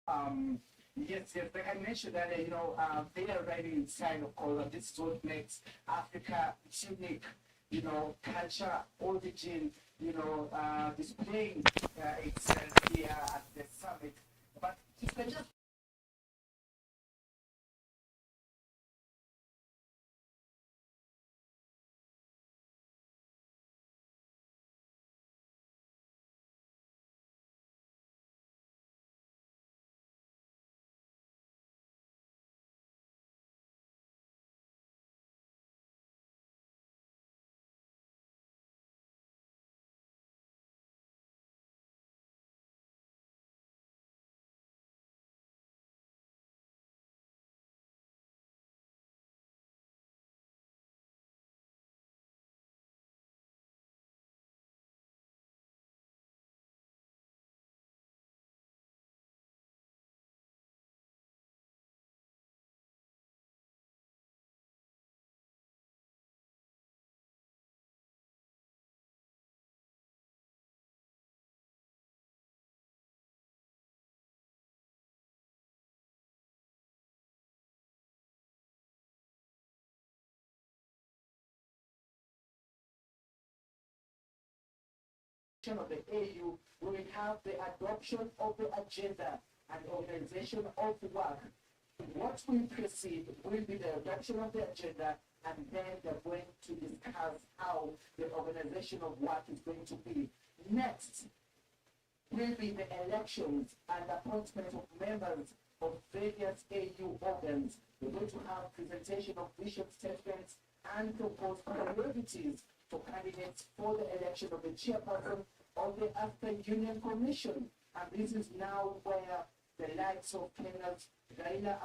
Um, yes, like I mentioned that, they are already inside of color. This is what makes Africa unique, culture, origin, displaying itself here at the summit. But if I just of the AU, we will have the adoption of the agenda and organization of work. What will precede will be the adoption of the agenda, and then they're going to discuss how the organization of work is going to be. Next will be the elections and appointment of members of various AU organs. We're going to have presentation of vision statements and proposed priorities for candidates for the election of the chairperson of the African Union Commission. And this is now where the likes of Kenya's Raila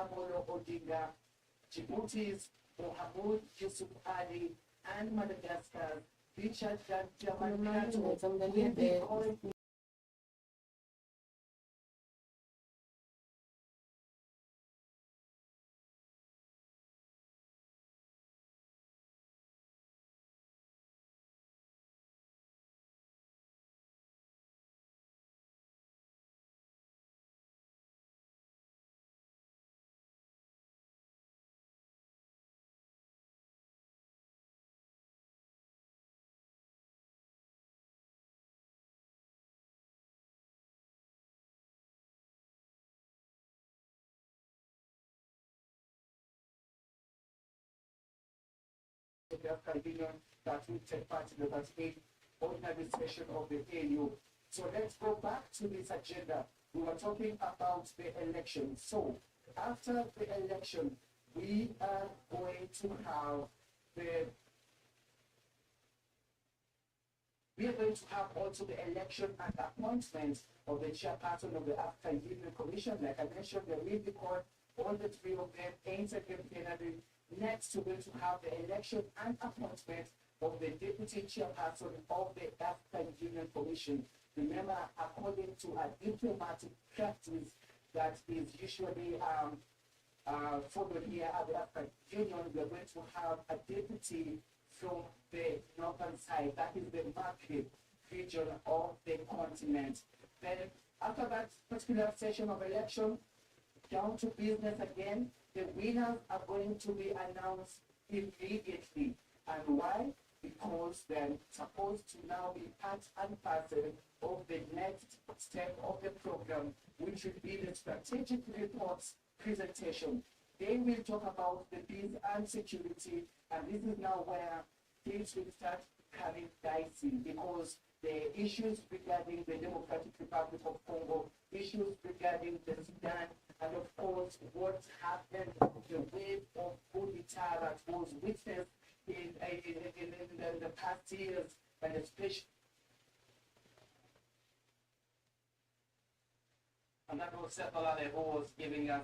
Odinga, Djibouti's Mohamed Yusuf Ali, and Madagascar's Richard Dramani will be calling the African Union that will take part in the 38th ordinary session of the AU. So let's go back to this agenda. We were talking about the election. So after the election, we are going to have the we are going to have also the election and appointment of the chairperson of the African Union Commission. Like I mentioned, there will be called all the three of them ends again plenary. Next, we're going to have the election and appointment of the deputy chairperson of the African Union Commission. Remember, according to a diplomatic practice that is usually followed here at the African Union, we're going to have a deputy from the northern side, that is the market region of the continent. Then, after that particular session of election, down to business again, the winners are going to be announced immediately. And why? Because they're supposed to now be part and parcel of the next step of the program, which will be the strategic reports presentation. They will talk about the peace and security, and this is now where things will start becoming dicey because the issues regarding the Democratic Republic of Congo, issues regarding the Sudan, and of course, what happened, the wave of coup d'etat that was witnessed in the past years, and especially. And that was Seppala who was giving us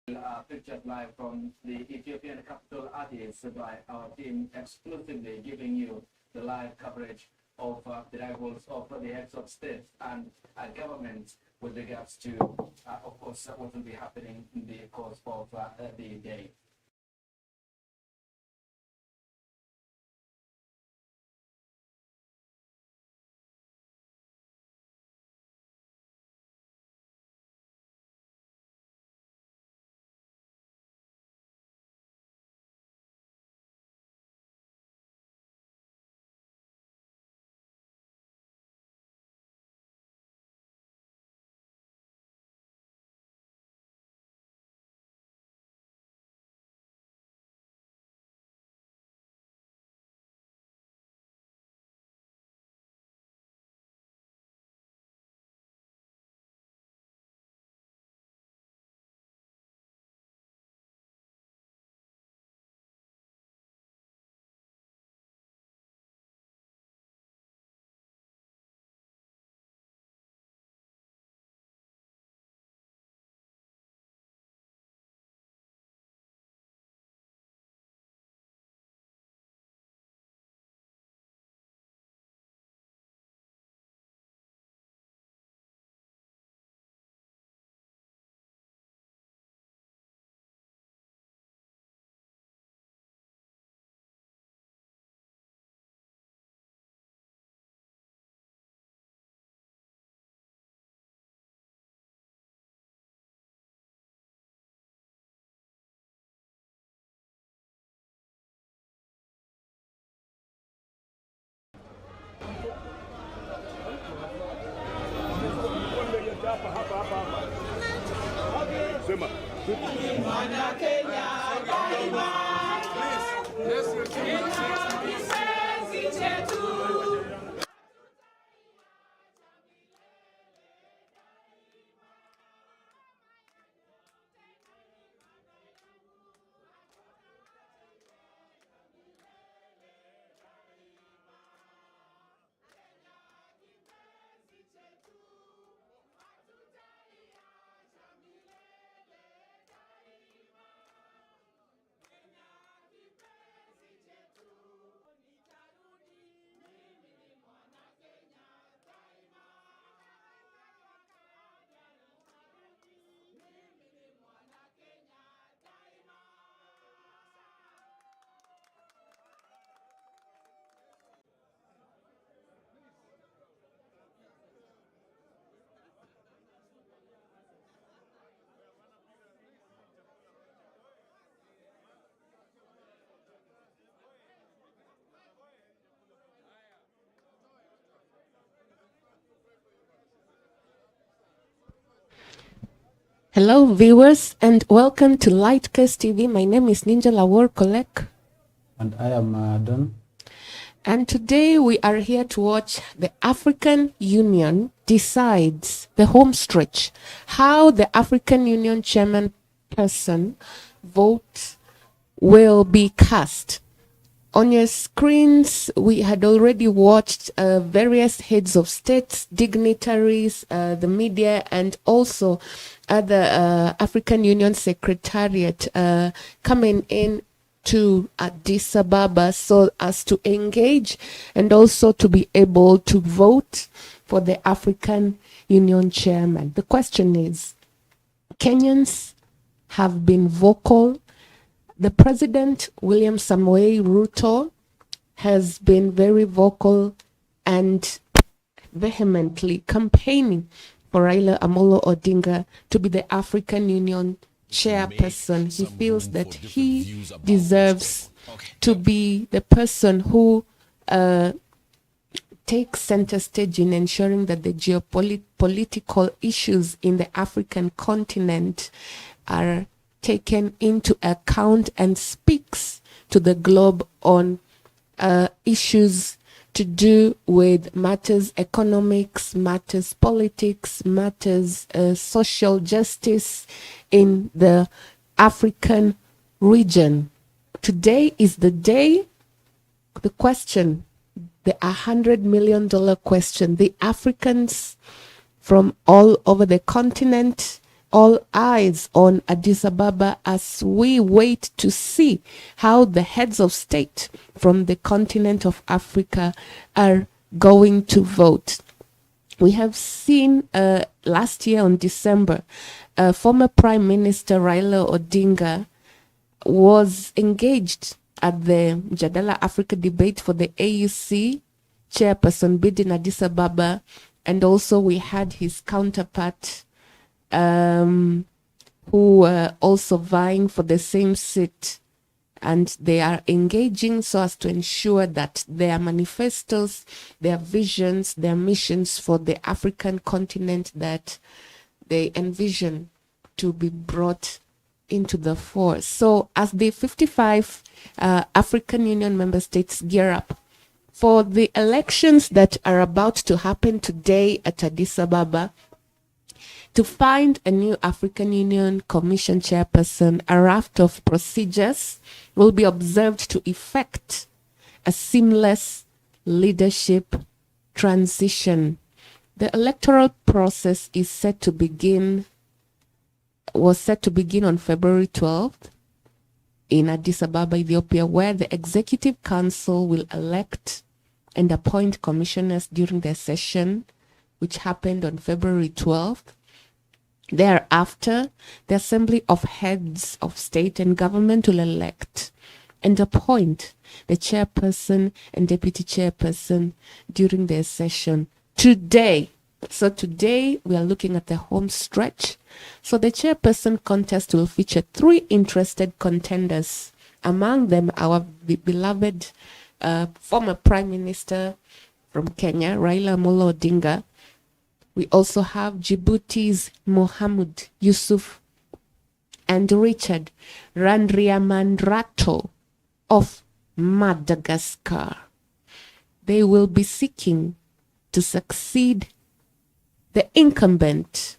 Pictured live from the Ethiopian capital Addis by our team, exclusively giving you the live coverage of the arrivals of the heads of state and government with regards to, of course, what will be happening in the course of the day. Hello viewers and welcome to Lightcast TV. My name is Ninja Lawor Kolek. And I am Don. And today we are here to watch the African Union decides the home stretch. How the African Union chairman person vote will be cast. On your screens, we had already watched various heads of states, dignitaries, the media, and also other African Union Secretariat coming in to Addis Ababa so as to engage and also to be able to vote for the African Union chairman. The question is, Kenyans have been vocal. The President, William Samoei Ruto, has been very vocal and vehemently campaigning for Raila Amolo Odinga to be the African Union chairperson. He feels that he deserves to be the person who takes center stage in ensuring that the geopolitical issues in the African continent are taken into account and speaks to the globe on issues to do with matters economics, matters politics, matters social justice in the African region. Today is the day, the question, the $100 million question. The Africans from all over the continent all eyes on Addis Ababa as we wait to see how the heads of state from the continent of Africa are going to vote. We have seen last year on December, former Prime Minister Raila Odinga was engaged at the Jadala Africa debate for the AUC chairperson bid in Addis Ababa, and also we had his counterpart who were also vying for the same seat, and they are engaging so as to ensure that their manifestos, their visions, their missions for the African continent that they envision to be brought into the fore. So as the 55 African Union member states gear up for the elections that are about to happen today at Addis Ababa, to find a new African Union Commission chairperson, a raft of procedures will be observed to effect a seamless leadership transition. The electoral process was set to begin on February 12th in Addis Ababa, Ethiopia, where the Executive Council will elect and appoint commissioners during their session, which happened on February 12th. Thereafter, the Assembly of Heads of State and Government will elect and appoint the chairperson and deputy chairperson during their session today. So today we are looking at the home stretch. So the chairperson contest will feature 3 interested contenders. Among them, our beloved former Prime Minister from Kenya, Raila Odinga. We also have Djibouti's Mohamed Yusuf and Richard Randriamandrato of Madagascar. They will be seeking to succeed the incumbent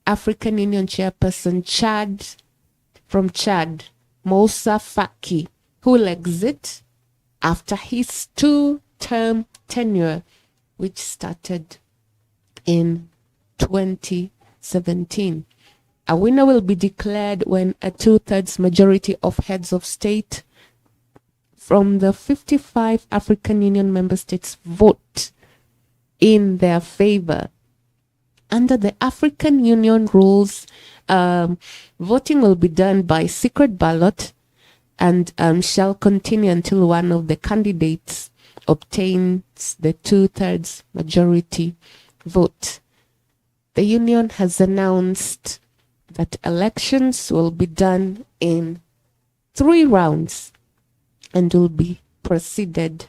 African Union chairperson from Chad, Moussa Faki, who will exit after his 2-term tenure, which started in 2017. A winner will be declared when a 2/3 majority of heads of state from the 55 African Union member states vote in their favor. Under the African Union rules, voting will be done by secret ballot and shall continue until one of the candidates obtains the 2/3 majority vote. The union has announced that elections will be done in 3 rounds and will be preceded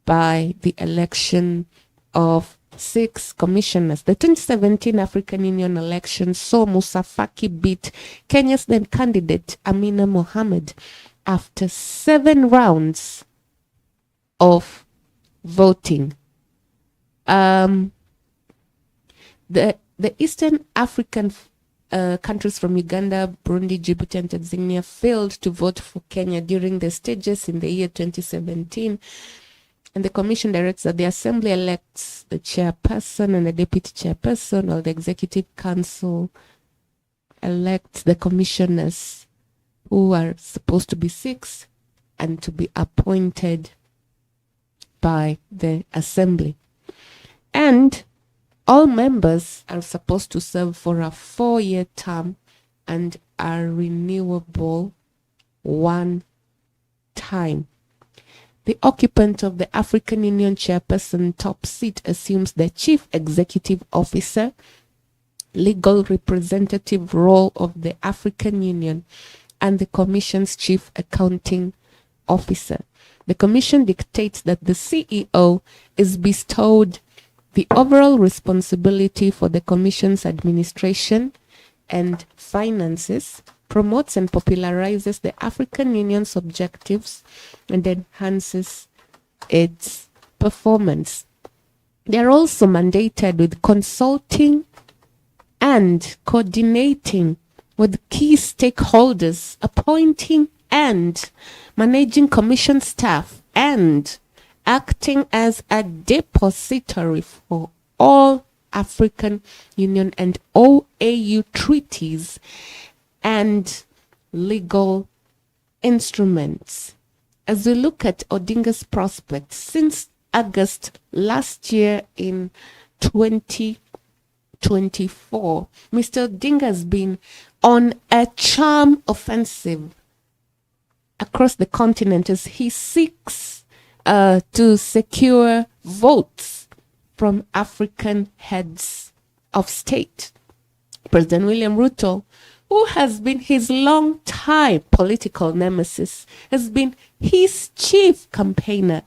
by the election of 6 commissioners. The 2017 African Union elections saw Moussa Faki beat Kenya's then candidate Amina Mohamed after 7 rounds of voting. The Eastern African countries from Uganda, Burundi, Djibouti, and Tanzania failed to vote for Kenya during the stages in the year 2017. And the commission directs that the assembly elects the chairperson and the deputy chairperson, while the executive council elects the commissioners, who are supposed to be 6 and to be appointed by the assembly. And all members are supposed to serve for a 4-year term and are renewable 1 time. The occupant of the African Union chairperson top seat assumes the chief executive officer, legal representative role of the African Union, and the Commission's chief accounting officer. The Commission dictates that the CEO is bestowed the overall responsibility for the Commission's administration and finances, promotes and popularizes the African Union's objectives, and enhances its performance. They are also mandated with consulting and coordinating with key stakeholders, appointing and managing Commission staff, and acting as a depository for all African Union and OAU treaties and legal instruments. As we look at Odinga's prospects since August last year in 2024, Mr. Odinga has been on a charm offensive across the continent as he seeks to secure votes from African heads of state. President William Ruto, who has been his long-time political nemesis, has been his chief campaigner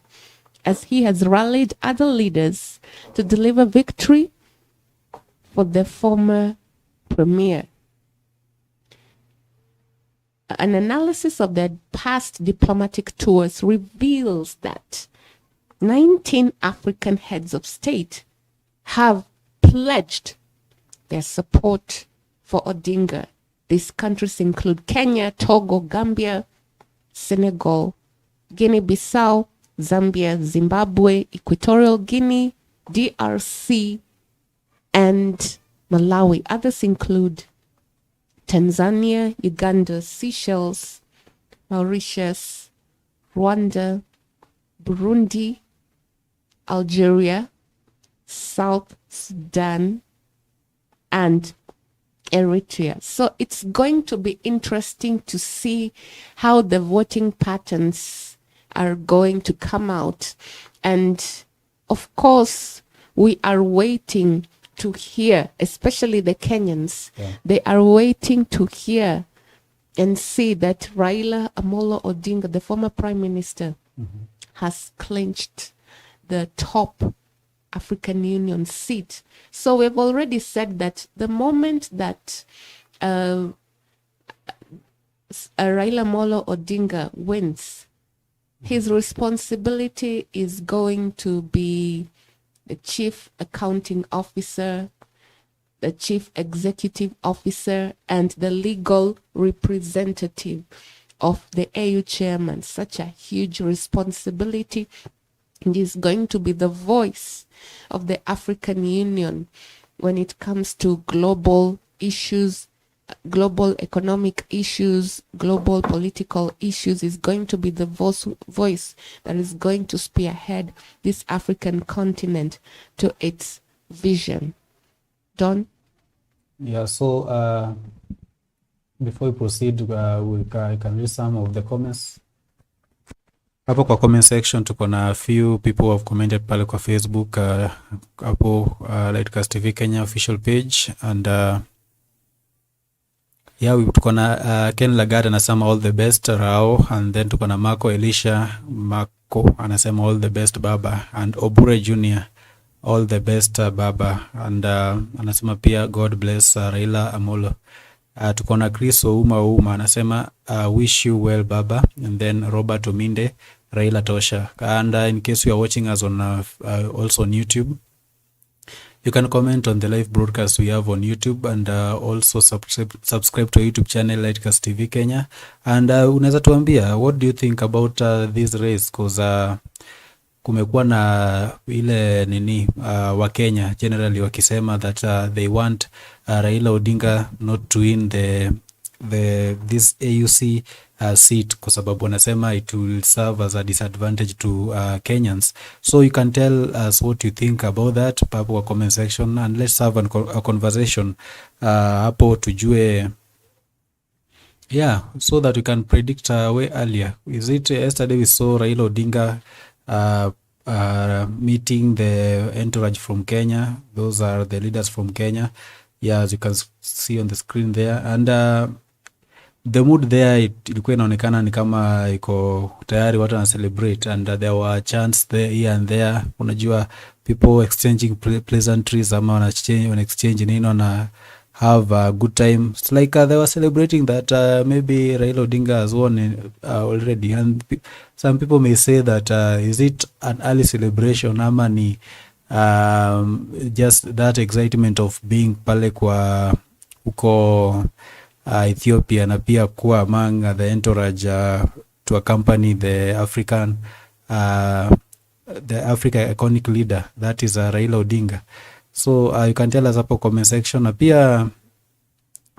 as he has rallied other leaders to deliver victory for the former premier. An analysis of their past diplomatic tours reveals that 19 African heads of state have pledged their support for Odinga. These countries include Kenya, Togo, Gambia, Senegal, Guinea-Bissau, Zambia, Zimbabwe, Equatorial Guinea, DRC, and Malawi. Others include Tanzania, Uganda, Seychelles, Mauritius, Rwanda, Burundi, Algeria, South Sudan, and Eritrea. So it's going to be interesting to see how the voting patterns are going to come out. And of course, we are waiting to hear, especially the Kenyans, they are waiting to hear and see that Raila Amolo Odinga, the former prime minister, has clinched the top African Union seat. So we've already said that the moment that Raila Amolo Odinga wins, his responsibility is going to be the chief accounting officer, the chief executive officer, and the legal representative of the AU chairman. Such a huge responsibility. And is going to be the voice of the African Union when it comes to global issues, global economic issues, global political issues. Is going to be the voice that is going to spearhead this African continent to its vision. Don? Yeah, so before we proceed, I can read some of the comments. Hapo kwa comment section tuko na few people who have commented pale kwa Facebook hapo Lightcast TV Kenya official page, and yeah, tuko na Ken Lagarde anasema all the best Rao, and then tuko na Marco Elisha Marco anasema all the best baba, and Obure Junior all the best baba, and anasema pia God bless Raila Amolo. Tuko na Chris Ouma anasema wish you well baba, and then Robert Ominde Raila Tosha. And in case you are watching us on also on YouTube, you can comment on the live broadcast we have on YouTube, and also subscribe to our YouTube channel Lightcast TV Kenya. And unaweza tuambia what do you think about this race, because kumekuwa na ile nini wa Kenya generally wakisema that they want Raila Odinga not to win this AUC seat kwa sababu wanasema it will serve as a disadvantage to Kenyans. So you can tell us what you think about that papo kwa comment section, and let's have a conversation hapo tujue, yeah, so that we can predict way earlier. Is it yesterday we saw Raila Odinga meeting the entourage from Kenya? Those are the leaders from Kenya, yeah, as you can see on the screen there, and the mood there ilikuwa inaonekana ni kama iko tayari watu wana celebrate, and there were chants there here and there. Unajua people exchanging pleasantries ama wana exchange nini, wana have a good time. It's like they were celebrating that maybe Raila Odinga has won already, and some people may say that is it an early celebration ama ni just that excitement of being pale kwa uko Ethiopia, na pia kuwa among the entourage to accompany the Africa iconic leader, that is Raila Odinga. So you can tell us hapo comment section. Na pia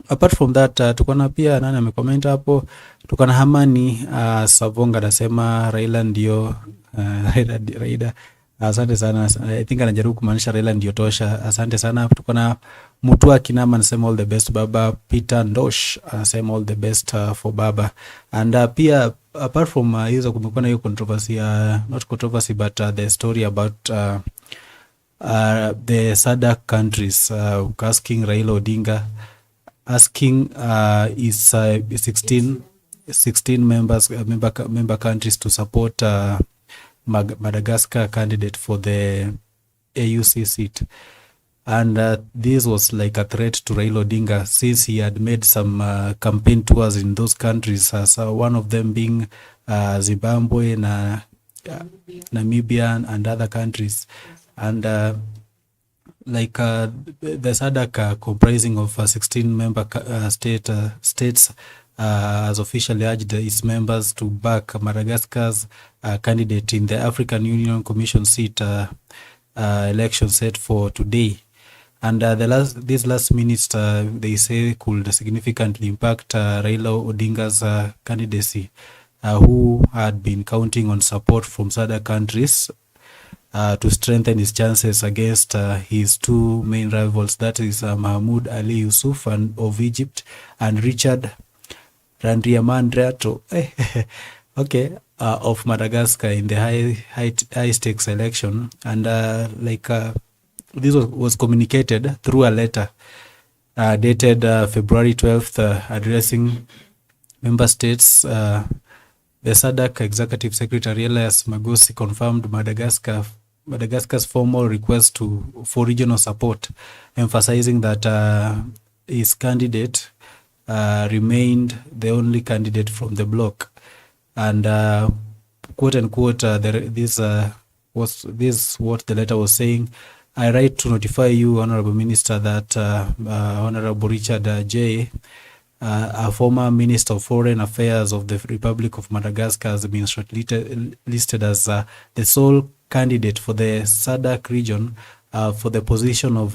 apart from that tuko na pia nani amecomment hapo, tuko na Hamani Savonga anasema Raila ndio Raila. Asante sana. I think anajaribu kumaanisha Raila ndio tosha. Asante sana. Tuko na Mutua Kinama anasema all the best baba. Peter Ndosh anasema all the best for baba. And pia apart from hizo kumekuwa na hiyo controversy, not controversy but the story about the SADC countries asking Raila Odinga, asking is 16 member countries to support Madagascar candidate for the AUC seat. And this was like a threat to Raila Odinga since he had made some campaign tours in those countries, so one of them being Zimbabwe, Namibia and other countries. And like the SADC comprising of 16 member states has officially urged its members to back Madagascar's candidate in the African Union Commission seat election set for today. And these last minutes, they say, could significantly impact Raila Odinga's candidacy, who had been counting on support from SADC countries to strengthen his chances against his two main rivals, that is Mahmoud Ali Yusuf of Egypt and Richard Randriamandrato of Madagascar in the high stakes election. And this was communicated through a letter dated February 12th, addressing member states. The SADC Executive Secretary Elias Magosi confirmed Madagascar's formal request for regional support, emphasizing that his candidate remained the only candidate from the bloc. And quote unquote, this was what the letter was saying. I write to notify you, Honorable Minister, that Honorable Richard J., a former Minister of Foreign Affairs of the Republic of Madagascar, has been shortlisted as the sole candidate for the SADC region for the position of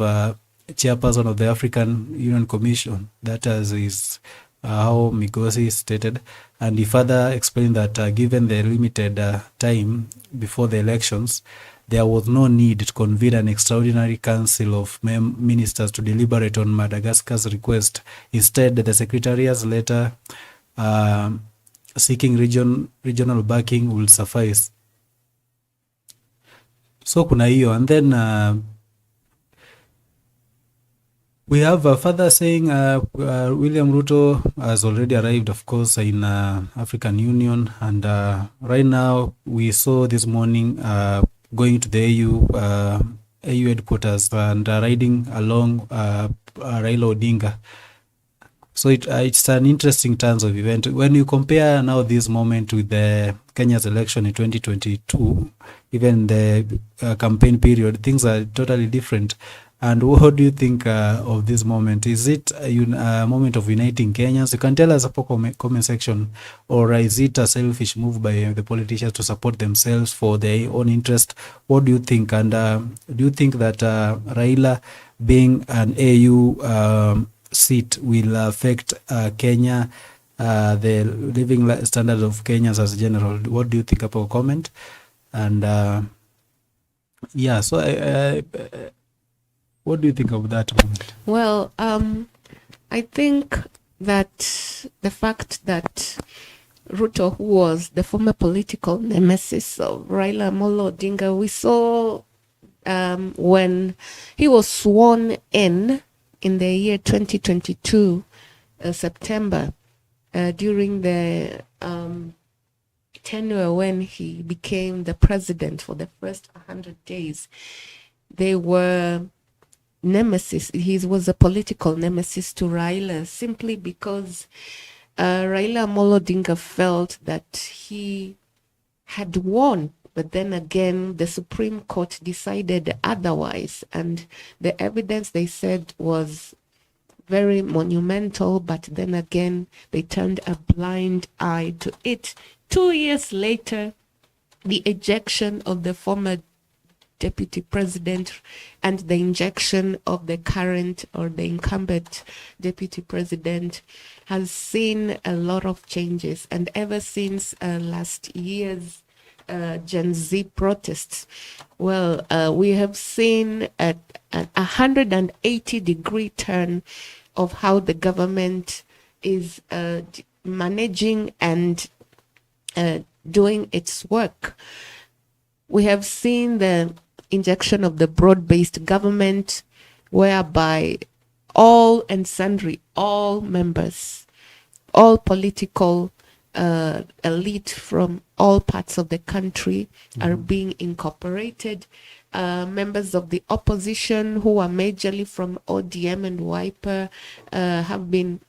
chairperson of the African Union Commission. That is how Migosi stated. And he further explained that given the limited time before the elections, there was no need to convene an extraordinary council of ministers to deliberate on Madagascar's request. Instead, the Secretariat's letter seeking regional backing will suffice. So kuna hiyo. And then we have further saying William Ruto has already arrived, of course, in African Union. And right now, we saw this morning going to the AU headquarters and riding along Raila Odinga. So it's an interesting turns of event. When you compare now this moment with the Kenya's election in 2022, even the campaign period, things are totally different. And what do you think of this moment? Is it a moment of uniting Kenyans? You can tell us in comment section. Or is it a selfish move by the politicians to support themselves for their own interest? What do you think? And do you think that Raila being an AU seat will affect Kenya, the living standard of Kenyans as general? What do you think about comment? And so what do you think of that moment? Well, I think that the fact that Ruto, who was the former political nemesis of Raila Amolo Odinga, we saw when he was sworn in the year 2022, September, during the tenure when he became the president for the first 100 days, they were nemesis. He was a political nemesis to Raila simply because Raila Amolo Odinga felt that he had won, but then again the Supreme Court decided otherwise, and the evidence, they said, was very monumental, but then again they turned a blind eye to it. 2 years later, the ejection of the former deputy president and the injection of the current or the incumbent deputy president has seen a lot of changes. And ever since last year's Gen Z protests, well, we have seen a 180-degree turn of how the government is managing and doing its work. We have seen the injection of the broad-based government, whereby all and sundry, all members, all political elite from all parts of the country are being incorporated. Members of the opposition who are majorly from ODM and Wiper have been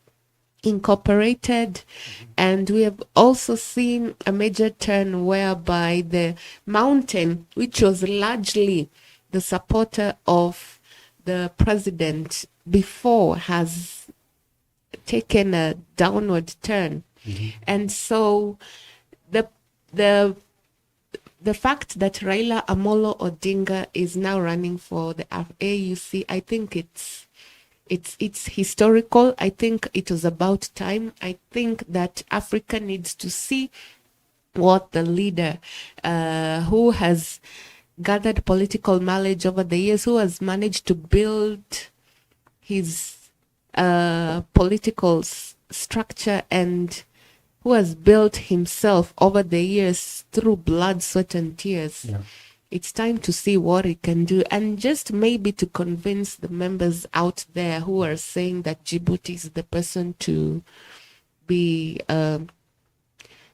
incorporated. And we have also seen a major turn whereby the mountain, which was largely the supporter of the president before, has taken a downward turn. And so the fact that Raila Amolo Odinga is now running for the AUC, I think it's historical. I think it was about time. I think that Africa needs to see what the leader who has gathered political knowledge over the years, who has managed to build his political structure, and who has built himself over the years through blood, sweat, and tears. Yeah. It's time to see what he can do, and just maybe to convince the members out there who are saying that Djibouti is the person to be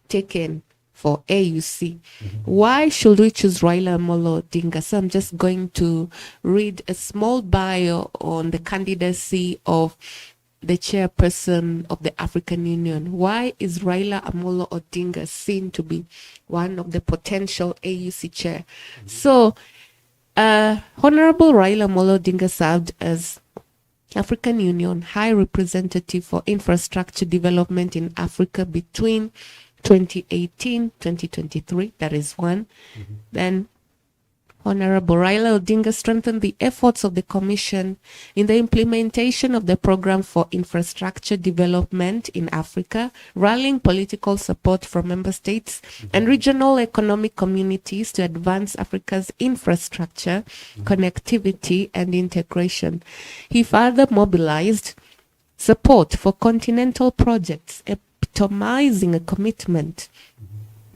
taken for AUC. Why should we choose Raila Amolo Odinga? So I'm just going to read a small bio on the candidacy of the chairperson of the African Union. Why is Raila Amolo Odinga seen to be one of the potential AUC chair? So, Honorable Raila Amolo Odinga served as African Union High Representative for Infrastructure Development in Africa between 2018-2023. That is one. Then Honorable Raila Odinga strengthened the efforts of the Commission in the implementation of the Program for Infrastructure Development in Africa, rallying political support from member states and regional economic communities to advance Africa's infrastructure, connectivity, and integration. He further mobilized support for continental projects, epitomizing a commitment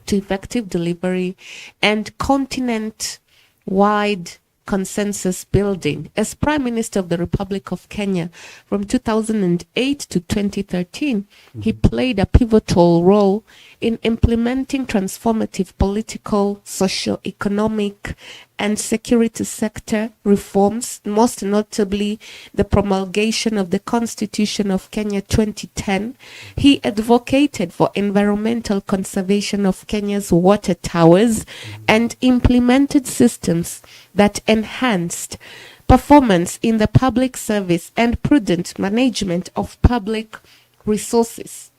to effective delivery and continent-wide consensus building. As Prime Minister of the Republic of Kenya from 2008 to 2013, he played a pivotal role in implementing transformative political, socio-economic, and security sector reforms, most notably the promulgation of the Constitution of Kenya 2010. He advocated for environmental conservation of Kenya's water towers and implemented systems that enhanced performance in the public service and prudent management of public resources.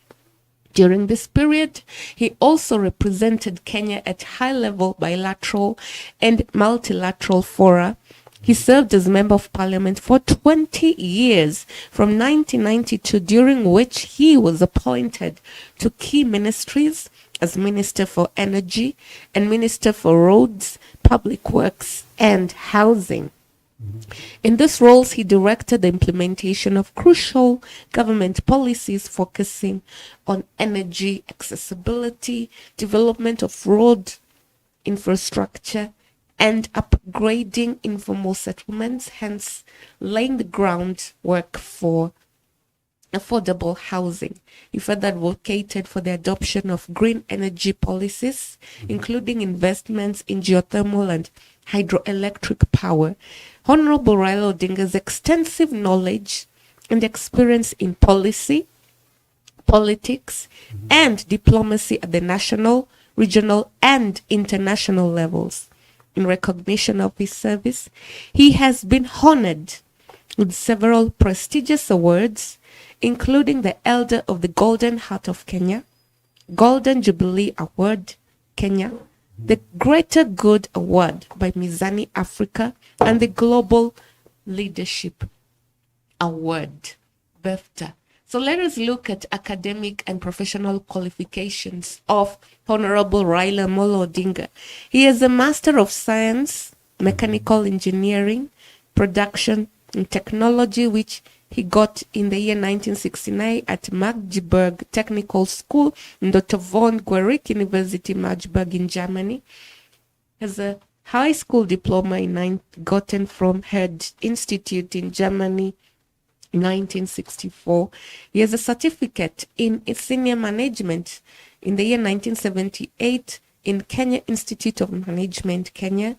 During this period, he also represented Kenya at high-level bilateral and multilateral fora. He served as Member of Parliament for 20 years, from 1992, during which he was appointed to key ministries as Minister for Energy and Minister for Roads, Public Works, and Housing. In these roles, he directed the implementation of crucial government policies focusing on energy accessibility, development of road infrastructure, and upgrading informal settlements, hence laying the groundwork for affordable housing. He further advocated for the adoption of green energy policies, including investments in geothermal and hydroelectric power. Honorable Raila Odinga's extensive knowledge and experience in policy, politics, and diplomacy at the national, regional, and international levels. In recognition of his service, he has been honored with several prestigious awards, including the Elder of the Golden Heart of Kenya, Golden Jubilee Award, Kenya, the Greater Good Award by Mizani Africa, and the Global Leadership Award, BEFTA. So let us look at academic and professional qualifications of Honorable Raila Molo Odinga. He is a Master of Science, Mechanical Engineering, Production and Technology, which he got in the year 1969 at Magdeburg Technical School in Dr. von Guericke University, Magdeburg in Germany. Has a high school diploma gotten from Herder Institute in Germany, 1964. He has a certificate in senior management in the year 1978 in Kenya Institute of Management, Kenya.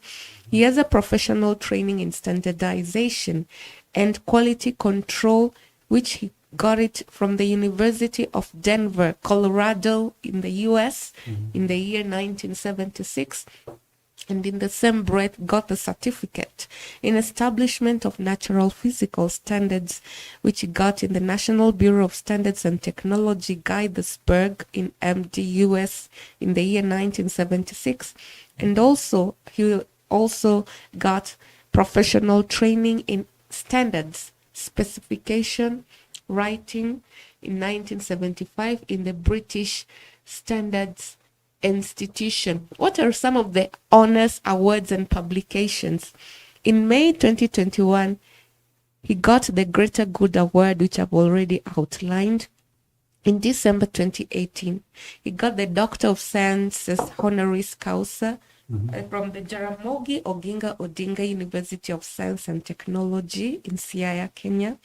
He has a professional training in standardization and quality control, which he got it from the University of Denver, Colorado in the US in the year 1976. And in the same breath got the certificate in establishment of natural physical standards, which he got in the National Bureau of Standards and Technology, Gettysburg in MD, US in the year 1976. And also, he also got professional training in standards, specification, writing in 1975 in the British Standards Institution. What are some of the honors, awards, and publications? In May 2021, he got the Greater Good Award, which I've already outlined. In December 2018, he got the Doctor of Sciences honoris causa from the Jaramogi Oginga Odinga University of Science and Technology in Siaya, Kenya.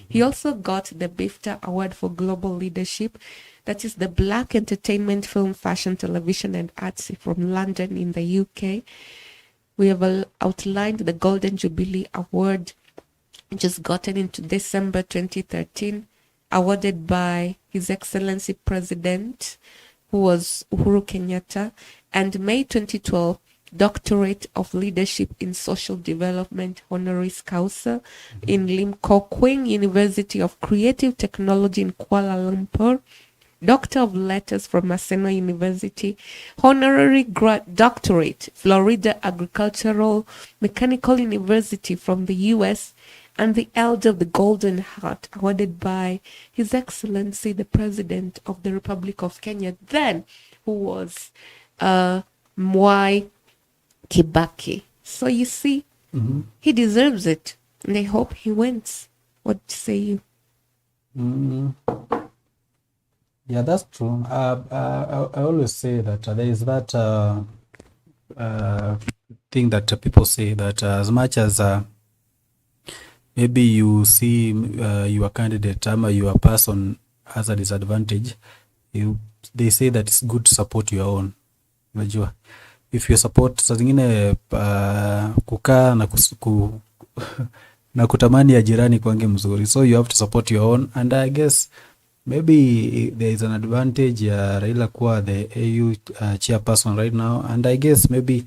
He also got the BIFTA Award for Global Leadership, that is the Black Entertainment, Film, Fashion, Television and Arts from London in the UK. We have outlined the Golden Jubilee Award, which is gotten into December 2013, awarded by His Excellency President, who was Uhuru Kenyatta, and May 2012, Doctorate of Leadership in Social Development honoris causa in Lim Kok Kwing University of Creative Technology in Kuala Lumpur, Doctor of Letters from Maseno University, Honorary Doctorate, Florida Agricultural Mechanical University from the US, and the Elder of the Golden Heart, awarded by His Excellency the President of the Republic of Kenya, then, who was Mwai Kibaki. So you see, he deserves it, and I hope he wins. What say you? Yeah, that's true. I always say that there is that thing that people say that as much as maybe you see your candidate or your person as a disadvantage, they say that it's good to support your own. Unajua, if you support saa zingine kukaa na kutamani ya jirani kwange mzuri, so you have to support your own. And I guess maybe there is an advantage Raila kuwa the AU chairperson right now, and I guess maybe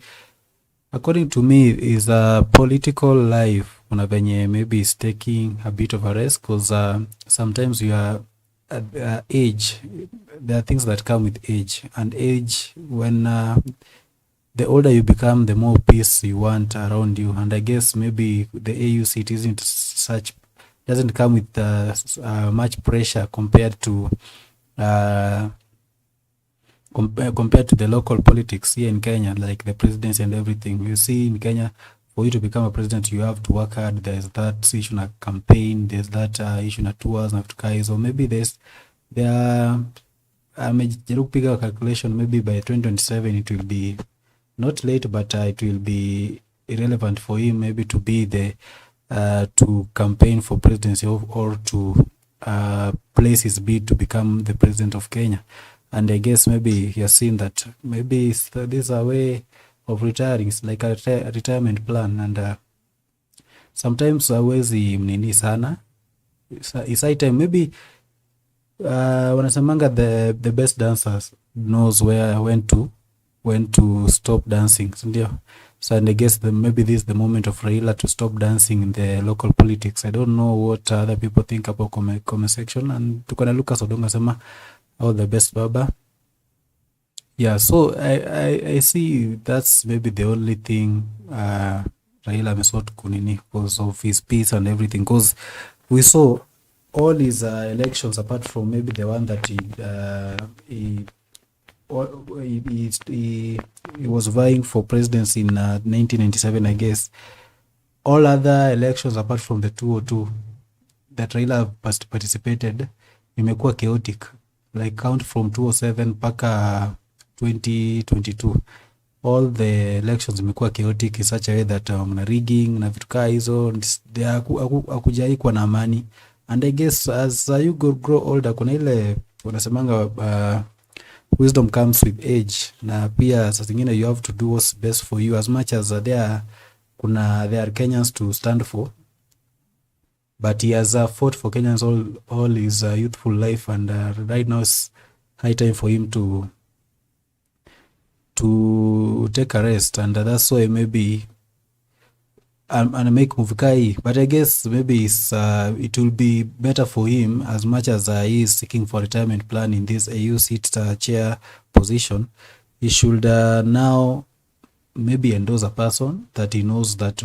according to me is a political life una venye maybe is taking a bit of a risk, because sometimes you are at age, there are things that come with age, and age, when the older you become, the more peace you want around you. And I guess maybe the AU seat isn't such, doesn't come with much pressure compared to compared to the local politics here in Kenya, like the presidency and everything. You see, in Kenya, for you to become a president, you have to work hard. There's that issue na campaign, there's that issue na tours na vitu kai. So maybe amejaribu kupiga calculation, maybe by 2027 it will be not late, but it will be irrelevant for him maybe to be the to campaign for presidency or to place his bid to become the president of Kenya. And I guess maybe he has seen that maybe this is a way of retiring. It's like a retirement plan, and sometimes hawezi mnini sana. It's high time. Maybe wanasemanga the best dancers knows when to stop dancing. So and I guess maybe this is the moment of Raila to stop dancing in the local politics. I don't know what other people think about comment section. And tukana Lucas Odinga sema all the best baba. Yeah, so I see that's maybe the only thing Raila amesort kunini because of his peace and everything. Because we saw all his elections apart from maybe the one that he was vying for presidency in 1997, I guess. All other elections apart from the 202 that Raila participated imekuwa chaotic, like count from 207 mpaka 2022 all the elections imekuwa chaotic in such a way that na rigging na vitu kaa hizo hakujai kuwa na amani. And I guess as you grow older kuna ile wanasemanga wisdom comes with age, na pia saa zingine you have to do what's best for you as much as there are Kenyans to stand for, but he has fought for Kenyans all his youthful life, and right now it's high time for him to take a rest, and that's why maybe and make move kai. But I guess maybe it will be better for him as much as he is seeking for retirement plan in this AU seat chair position. He should now maybe endorse a person that he knows that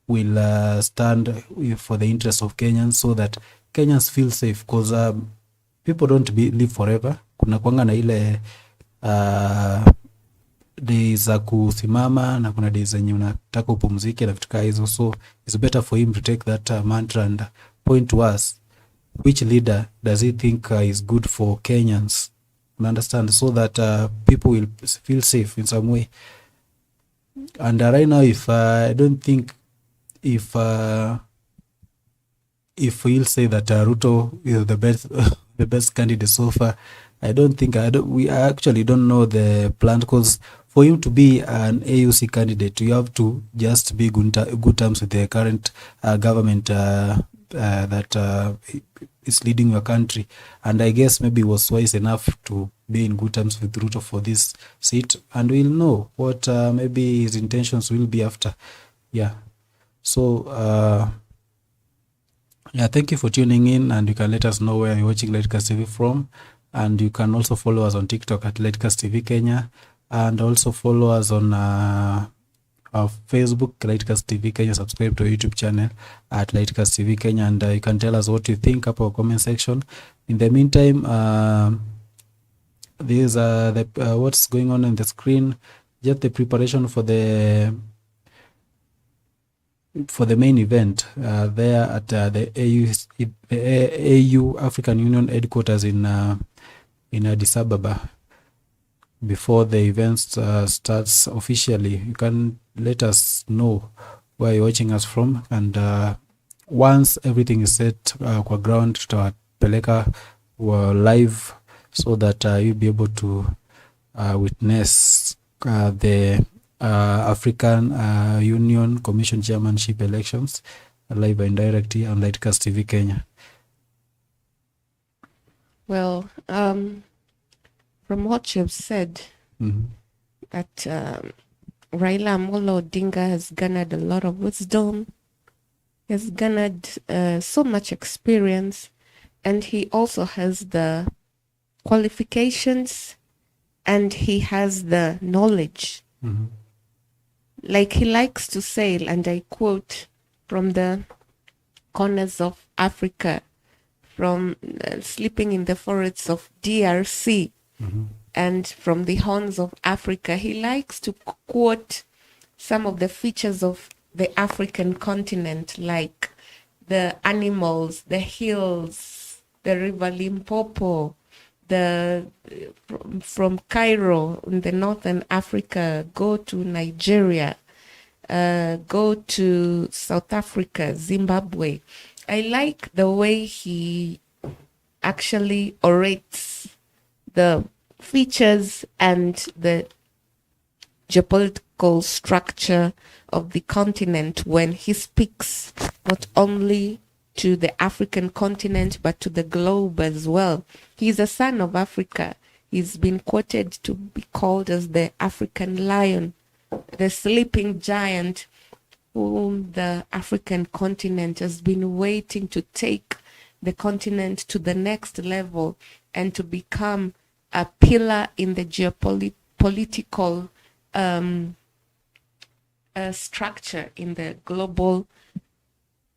will stand for the interests of Kenyans, so that Kenyans feel safe, because people don't live forever. Kuna kwanga na ile days za kusimama na kuna days zenye unataka upumzike na vitu kama hizo, so it's better for him to take that mantra and point to us which leader does he think is good for Kenyans, you understand, so that people will feel safe in some way. And right now, if I don't think if he'll say that Ruto is the best the best candidate so far, we actually don't know the plan, because for him to be an AUC candidate, you have to just be good terms with the current government that is leading your country. And I guess maybe he was wise enough to be in good terms with Ruto for this seat, and we'll know what maybe his intentions will be after. Yeah. So yeah, thank you for tuning in, and you can let us know where you're watching Lightcast TV from, and you can also follow us on TikTok at Lightcast TV Kenya, and also follow us on our Facebook, Lightcast TV Kenya. Subscribe to our YouTube channel at Lightcast TV Kenya, and you can tell us what you think up our comment section. In the meantime, these are the what's going on the screen, just the preparation for the main event there at the AU African Union headquarters in Addis Ababa. Before the event starts officially, you can let us know where you're watching us from, and once everything is set kwa ground, tutawapeleka live so that you'll be able to witness the African Union Commission chairmanship elections live and directly on Lightcast TV Kenya. Well, from what you've said, that Raila Amolo Odinga has garnered a lot of wisdom, has garnered so much experience, and he also has the qualifications and he has the knowledge. Like he likes to say, and I quote, from the corners of Africa, from sleeping in the forests of DRC, and from the horns of Africa. He likes to quote some of the features of the African continent, like the animals, the hills, the river Limpopo, from Cairo in the northern Africa, go to Nigeria, go to South Africa, Zimbabwe. I like the way he actually orates the features and the geopolitical structure of the continent when he speaks not only to the African continent but to the globe as well. He's a son of Africa. He's been quoted to be called as the African lion, the sleeping giant whom the African continent has been waiting to take the continent to the next level and to become a pillar in the geopolitical structure in the global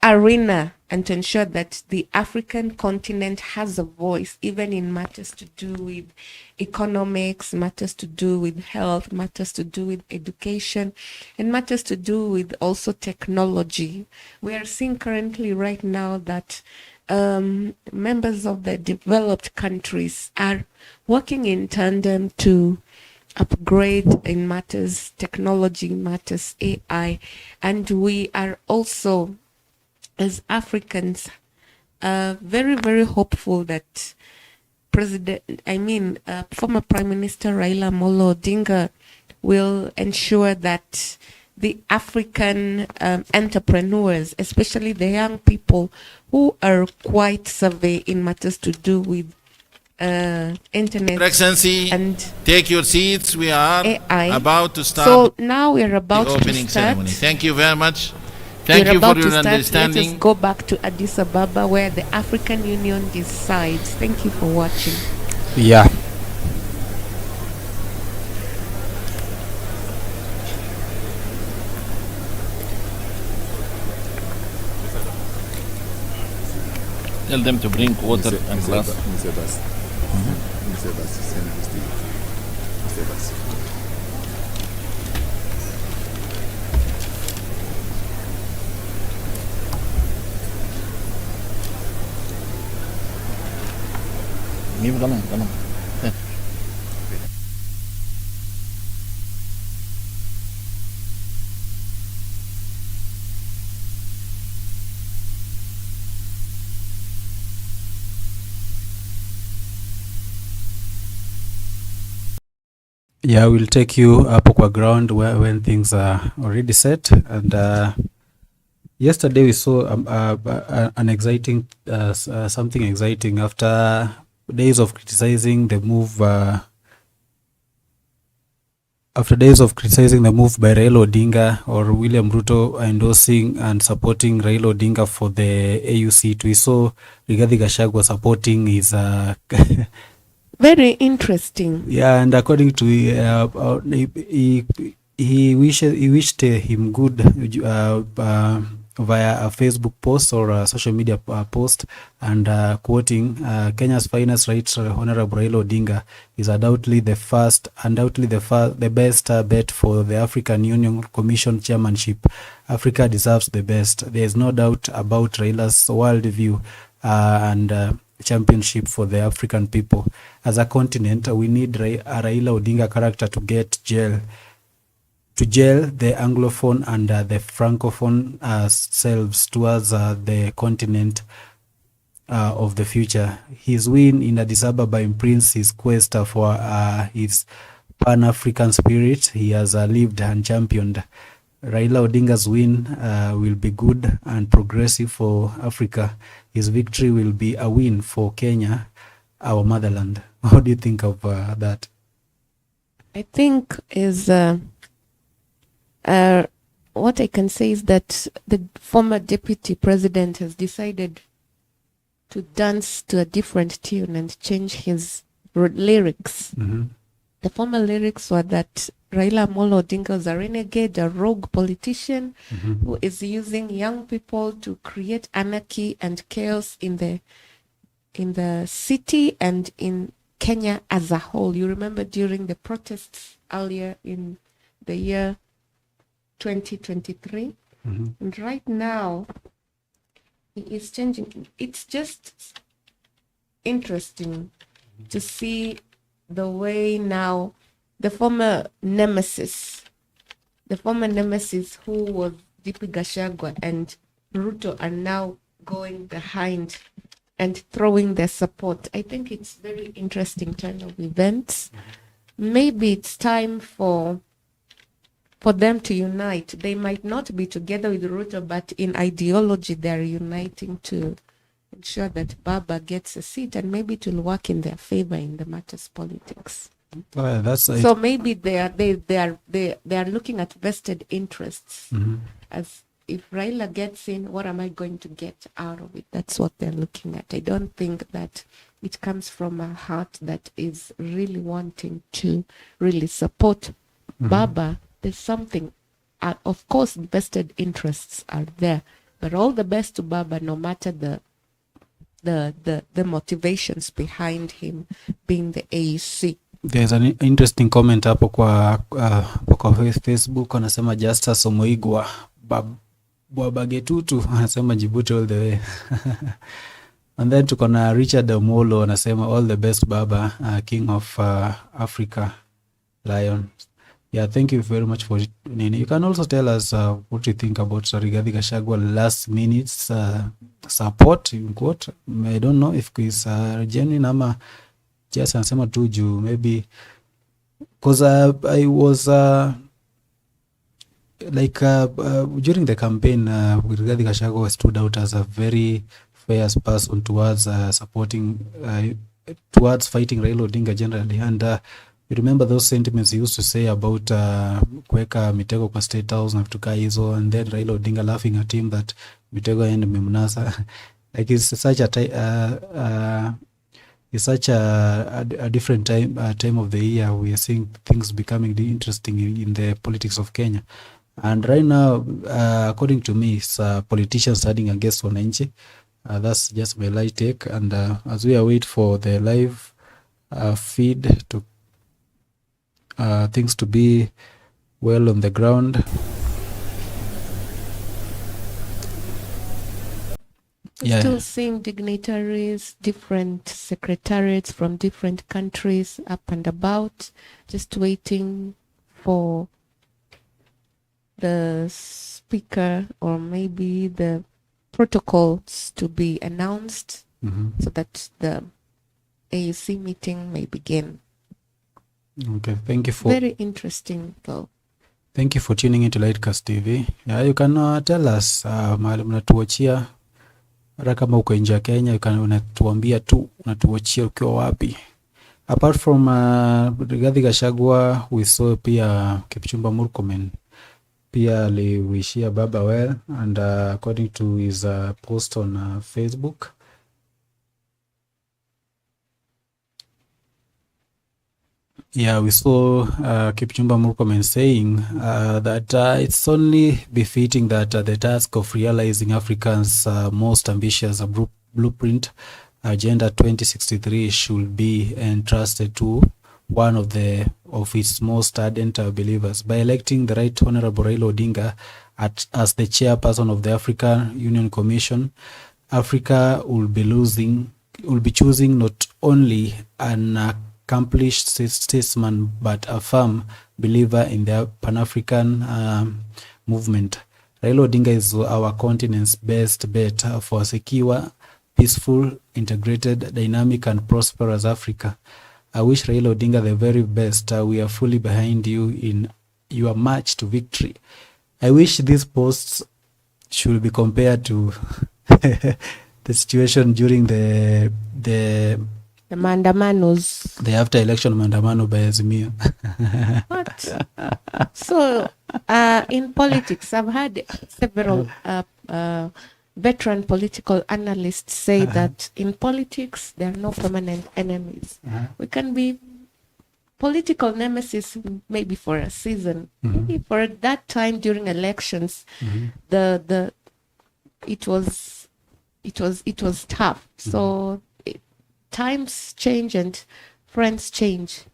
arena, and to ensure that the African continent has a voice, even in matters to do with economics, matters to do with health, matters to do with education, and matters to do with also technology. We are seeing currently right now that members of the developed countries are working in tandem to upgrade in matters technology, matters AI, and we are also, as Africans, very, very hopeful that former Prime Minister Raila Odinga will ensure that the African entrepreneurs, especially the young people who are quite savvy in matters to do with internet, Your Excellency, and take your seats. We are AI. about to start So now we're about the opening to start. ceremony. Thank you very much. Thank We're you for about your to start. understanding. Let us go back to Addis Ababa, where the African Union decides. Thank you for watching. Yeah. Tell them to bring water and glass. Give them. Yeah, we'll take you up kwa ground when things are already set. And yesterday we saw an exciting, something exciting after days of criticizing the move. After days of criticizing the move by Raila Odinga or William Ruto endorsing and supporting Raila Odinga for the AU seat, we saw Rigathi Gachagua supporting his. Very interesting. Yeah, and according to he wished him good via a Facebook post or a social media post, and quoting Kenya's finest right Honorable Raila Odinga is undoubtedly the best bet for the African Union Commission chairmanship. Africa deserves the best. There is no doubt about Raila's worldview and championship for the African people. As a continent, we need a Raila Odinga character to gel the Anglophone and the Francophone selves towards the continent of the future. His win in Addis Ababa imprints his quest for his Pan-African spirit he has lived and championed. Raila Odinga's win will be good and progressive for Africa. His victory will be a win for Kenya, our motherland. What do you think of that? I think is what I can say is that the former deputy president has decided to dance to a different tune and change his lyrics. Mm-hmm. The former lyrics were that Raila Amolo Odinga is a renegade, a rogue politician who is using young people to create anarchy and chaos in the city and in Kenya as a whole. You remember during the protests earlier in the year 2023, and right now he is changing. It's just interesting to see the way now the former nemesis who was DP Gachagua and Ruto are now going behind and throwing their support. I think it's very interesting turn of events. Maybe it's time for them to unite. They might not be together with Ruto, but in ideology they're uniting to ensure that Baba gets a seat, and maybe it will work in their favor in the matters politics. So maybe they are looking at vested interests, as if Raila gets in, what am I going to get out of it? That's what they're looking at. I don't think that it comes from a heart that is really wanting to really support Baba. There's something, of course, vested interests are there, but all the best to Baba, no matter the motivations behind him being the AEC. There's an interesting comment hapo kwa Facebook, anasema Justus Omoigwa Bwabagetutu anasema Djibouti all the way. And then tuko na Richard Omolo anasema all the best Baba, King of Africa Lion. Yeah, thank you very much for Nini. You can also tell us what you think about Rigathi Gachagua last minute support, in quote. I don't know if it's genuine ama just anasema tu juu maybe because I was during the campaign Rigathi Gachagua stood out as a very fair person towards supporting towards fighting Raila Odinga generally, and you remember those sentiments he used to say about kuweka mitego kwa State House na vitu hizo, and then Raila Odinga laughing at him that mitego and memnasa. Like it's such a different time of the year. We are seeing things becoming interesting in the politics of Kenya, and right now according to me it's politicians standing against wananchi. That's just my light take, and as we await for the live feed to things to be well on the ground. Yeah. Still seeing dignitaries, different secretariats from different countries up and about, just waiting for the speaker or maybe the protocols to be announced so that the AEC meeting may begin. Okay, thank you for... Very interesting though. Thank you for tuning into Lightcast TV. Yeah, you can tell us mahali mnatuachia hata kama uko nje ya Kenya, unatuambia tu unatuachia ukiwa wapi. Apart from Rigathi Gachagua, we saw pia Kipchumba Murkomen pia aliwishia Baba well, and according to his post on Facebook, yeah, we saw Kipchumba Murkomen saying that it's only befitting that the task of realizing Africa's most ambitious blueprint, Agenda 2063, should be entrusted to one of its most ardent believers. By electing the Right Honorable Raila Odinga as the chairperson of the African Union Commission, Africa will be choosing not only an accomplished statesman but a firm believer in the Pan-African movement. Raila Odinga is our continent's best bet for a secure, peaceful, integrated, dynamic and prosperous Africa. I wish Raila Odinga the very best. We are fully behind you in your march to victory. I wish these posts should be compared to the situation during the mandamanos, the after election mandamano by Azimio. What? So in politics, I've had several veteran political analysts say that in politics there are no permanent enemies. We can be political nemesis maybe for a season, maybe for that time during elections. It was tough. So times change and friends change.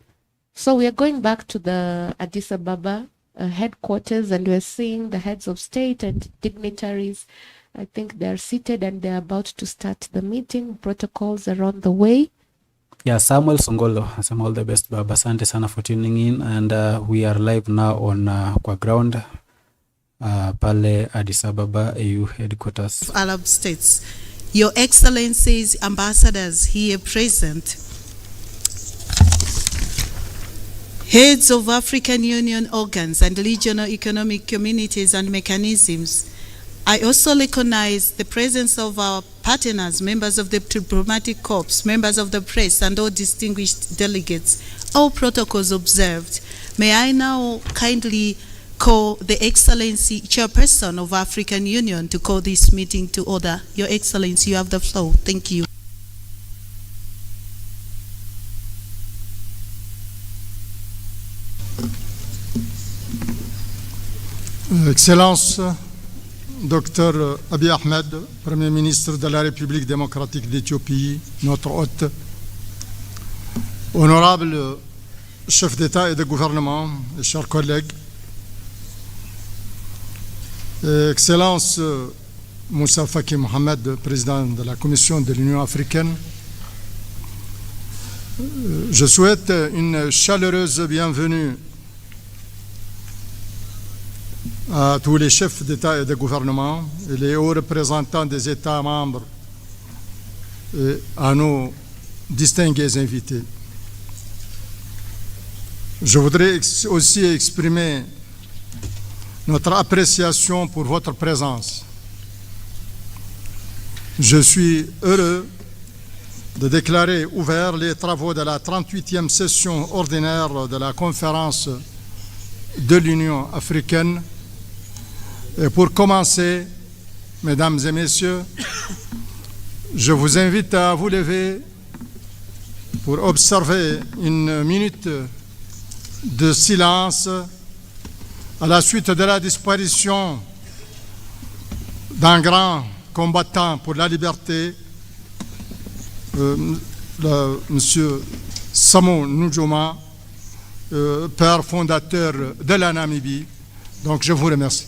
So we are going back to the Addis Ababa headquarters, and we're seeing the heads of state and dignitaries. I think they're seated and they're about to start the meeting. Protocols are on the way. Yeah, Samuel Songolo, all the best Baba. Asante sana for tuning in, and we are live now on kwa ground pale Addis Ababa AU headquarters. Arab states, Your Excellencies, ambassadors here present, heads of African Union organs and regional economic communities and mechanisms, I also recognize the presence of our partners, members of the diplomatic corps, members of the press, and all distinguished delegates, all protocols observed. May I now kindly call the Excellency Chairperson of African Union to call this meeting to order. Your Excellency, you have the floor. Thank you. Excellence, Dr Abiy Ahmed, Premier ministre de la République démocratique d'Éthiopie, notre hôte, honorable chef d'État et de gouvernement, et chers collègues, Excellence Moussa Faki Mohamed, président de la Commission de l'Union africaine, je souhaite une chaleureuse bienvenue à tous les chefs d'État et de gouvernement et les hauts représentants des États membres et à nos distingués invités. Je voudrais aussi exprimer notre appréciation pour votre présence. Je suis heureux de déclarer ouverts les travaux de la 38e session ordinaire de la conférence de l'Union africaine. Et pour commencer, mesdames et messieurs, je vous invite à vous lever pour observer une minute de silence à la suite de la disparition d'un grand combattant pour la liberté, Monsieur Samo Nujoma, père fondateur de la Namibie. Donc je vous remercie.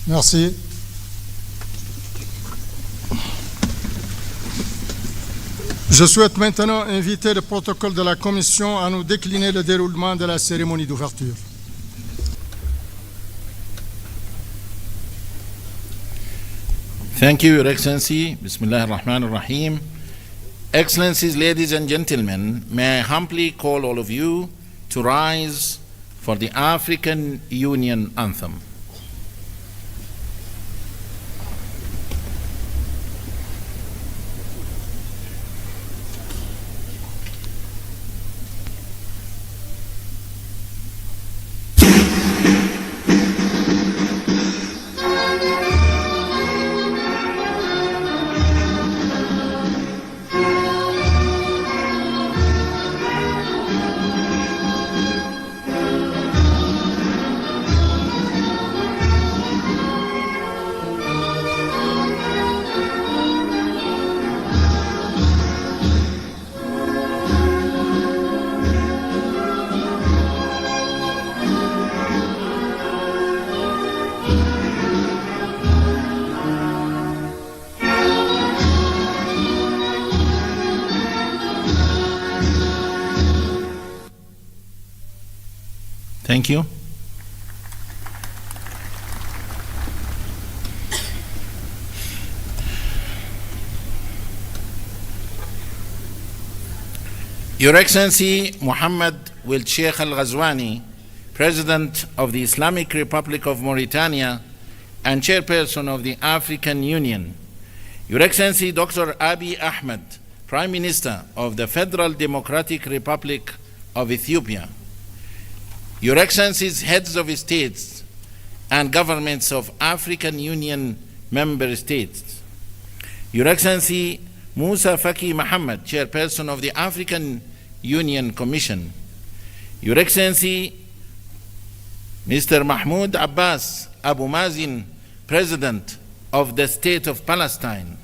Merci. Je souhaite maintenant inviter le protocole de la Commission à nous décliner le déroulement de la cérémonie d'ouverture. Thank you, Your Excellency. Bismillah ar-Rahman ar-Rahim. Excellencies, ladies and gentlemen, may I humbly call all of you to rise for the African Union Anthem. Thank you. Your Excellency Muhammad Wild Sheikh Al Ghazwani, President of the Islamic Republic of Mauritania and Chairperson of the African Union, Your Excellency Dr. Abiy Ahmed, Prime Minister of the Federal Democratic Republic of Ethiopia, Your Excellencies, heads of states and governments of African Union member states, Your Excellency Moussa Faki Mohamed, Chairperson of the African Union Commission, Your Excellency Mr. Mahmoud Abbas Abu Mazin, President of the State of Palestine,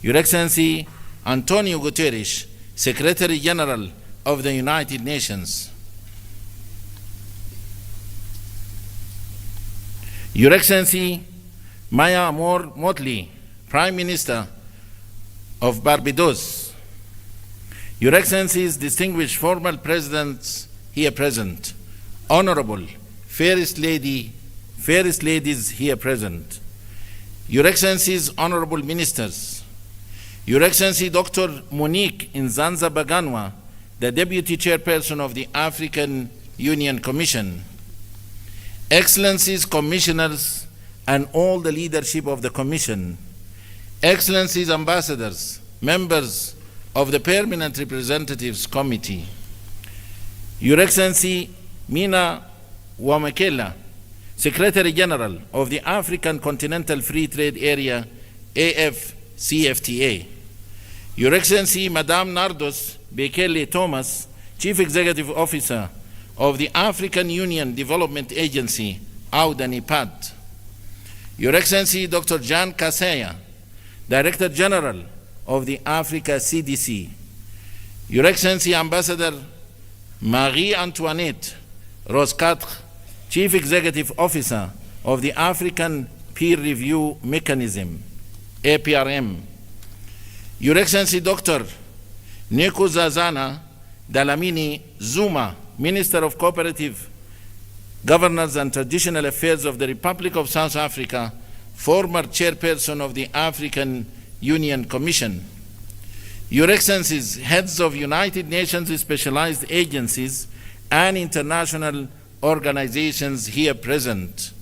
Your Excellency Antonio Guterres, Secretary General of the United Nations, Your Excellency Maya Motley, Prime Minister of Barbados, Your Excellencies, distinguished former presidents here present, Honorable Fairest Ladies here present, Your Excellencies, Honorable Ministers, Your Excellency Dr. Monique Nzanza Baganwa, the Deputy Chairperson of the African Union Commission, Excellencies, Commissioners, and all the leadership of the Commission, Excellencies, Ambassadors, members of the Permanent Representatives Committee, Your Excellency Mina Wamakela, Secretary General of the African Continental Free Trade Area AFCFTA. Your Excellency, Madame Nardos Bekele Thomas, Chief Executive Officer of the African Union Development Agency, AUDA-NIPAD. Your Excellency, Dr. Jan Kaseya, Director General of the Africa CDC. Your Excellency, Ambassador Marie-Antoinette Roscatre, Chief Executive Officer of the African Peer Review Mechanism, APRM. Your Excellency, Dr. Nkosazana Dlamini Zuma, Minister of Cooperative Governance and Traditional Affairs of the Republic of South Africa, former Chairperson of the African Union Commission. Your Excellencies, Heads of United Nations Specialized Agencies and international organizations here present.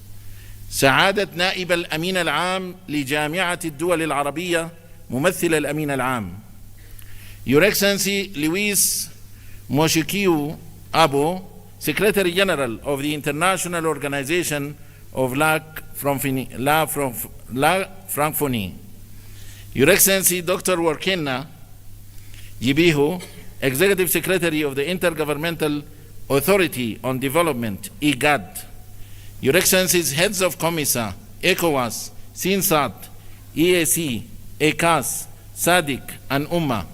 سعادة نائب الأمين العام لجامعة الدول العربية ممثل الأمين العام. Your Excellency Luis Moshikiu Abo, Secretary General of the International Organization of La Francophonie. Your Excellency Dr. Warkena Yibihu, Executive Secretary of the Intergovernmental Authority on Development, IGAD. Your Excellencies, Heads of COMISA, ECOWAS, SINSAT, EAC, ECAS, SADC, and UMMA.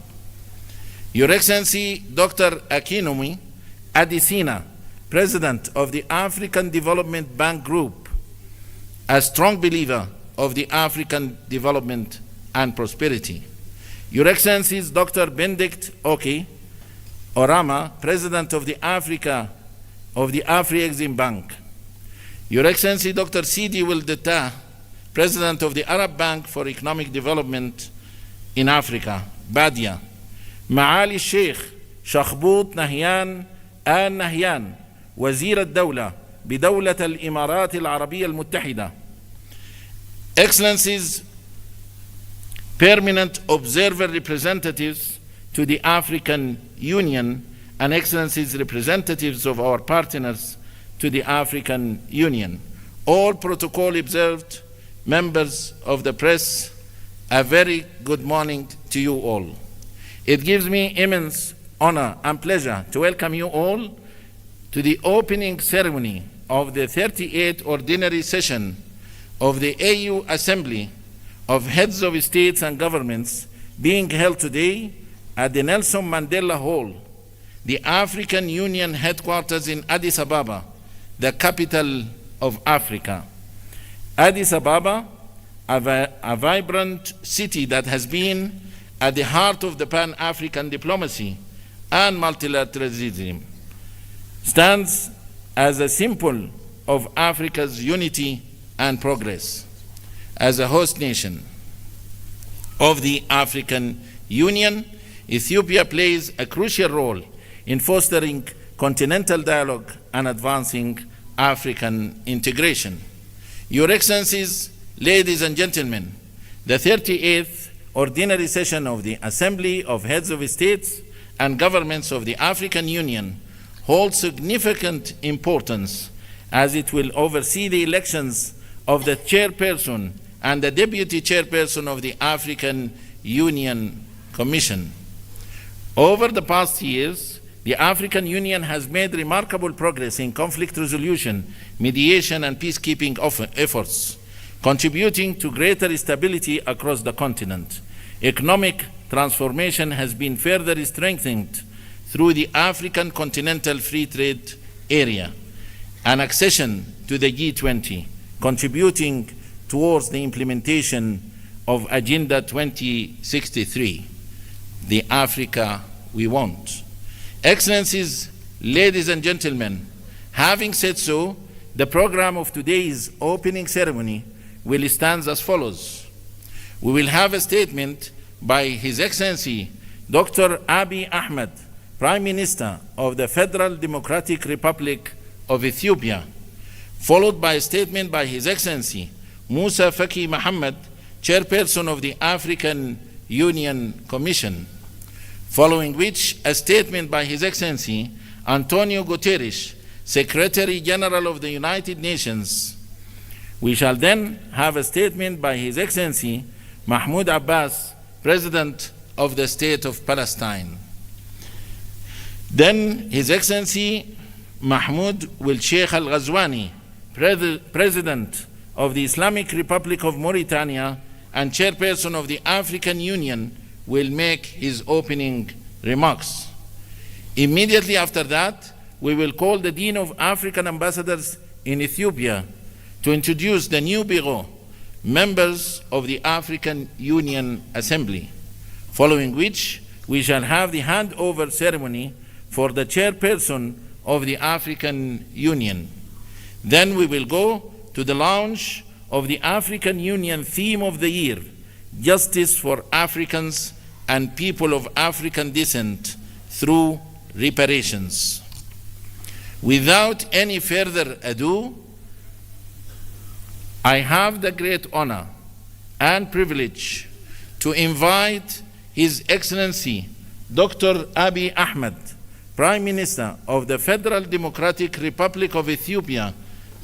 Your Excellency, Dr. Akinwumi Adesina, President of the African Development Bank Group, a strong believer of the African development and prosperity. Your Excellencies, Dr. Benedict Oki Orama, President of the Afri-Exim Bank. Your Excellency, Dr. Sidi Wildeta, President of the Arab Bank for Economic Development in Africa, BADIA. معالي الشيخ شخبوط نهيان آل نهيان، وزير الدولة بدولة الإمارات العربية المتحدة. Excellencies, permanent observer representatives to the African Union, and Excellencies, representatives of our partners to the African Union. All protocol observed, members of the press, a very good morning to you all. It gives me immense honor and pleasure to welcome you all to the opening ceremony of the 38th Ordinary Session of the AU Assembly of Heads of States and Governments, being held today at the Nelson Mandela Hall, the African Union headquarters in Addis Ababa, the capital of Africa. Addis Ababa, a vibrant city that has been at the heart of the Pan-African diplomacy and multilateralism, stands as a symbol of Africa's unity and progress. As a host nation of the African Union, Ethiopia plays a crucial role in fostering continental dialogue and advancing African integration. Your Excellencies, ladies and gentlemen, the 38th Ordinary Session of the Assembly of Heads of States and Governments of the African Union holds significant importance, as it will oversee the elections of the chairperson and the deputy chairperson of the African Union Commission. Over the past years, the African Union has made remarkable progress in conflict resolution, mediation, and peacekeeping efforts, contributing to greater stability across the continent. Economic transformation has been further strengthened through the African Continental Free Trade Area and accession to the G20, contributing towards the implementation of Agenda 2063, the Africa we want. Excellencies, ladies and gentlemen, having said so, the program of today's opening ceremony will stand as follows. We will have a statement by His Excellency Dr. Abiy Ahmed, Prime Minister of the Federal Democratic Republic of Ethiopia, followed by a statement by His Excellency Musa Faki Mohammed, Chairperson of the African Union Commission, following which a statement by His Excellency Antonio Guterres, Secretary General of the United Nations. We shall then have a statement by His Excellency Mahmoud Abbas, President of the State of Palestine. Then His Excellency Mahmoud Wil Sheikh Al Ghazwani, President of the Islamic Republic of Mauritania and Chairperson of the African Union, will make his opening remarks. Immediately after that, we will call the Dean of African Ambassadors in Ethiopia to introduce the new Bureau, members of the African Union Assembly, following which we shall have the handover ceremony for the chairperson of the African Union. Then we will go to the launch of the African Union theme of the year, Justice for Africans and People of African Descent through Reparations. Without any further ado, I have the great honor and privilege to invite His Excellency Dr. Abiy Ahmed, Prime Minister of the Federal Democratic Republic of Ethiopia,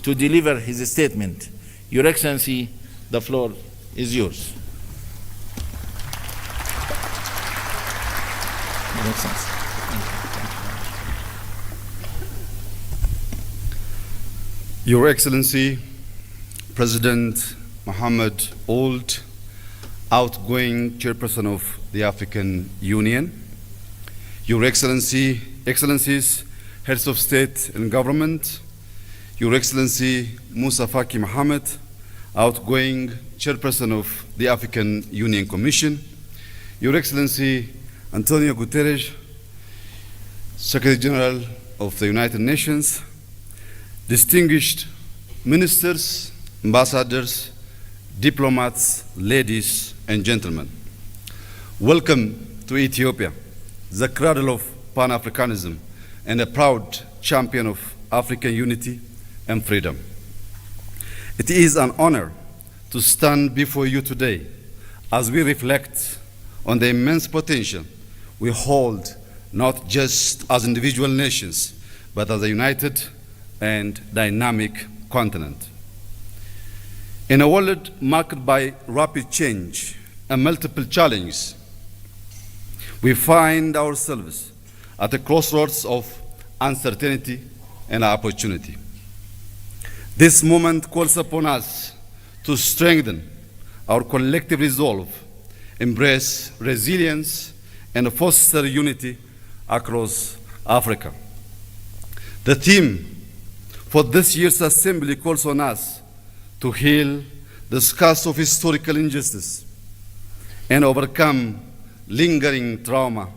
to deliver his statement. Your Excellency, the floor is yours. Your Excellency. Your Excellency, President Mohammed Ould, outgoing Chairperson of the African Union, Your Excellency, Excellencies, Heads of State and Government, Your Excellency Musa Faki Mohammed, outgoing Chairperson of the African Union Commission, Your Excellency Antonio Guterres, Secretary General of the United Nations, distinguished ministers, ambassadors, diplomats, ladies and gentlemen. Welcome to Ethiopia, the cradle of Pan-Africanism and a proud champion of African unity and freedom. It is an honor to stand before you today as we reflect on the immense potential we hold, not just as individual nations, but as a united and dynamic continent. In a world marked by rapid change and multiple challenges, we find ourselves at a crossroads of uncertainty and opportunity. This moment calls upon us to strengthen our collective resolve, embrace resilience, and foster unity across Africa. The theme for this year's assembly calls on us to heal the scars of historical injustice and overcome lingering trauma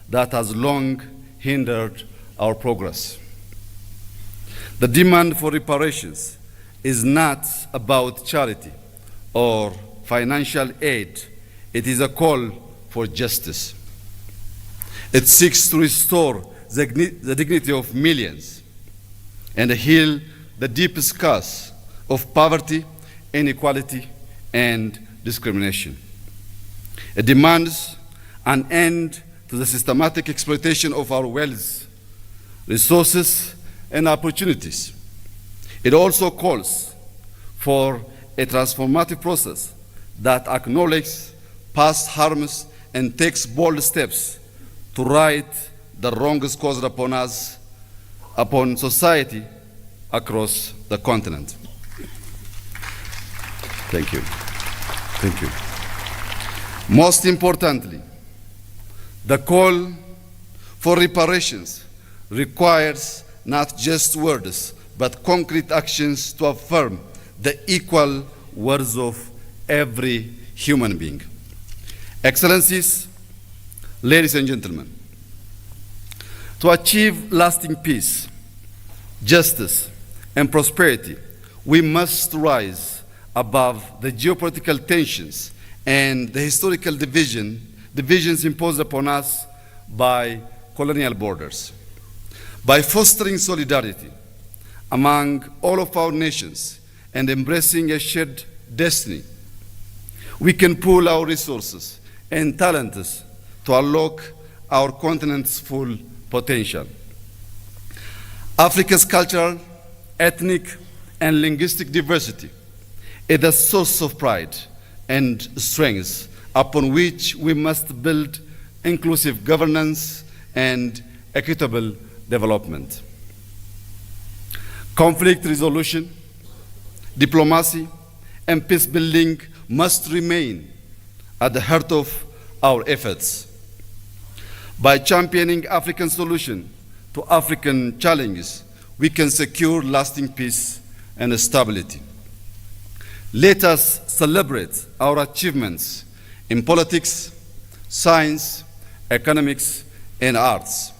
that has long hindered our progress. The demand for reparations is not about charity or financial aid. It is a call for justice. It seeks to restore the dignity of millions and heal the deep scars of poverty, inequality, and discrimination. It demands an end to the systematic exploitation of our wealth, resources, and opportunities. It also calls for a transformative process that acknowledges past harms and takes bold steps to right the wrongs caused upon us, upon society across the continent. Thank you. Thank you. Most importantly, the call for reparations requires not just words, but concrete actions to affirm the equal worth of every human being. Excellencies, ladies and gentlemen, to achieve lasting peace, justice, and prosperity, we must rise above the geopolitical tensions and the historical divisions imposed upon us by colonial borders. By fostering solidarity among all of our nations and embracing a shared destiny, we can pool our resources and talents to unlock our continent's full potential. Africa's cultural, ethnic, and linguistic diversity is a source of pride and strengths upon which we must build inclusive governance and equitable development. Conflict resolution, diplomacy, and peace building must remain at the heart of our efforts. By championing African solutions to African challenges, we can secure lasting peace and stability. Let us celebrate our achievements in politics, science, economics, and arts.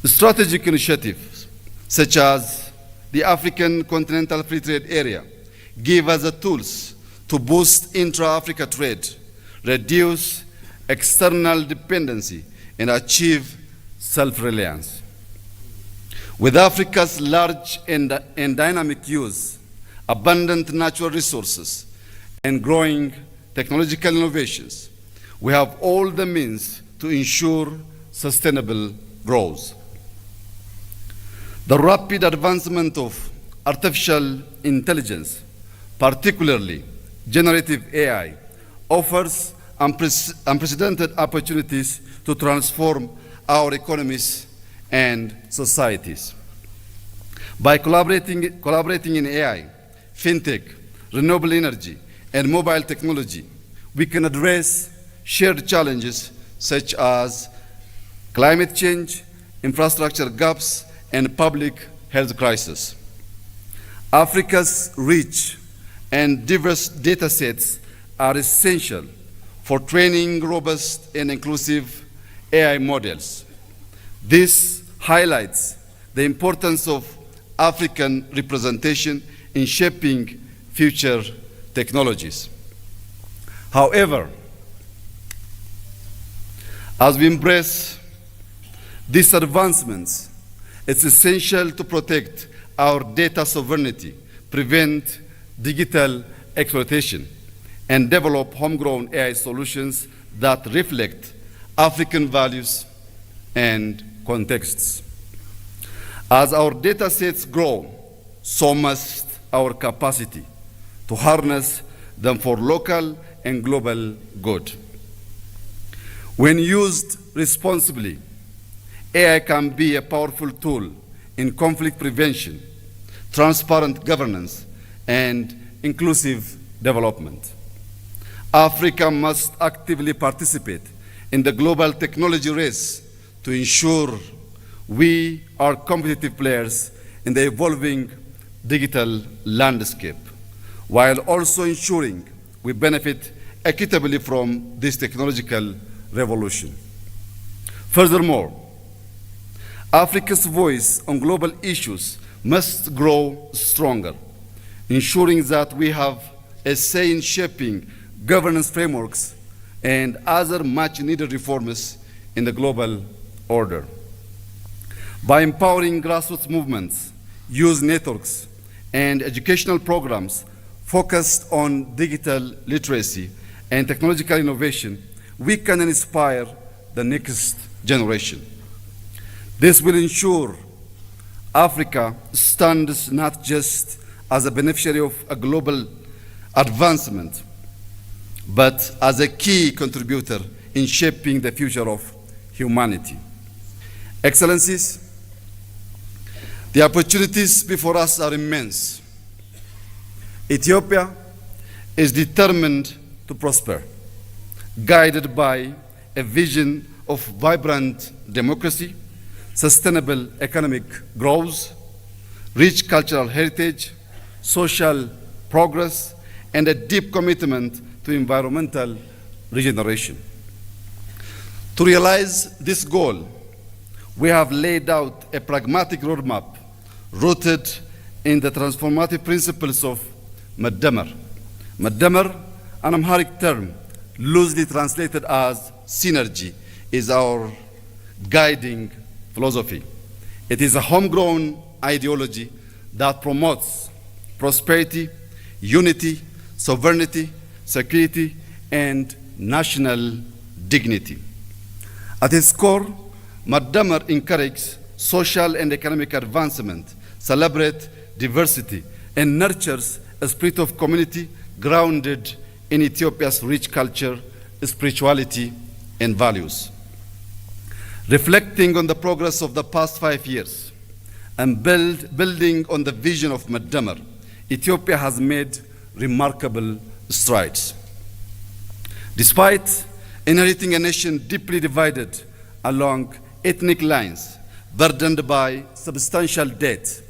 Strategic initiatives such as the African Continental Free Trade Area give us the tools to boost intra-Africa trade, reduce external dependency, and achieve self-reliance. With Africa's large and dynamic use, abundant natural resources, and growing technological innovations, we have all the means to ensure sustainable growth. The rapid advancement of artificial intelligence, particularly generative AI, offers unprecedented opportunities to transform our economies and societies. By collaborating in AI, fintech, renewable energy, and mobile technology, we can address shared challenges such as climate change, infrastructure gaps, and public health crisis. Africa's rich and diverse data sets are essential for training robust and inclusive AI models. This highlights the importance of African representation in shaping future technologies. However, as we embrace these advancements, it's essential to protect our data sovereignty, prevent digital exploitation, and develop homegrown AI solutions that reflect African values and contexts. As our data sets grow, so must our capacity to harness them for local and global good. When used responsibly, AI can be a powerful tool in conflict prevention, transparent governance, and inclusive development. Africa must actively participate in the global technology race to ensure we are competitive players in the evolving digital landscape, while also ensuring we benefit equitably from this technological revolution. Furthermore, Africa's voice on global issues must grow stronger, ensuring that we have a say in shaping governance frameworks and other much-needed reforms in the global order. By empowering grassroots movements, youth networks, and educational programs focused on digital literacy and technological innovation, we can inspire the next generation. This will ensure Africa stands not just as a beneficiary of a global advancement, but as a key contributor in shaping the future of humanity. Excellencies, the opportunities before us are immense. Ethiopia is determined to prosper, guided by a vision of vibrant democracy, sustainable economic growth, rich cultural heritage, social progress, and a deep commitment to environmental regeneration. To realize this goal, we have laid out a pragmatic roadmap rooted in the transformative principles of Madamar. Madamar, an Amharic term loosely translated as synergy, is our guiding philosophy. It is a homegrown ideology that promotes prosperity, unity, sovereignty, security, and national dignity. At its core, Madamar encourages social and economic advancement, celebrates diversity, and nurtures a spirit of community grounded in Ethiopia's rich culture, spirituality, and values. Reflecting on the progress of the past 5 years and building on the vision of Madamar, Ethiopia has made remarkable strides. Despite inheriting a nation deeply divided along ethnic lines, burdened by substantial debt,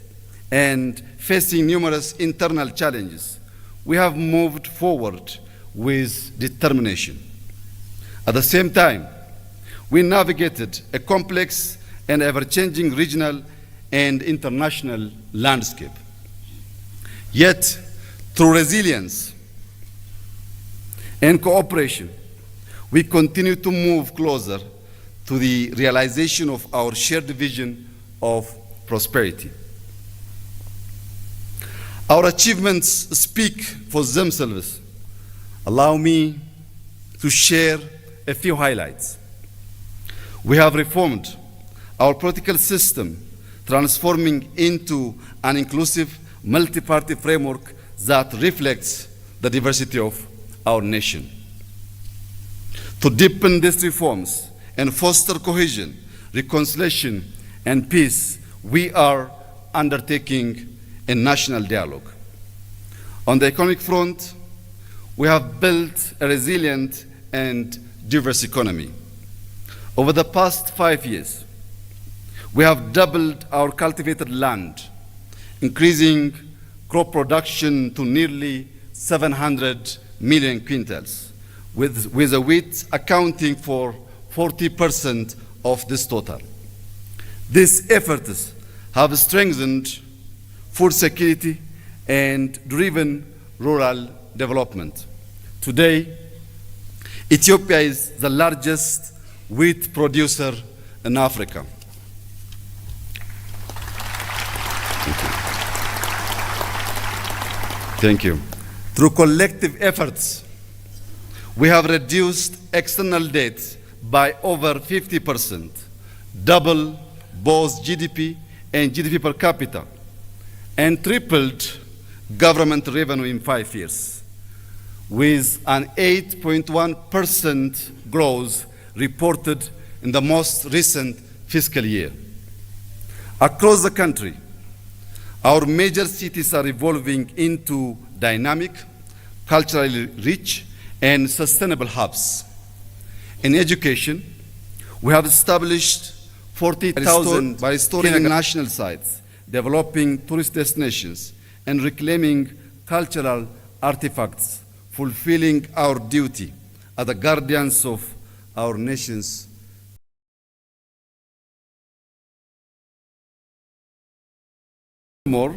and facing numerous internal challenges, we have moved forward with determination. At the same time, we navigated a complex and ever-changing regional and international landscape. Yet, through resilience and cooperation, we continue to move closer to the realization of our shared vision of prosperity. Our achievements speak for themselves. Allow me to share a few highlights. We have reformed our political system, transforming into an inclusive multi-party framework that reflects the diversity of our nation. To deepen these reforms and foster cohesion, reconciliation, and peace, we are undertaking a national dialogue. On the economic front, we have built a resilient and diverse economy. Over the past 5 years, we have doubled our cultivated land, increasing crop production to nearly 700 million quintals, with the wheat accounting for 40% of this total. These efforts have strengthened food security and driven rural development. Today, Ethiopia is the largest wheat producer in Africa. Thank you. Through collective efforts, we have reduced external debt by over 50%, double both GDP and GDP per capita, and tripled government revenue in 5 years, with an 8.1% growth reported in the most recent fiscal year. Across the country, our major cities are evolving into dynamic, culturally rich, and sustainable hubs. In education, we have established 40,000 by restoring national sites, developing tourist destinations, and reclaiming cultural artifacts, fulfilling our duty as the guardians of our nation's more.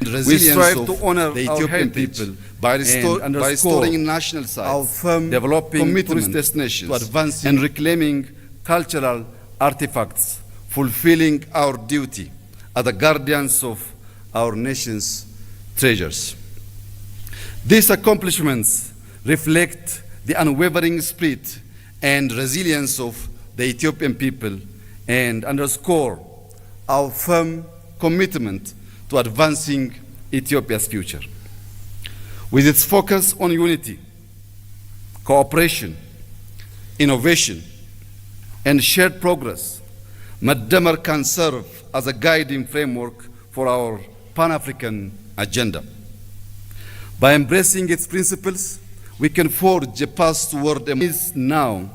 We strive to honor the Ethiopian people by restoring national sites, our firm developing tourist destinations, to advancing and reclaiming cultural artifacts, fulfilling our duty as the guardians of our nation's treasures. These accomplishments reflect the unwavering spirit and resilience of the Ethiopian people and underscore our firm commitment to advancing Ethiopia's future. With its focus on unity, cooperation, innovation, and shared progress, Madamar can serve as a guiding framework for our Pan-African agenda. By embracing its principles, we can forge a path toward a is now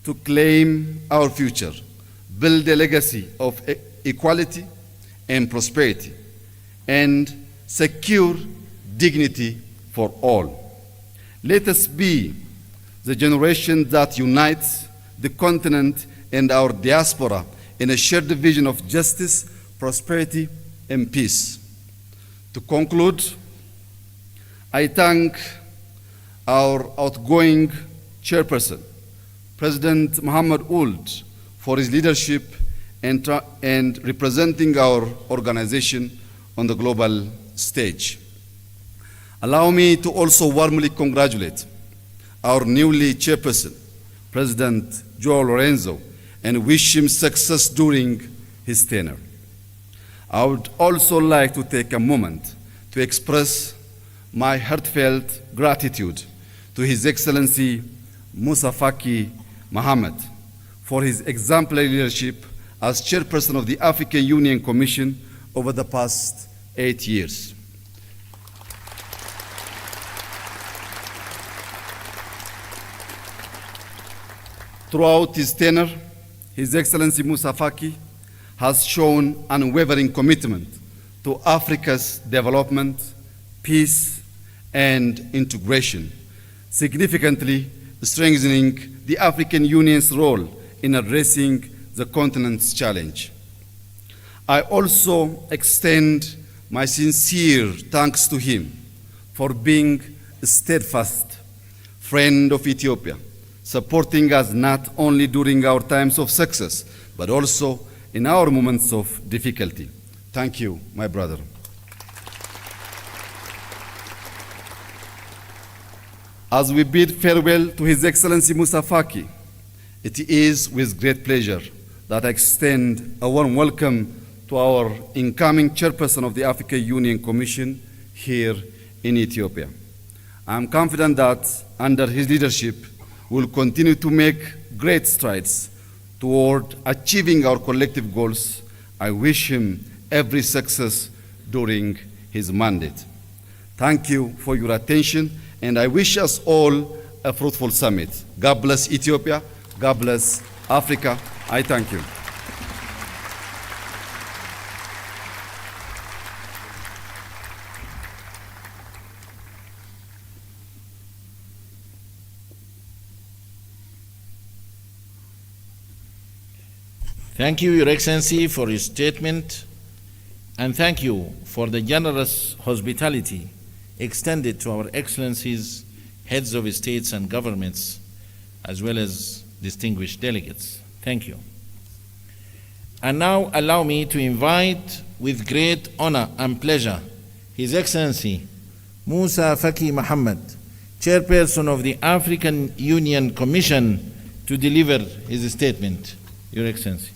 to claim our future, build a legacy of equality and prosperity, and secure dignity for all. Let us be the generation that unites the continent and our diaspora in a shared vision of justice, prosperity, and peace. To conclude, I thank our outgoing chairperson, President Mohammed Ould, for his leadership and representing our organization on the global stage. Allow me to also warmly congratulate our newly chairperson, President Joao Lorenzo, and wish him success during his tenure. I would also like to take a moment to express my heartfelt gratitude to His Excellency Musa Faki Mohammed for his exemplary leadership as chairperson of the African Union Commission over the past 8 years. Throughout his tenure, His Excellency Musa Faki has shown unwavering commitment to Africa's development, peace, and integration, significantly strengthening the African Union's role in addressing the continent's challenge. I also extend my sincere thanks to him for being a steadfast friend of Ethiopia, supporting us not only during our times of success, but also in our moments of difficulty. Thank you, my brother. As we bid farewell to His Excellency Musa Faki, it is with great pleasure that I extend a warm welcome to our incoming chairperson of the African Union Commission here in Ethiopia. I am confident that under his leadership, we will continue to make great strides toward achieving our collective goals. I wish him every success during his mandate. Thank you for your attention, and I wish us all a fruitful summit. God bless Ethiopia. God bless Africa. I thank you. Thank you, Your Excellency, for your statement, and thank you for the generous hospitality extended to our Excellencies, heads of states and governments, as well as distinguished delegates. Thank you. And now allow me to invite with great honor and pleasure His Excellency Musa Faki Mohammed, Chairperson of the African Union Commission, to deliver his statement. Your Excellency.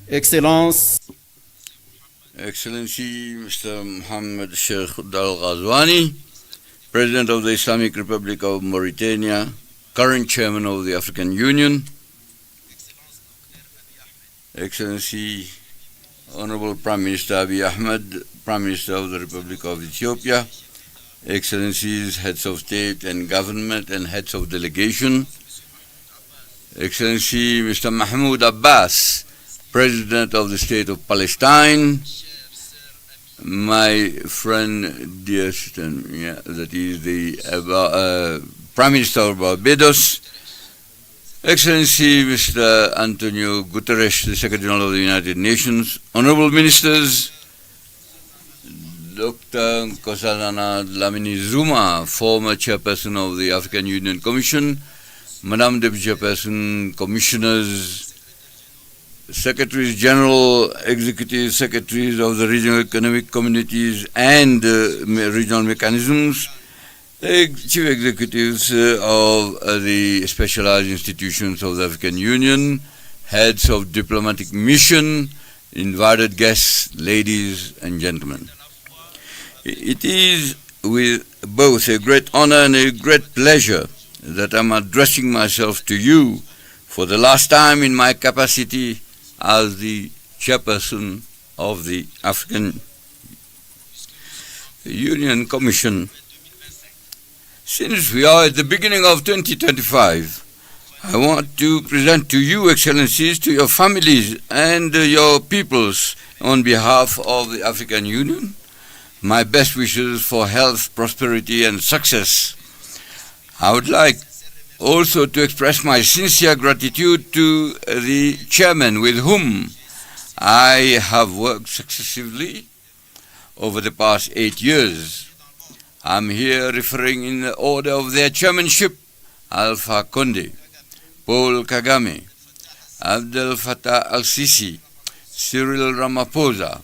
Excellence, Excellency Mr. Mohammed Sheikh Al Ghazwani, President of the Islamic Republic of Mauritania, current Chairman of the African Union, Excellency Honorable Prime Minister Abiy Ahmed, Prime Minister of the Republic of Ethiopia, Excellencies, Heads of State and Government and Heads of Delegation, Excellency Mr. Mahmoud Abbas, President of the State of Palestine, my friend, dear sister, that is the Prime Minister of Barbados, Excellency Mr. Antonio Guterres, the Secretary General of the United Nations, Honorable Ministers, Dr. Nkosazana Dlamini Zuma, former Chairperson of the African Union Commission, Madam Deputy Chairperson, Commissioners, Secretaries General, Executive Secretaries of the Regional Economic Communities and Regional Mechanisms, Chief Executives of the Specialized Institutions of the African Union, Heads of Diplomatic Mission, invited guests, ladies and gentlemen. It is with both a great honor and a great pleasure that I'm addressing myself to you for the last time in my capacity as the chairperson of the African Union Commission. Since we are at the beginning of 2025, I want to present to you, Excellencies, to your families and your peoples, on behalf of the African Union, my best wishes for health, prosperity, and success. I would like also to express my sincere gratitude to the chairman with whom I have worked successively over the past 8 years. I'm here referring in the order of their chairmanship: Alpha Conde, Paul Kagame, Abdel Fattah al-Sisi, Cyril Ramaphosa,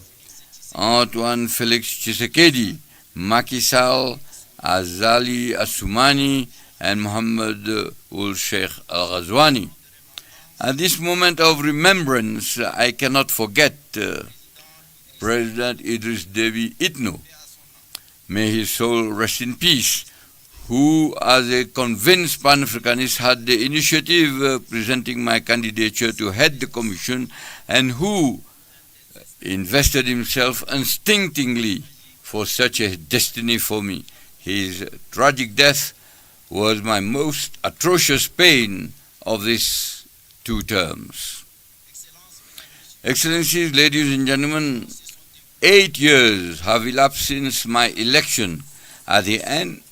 Antoine Felix Tshisekedi, Macky Sall, Azali Assoumani, and Mohammed Ul Sheikh Al Ghazwani. At this moment of remembrance, I cannot forget President Idris Deby Itno. May his soul rest in peace, who, as a convinced Pan-Africanist, had the initiative presenting my candidature to head the commission, and who invested himself unstintingly for such a destiny for me. His tragic death was my most atrocious pain of these 2 terms. Excellencies, ladies and gentlemen, 8 years have elapsed since my election at the end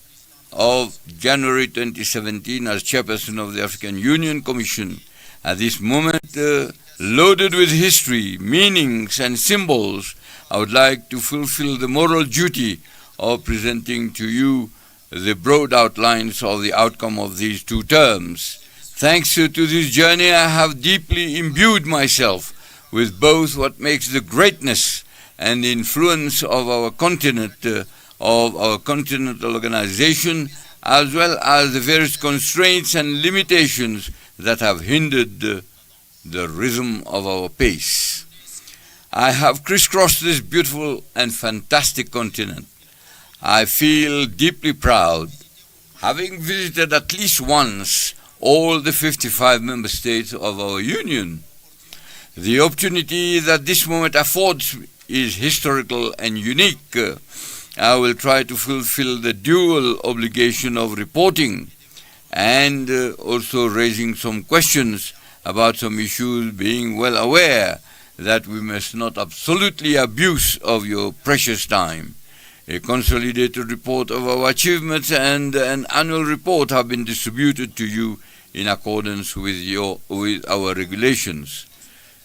of January 2017 as chairperson of the African Union Commission. At this moment, loaded with history, meanings and symbols, I would like to fulfill the moral duty of presenting to you the broad outlines of the outcome of these 2 terms. Thanks to this journey, I have deeply imbued myself with both what makes the greatness and the influence of our continent, of our continental organization, as well as the various constraints and limitations that have hindered the rhythm of our pace. I have crisscrossed this beautiful and fantastic continent. I feel deeply proud, having visited at least once all the 55 member states of our union. The opportunity that this moment affords is historical and unique. I will try to fulfill the dual obligation of reporting and also raising some questions about some issues, being well aware that we must not absolutely abuse of your precious time. A consolidated report of our achievements and an annual report have been distributed to you in accordance with our regulations.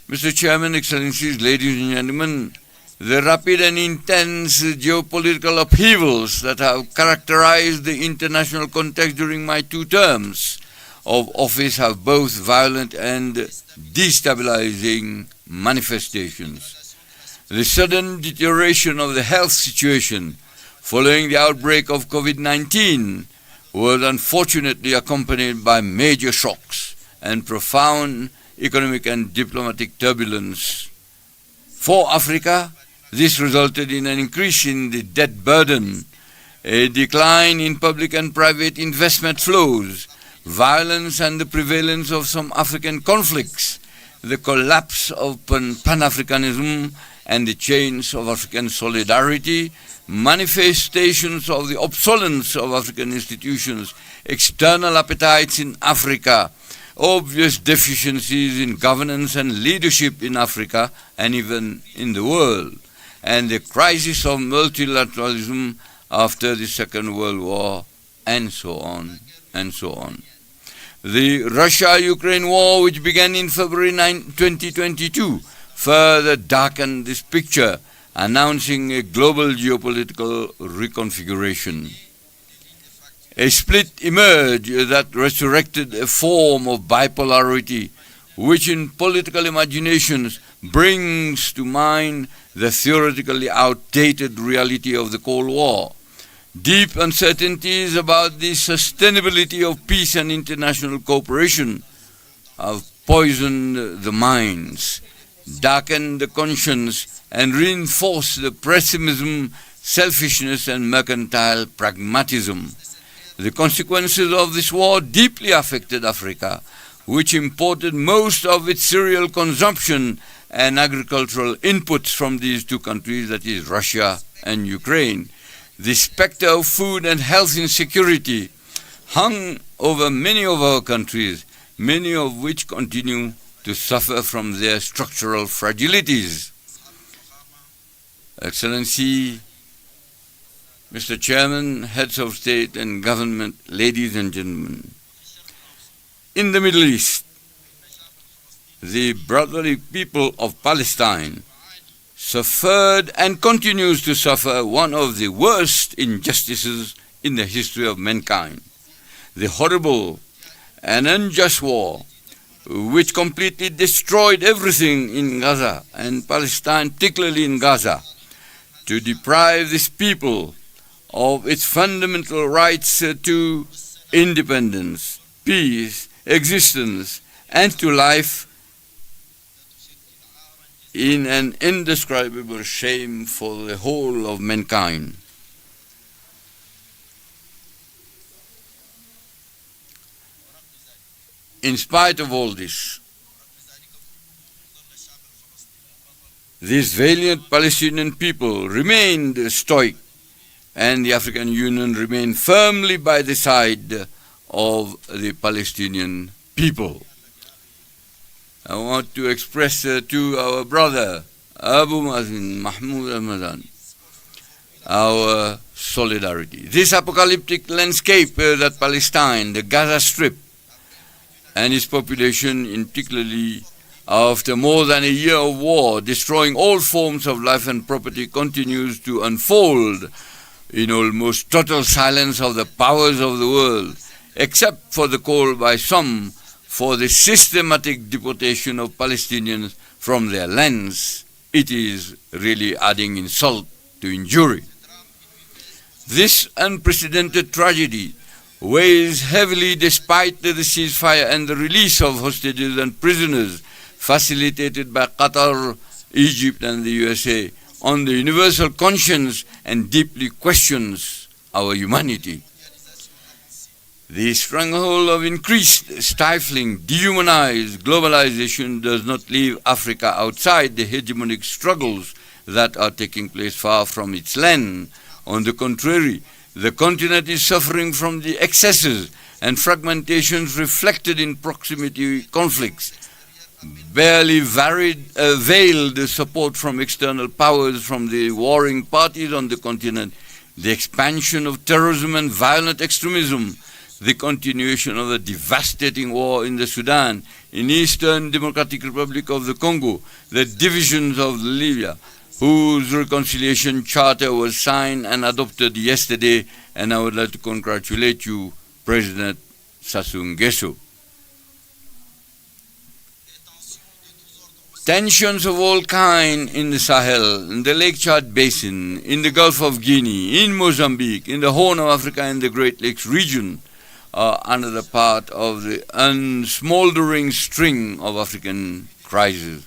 Mr. Chairman, Excellencies, ladies and gentlemen, the rapid and intense geopolitical upheavals that have characterized the international context during my 2 terms of office have both violent and destabilizing manifestations. The sudden deterioration of the health situation following the outbreak of COVID-19 was unfortunately accompanied by major shocks and profound economic and diplomatic turbulence. For Africa, this resulted in an increase in the debt burden, a decline in public and private investment flows, violence and the prevalence of some African conflicts, the collapse of Pan-Africanism and the chains of African solidarity, manifestations of the obsolescence of African institutions, external appetites in Africa, obvious deficiencies in governance and leadership in Africa and even in the world, and the crisis of multilateralism after the Second World War, and so on, and so on. The Russia-Ukraine war, which began in February 2022, further darkened this picture, announcing a global geopolitical reconfiguration. A split emerged that resurrected a form of bipolarity, which in political imaginations brings to mind the theoretically outdated reality of the Cold War. Deep uncertainties about the sustainability of peace and international cooperation have poisoned the minds, darkened the conscience, and reinforced the pessimism, selfishness, and mercantile pragmatism. The consequences of this war deeply affected Africa, which imported most of its cereal consumption and agricultural inputs from these 2 countries, that is Russia and Ukraine. The specter of food and health insecurity hung over many of our countries, many of which continue to suffer from their structural fragilities. Excellency, Mr. Chairman, heads of state and government, ladies and gentlemen, in the Middle East, the brotherly people of Palestine suffered and continues to suffer one of the worst injustices in the history of mankind, the horrible and unjust war which completely destroyed everything in Gaza and Palestine, particularly in Gaza, to deprive this people of its fundamental rights to independence, peace, existence, and to life in an indescribable shame for the whole of mankind. In spite of all this, these valiant Palestinian people remained stoic, and the African Union remained firmly by the side of the Palestinian people. I want to express to our brother Abu Mazin Mahmoud Ramadan our solidarity. This apocalyptic landscape that Palestine, the Gaza Strip, and its population, in particularly after more than a year of war, destroying all forms of life and property, continues to unfold in almost total silence of the powers of the world, except for the call by some for the systematic deportation of Palestinians from their lands. It is really adding insult to injury. This unprecedented tragedy weighs heavily despite the ceasefire and the release of hostages and prisoners facilitated by Qatar, Egypt and the USA on the universal conscience and deeply questions our humanity. The stranglehold of increased, stifling, dehumanized globalization does not leave Africa outside the hegemonic struggles that are taking place far from its land. On the contrary, the continent is suffering from the excesses and fragmentations reflected in proximity conflicts, barely veiled support from external powers from the warring parties on the continent, the expansion of terrorism and violent extremism, the continuation of the devastating war in the Sudan, in Eastern Democratic Republic of the Congo, the divisions of Libya, whose reconciliation charter was signed and adopted yesterday, and I would like to congratulate you, President Sassou Nguesso. Tensions of all kinds in the Sahel, in the Lake Chad Basin, in the Gulf of Guinea, in Mozambique, in the Horn of Africa and the Great Lakes region are another part of the unsmoldering string of African crises.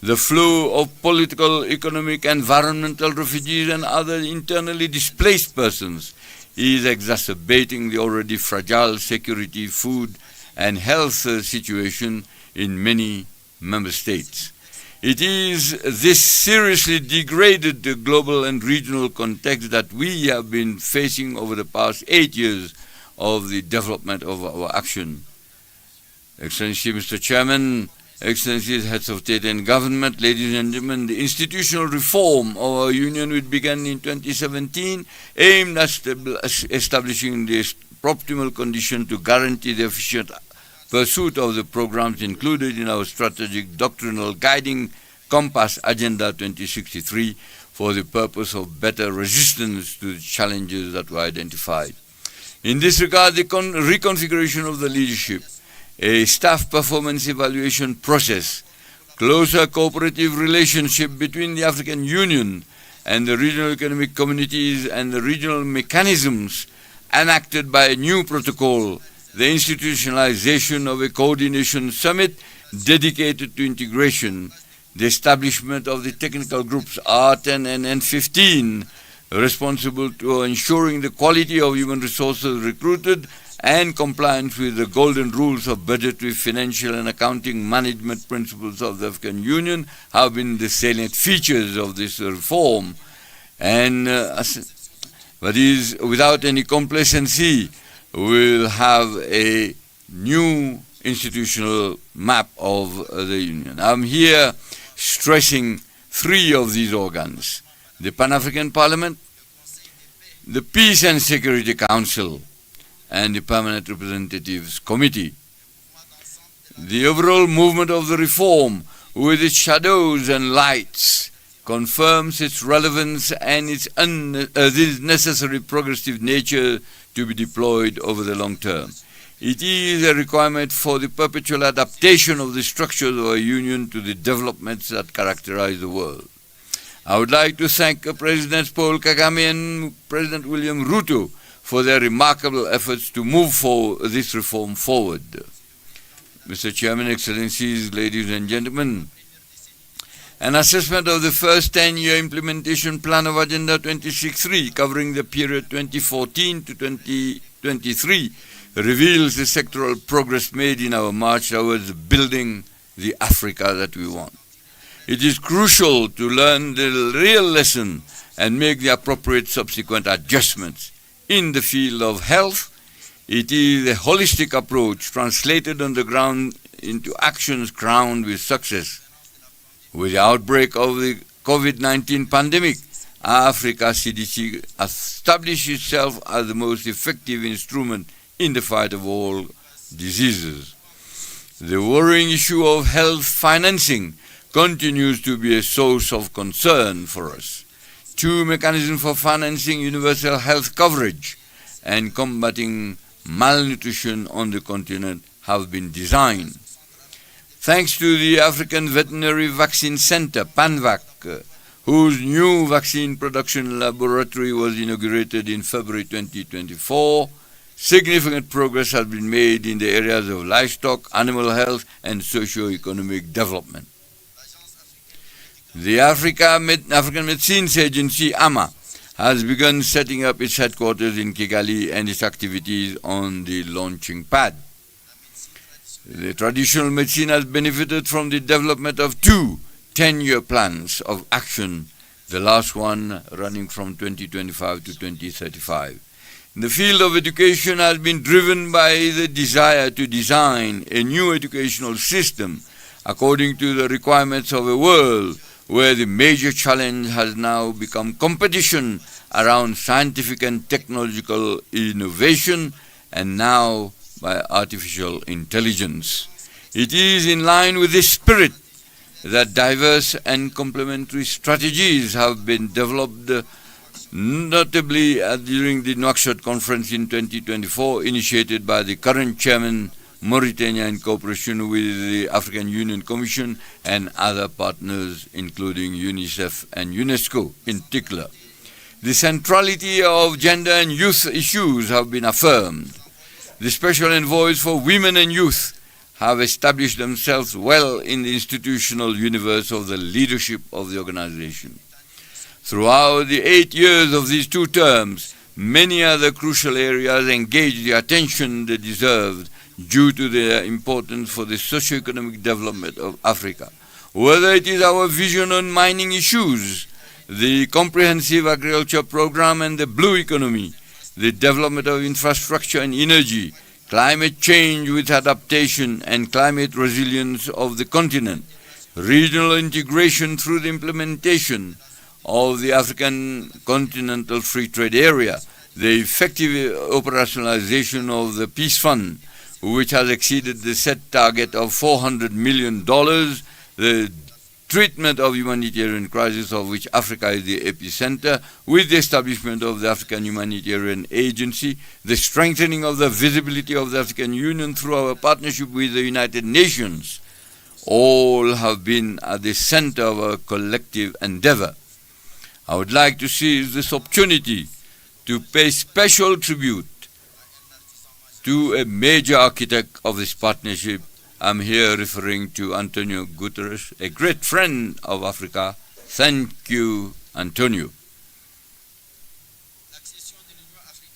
The flow of political, economic, environmental refugees and other internally displaced persons is exacerbating the already fragile security, food, and health situation in many member states. It is this seriously degraded global and regional context that we have been facing over the past 8 years of the development of our action. Excellency Mr. Chairman, Excellencies, Heads of State and Government, ladies and gentlemen, the institutional reform of our Union, which began in 2017, aimed at establishing the optimal condition to guarantee the efficient pursuit of the programs included in our strategic doctrinal guiding compass Agenda 2063 for the purpose of better resistance to the challenges that were identified. In this regard, the reconfiguration of the leadership, a staff performance evaluation process, closer cooperative relationship between the African Union and the regional economic communities and the regional mechanisms enacted by a new protocol, the institutionalization of a coordination summit dedicated to integration, the establishment of the technical groups R10 and N15 responsible to ensuring the quality of human resources recruited and compliance with the golden rules of budgetary, financial and accounting management principles of the African Union have been the salient features of this reform. And but is without any complacency, we'll have a new institutional map of the Union. I'm here stressing three of these organs: the Pan-African Parliament, the Peace and Security Council, and the Permanent Representatives Committee. The overall movement of the reform, with its shadows and lights, confirms its relevance and its necessary progressive nature to be deployed over the long term. It is a requirement for the perpetual adaptation of the structures of our Union to the developments that characterize the world. I would like to thank Presidents Paul Kagame and President William Ruto for their remarkable efforts to move this reform forward. Mr. Chairman, Excellencies, ladies and gentlemen, an assessment of the first 10-year implementation plan of Agenda 2063 covering the period 2014 to 2023 reveals the sectoral progress made in our march towards building the Africa that we want. It is crucial to learn the real lesson and make the appropriate subsequent adjustments. In the field of health, it is a holistic approach translated on the ground into actions crowned with success. With the outbreak of the COVID-19 pandemic, Africa CDC established itself as the most effective instrument in the fight of all diseases. The worrying issue of health financing continues to be a source of concern for us. Two mechanisms for financing universal health coverage and combating malnutrition on the continent have been designed. Thanks to the African Veterinary Vaccine Center, PANVAC, whose new vaccine production laboratory was inaugurated in February 2024, significant progress has been made in the areas of livestock, animal health, and socio-economic development. The African Medicines Agency, AMA, has begun setting up its headquarters in Kigali and its activities on the launching pad. The traditional medicine has benefited from the development of two 10-year plans of action, the last one running from 2025 to 2035. The field of education has been driven by the desire to design a new educational system according to the requirements of a world where the major challenge has now become competition around scientific and technological innovation, and now by artificial intelligence. It is in line with this spirit that diverse and complementary strategies have been developed, notably during the Nouakchott conference in 2024, initiated by the current chairman, Mauritania, in cooperation with the African Union Commission and other partners, including UNICEF and UNESCO in particular. The centrality of gender and youth issues have been affirmed. The special envoys for women and youth have established themselves well in the institutional universe of the leadership of the organization. Throughout the 8 years of these two terms, many other crucial areas engaged the attention they deserved due to their importance for the socio-economic development of Africa. Whether it is our vision on mining issues, the comprehensive agriculture program and the blue economy, the development of infrastructure and energy, climate change with adaptation and climate resilience of the continent, regional integration through the implementation of the African Continental Free Trade Area, the effective operationalization of the Peace Fund, which has exceeded the set target of $400 million, the treatment of humanitarian crisis of which Africa is the epicenter, with the establishment of the African Humanitarian Agency, the strengthening of the visibility of the African Union through our partnership with the United Nations, all have been at the center of our collective endeavor. I would like to seize this opportunity to pay special tribute to a major architect of this partnership. I'm here referring to Antonio Guterres, a great friend of Africa. Thank you, Antonio.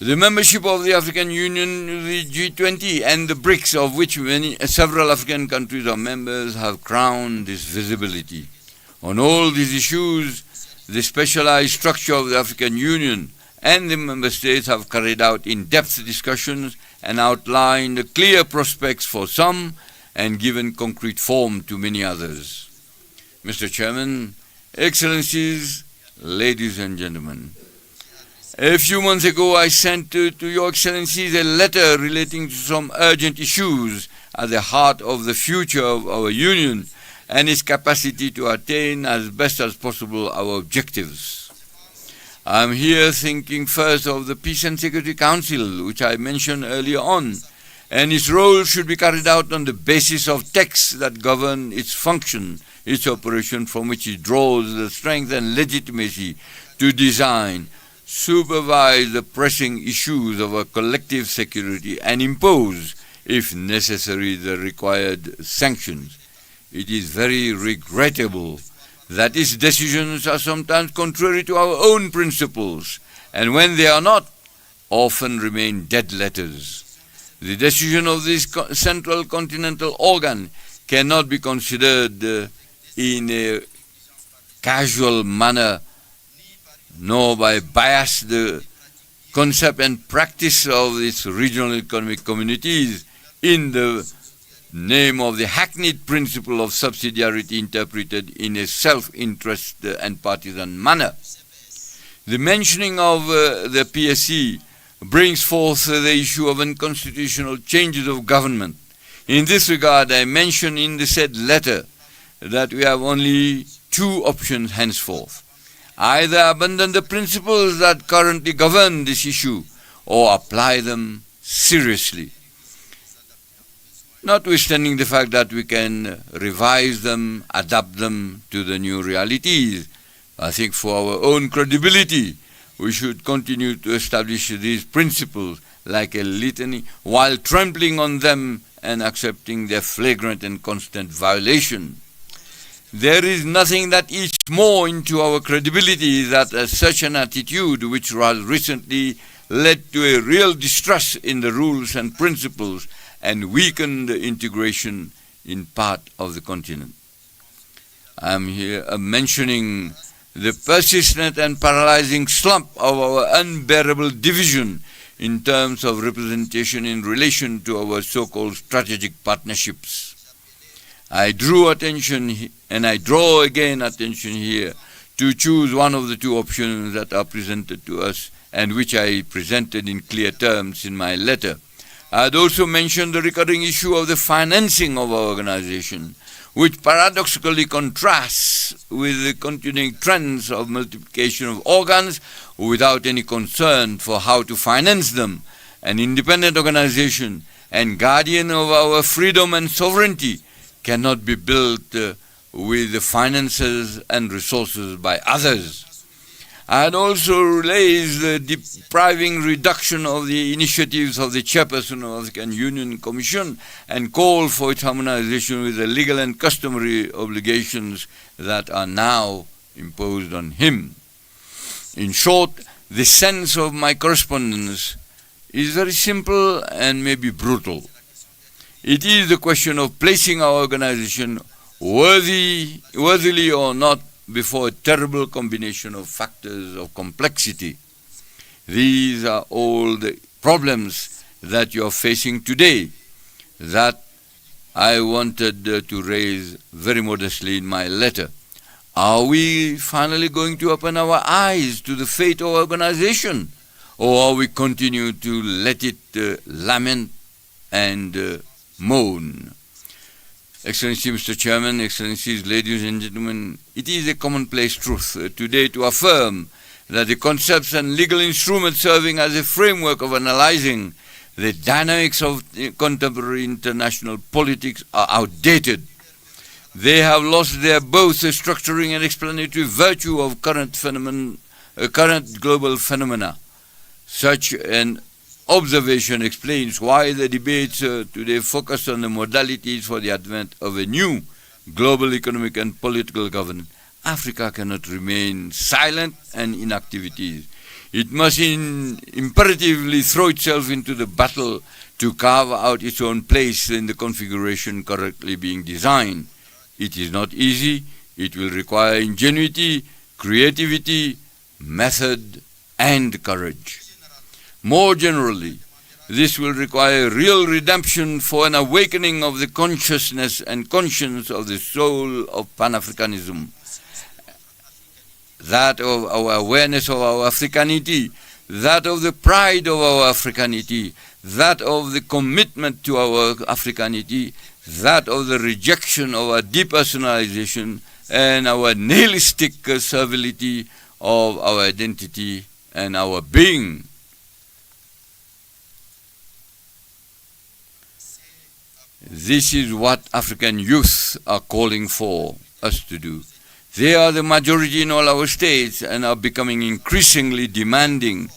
The membership of the African Union, the G20, and the BRICS, of which several African countries are members, have crowned this visibility. On all these issues, the specialized structure of the African Union and the member states have carried out in-depth discussions and outlined clear prospects for some and given concrete form to many others. Mr. Chairman, Excellencies, ladies and gentlemen, a few months ago I sent to Your Excellencies a letter relating to some urgent issues at the heart of the future of our Union and its capacity to attain as best as possible our objectives. I am here thinking first of the Peace and Security Council, which I mentioned earlier on, and its role should be carried out on the basis of texts that govern its function, its operation, from which it draws the strength and legitimacy to design, supervise the pressing issues of our collective security, and impose if necessary, the required sanctions. It is very regrettable that its decisions are sometimes contrary to our own principles, and when they are not, often remain dead letters. The decision of this central continental organ cannot be considered in a casual manner, nor by bias the concept and practice of these regional economic communities in the name of the hackneyed principle of subsidiarity interpreted in a self-interest and partisan manner. The mentioning of the PSC brings forth the issue of unconstitutional changes of government. In this regard, I mention in the said letter that we have only two options henceforth: either abandon the principles that currently govern this issue or apply them seriously, notwithstanding the fact that we can revise them, adapt them to the new realities. I think for our own credibility, we should continue to establish these principles like a litany while trampling on them and accepting their flagrant and constant violation. There is nothing that eats more into our credibility than such an attitude, which has recently led to a real distrust in the rules and principles and weakened the integration in part of the continent. I am here mentioning the persistent and paralyzing slump of our unbearable division in terms of representation in relation to our so-called strategic partnerships. I drew attention, and I draw again attention here, to choose one of the two options that are presented to us and which I presented in clear terms in my letter. I had also mentioned the recurring issue of the financing of our organization, which paradoxically contrasts with the continuing trends of multiplication of organs without any concern for how to finance them. An independent organization and guardian of our freedom and sovereignty cannot be built with the finances and resources by others. I had also raised the depriving reduction of the initiatives of the chairperson of the African Union Commission and called for its harmonization with the legal and customary obligations that are now imposed on him. In short, the sense of my correspondence is very simple and maybe brutal. It is the question of placing our organization worthily or not before a terrible combination of factors of complexity. These are all the problems that you are facing today that I wanted to raise very modestly in my letter. Are we finally going to open our eyes to the fate of our organization, or are we continue to let it lament and moan? Excellency Mr. Chairman, Excellencies, ladies and gentlemen, it is a commonplace truth today to affirm that the concepts and legal instruments serving as a framework of analyzing the dynamics of contemporary international politics are outdated. They have lost their both structuring and explanatory virtue of current global phenomena. Such an observation explains why the debates today focus on the modalities for the advent of a new global economic and political governance. Africa cannot remain silent and inactivity. It must imperatively throw itself into the battle to carve out its own place in the configuration correctly being designed. It is not easy. It will require ingenuity, creativity, method, and courage. More generally, this will require real redemption for an awakening of the consciousness and conscience of the soul of Pan-Africanism, that of our awareness of our Africanity, that of the pride of our Africanity, that of the commitment to our Africanity, that of the rejection of our depersonalization and our nihilistic servility of our identity and our being. This is what African youth are calling for us to do. They are the majority in all our states and are becoming increasingly demanding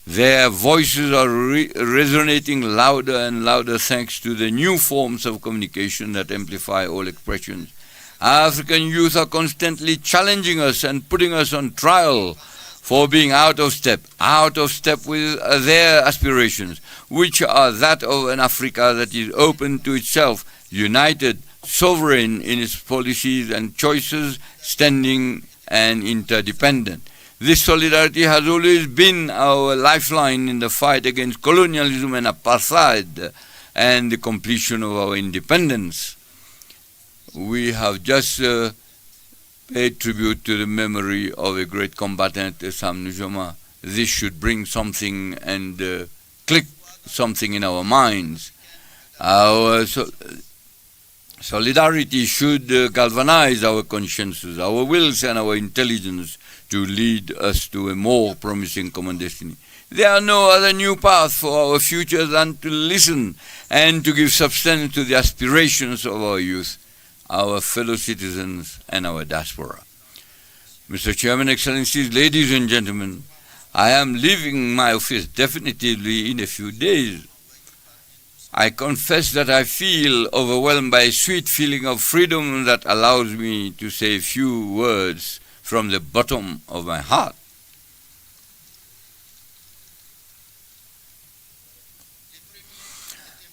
Their voices are resonating louder and louder thanks to the new forms of communication that amplify all expressions. African youth are constantly challenging us and putting us on trial for being out of step with their aspirations, which are that of an Africa that is open to itself, united, sovereign in its policies and choices, standing and interdependent. This solidarity has always been our lifeline in the fight against colonialism and apartheid and the completion of our independence. We have just paid tribute to the memory of a great combatant, Sam Nujoma. This should bring something and click something in our minds. Our solidarity should galvanize our consciences, our wills and our intelligence to lead us to a more promising common destiny. There are no other new path for our future than to listen and to give substance to the aspirations of our youth, our fellow citizens and our diaspora. Mr. Chairman, Excellencies, ladies and gentlemen, I am leaving my office definitively in a few days. I confess that I feel overwhelmed by a sweet feeling of freedom that allows me to say a few words from the bottom of my heart.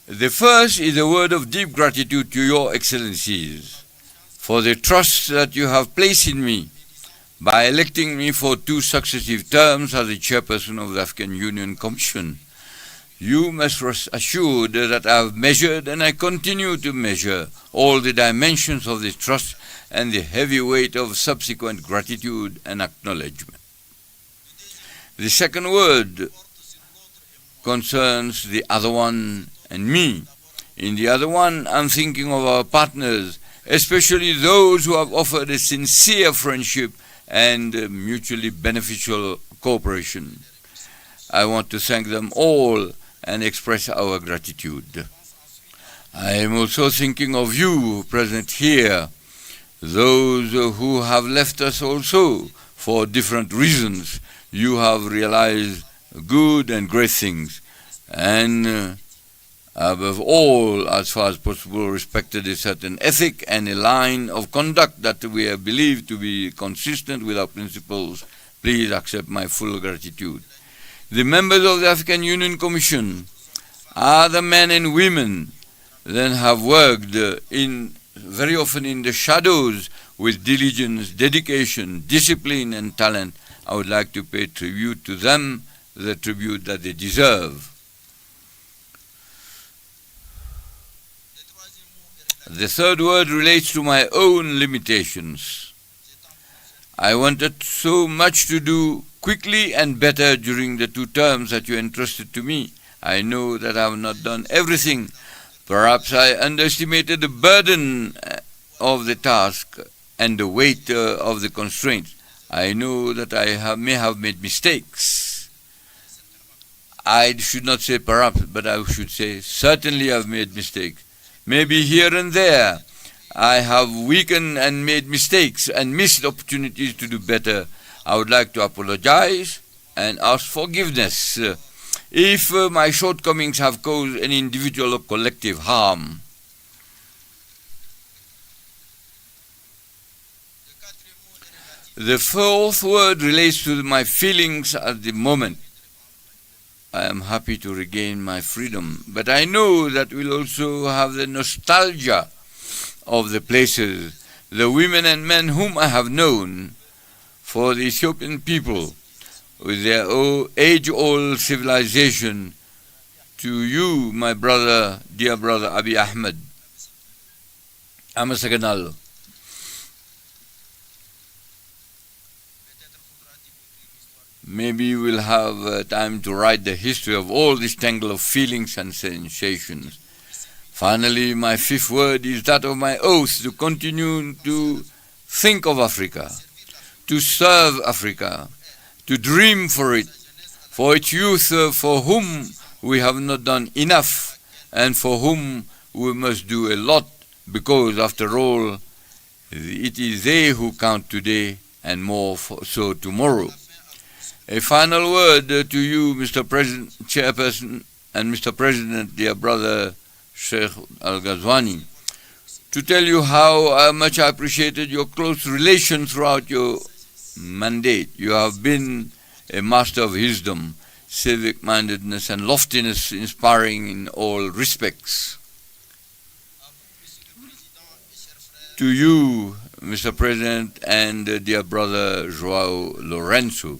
The first is a word of deep gratitude to your Excellencies for the trust that you have placed in me by electing me for 2 successive terms as the chairperson of the African Union Commission. You must rest assured that I have measured and I continue to measure all the dimensions of this trust and the heavy weight of subsequent gratitude and acknowledgement. The second word concerns the other one and me. In the other one, I'm thinking of our partners, especially those who have offered a sincere friendship and mutually beneficial cooperation. I want to thank them all and express our gratitude. I am also thinking of you present here, those who have left us also for different reasons. You have realized good and great things, and above all, as far as possible, respected a certain ethic and a line of conduct that we have believed to be consistent with our principles. Please accept my full gratitude. The members of the African Union Commission are the men and women that have worked very often in the shadows with diligence, dedication, discipline, and talent. I would like to pay tribute to them, the tribute that they deserve. The third word relates to my own limitations. I wanted so much to do quickly and better during the 2 terms that you entrusted to me. I know that I have not done everything. Perhaps I underestimated the burden of the task and the weight of the constraints. I know that I may have made mistakes. I should not say perhaps, but I should say certainly I've made mistakes. Maybe here and there I have weakened and made mistakes and missed opportunities to do better. I would like to apologize and ask forgiveness if my shortcomings have caused any individual or collective harm. The fourth word relates to my feelings at the moment. I am happy to regain my freedom, but I know that we'll also have the nostalgia of the places, the women and men whom I have known, for the Ethiopian people, with their age-old civilization. To you, my brother, dear brother Abiy Ahmed, Amasaganalo. Maybe we'll have time to write the history of all this tangle of feelings and sensations. Finally, my fifth word is that of my oath to continue to think of Africa, to serve Africa, to dream for its youth for whom we have not done enough and for whom we must do a lot, because after all, it is they who count today and more so tomorrow. A final word to you, Mr. President, Chairperson, and Mr. President, dear brother Sheikh Al-Ghazwani, to tell you how much I appreciated your close relation throughout your mandate. You have been a master of wisdom, civic-mindedness, and loftiness, inspiring in all respects. To you, Mr. President, and dear brother Joao Lourenço,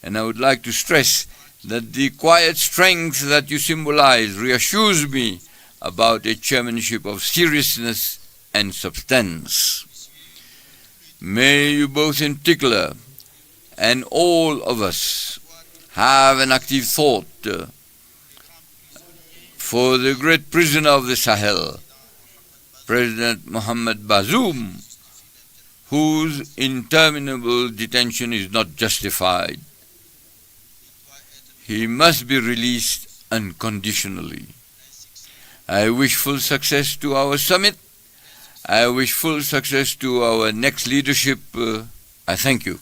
and I would like to stress that the quiet strength that you symbolize reassures me about a chairmanship of seriousness and substance. May you both in particular, and all of us, have an active thought for the great prisoner of the Sahel, President Mohamed Bazoum, whose interminable detention is not justified. He must be released unconditionally. I wish full success to our summit. I wish full success to our next leadership. I thank you.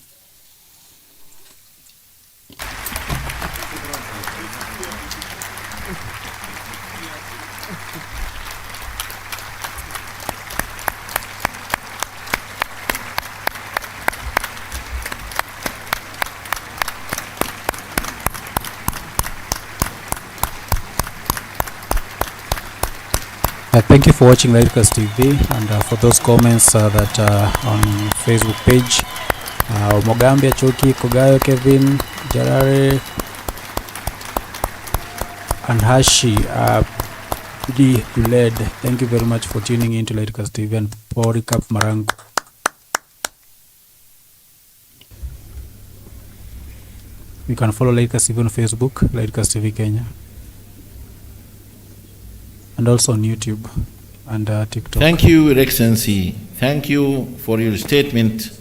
Thank you for watching Lightcast TV, and for those comments that on Facebook page, Mogambia, Choki, Kogayo, Kevin, Jarare, and Hashi, D. Guled. Thank you very much for tuning in to Lightcast TV, and Porikap Marangu. You can follow Lightcast TV on Facebook, Lightcast TV Kenya, and also on YouTube and TikTok. Thank you, Your Excellency. Thank you for your statement.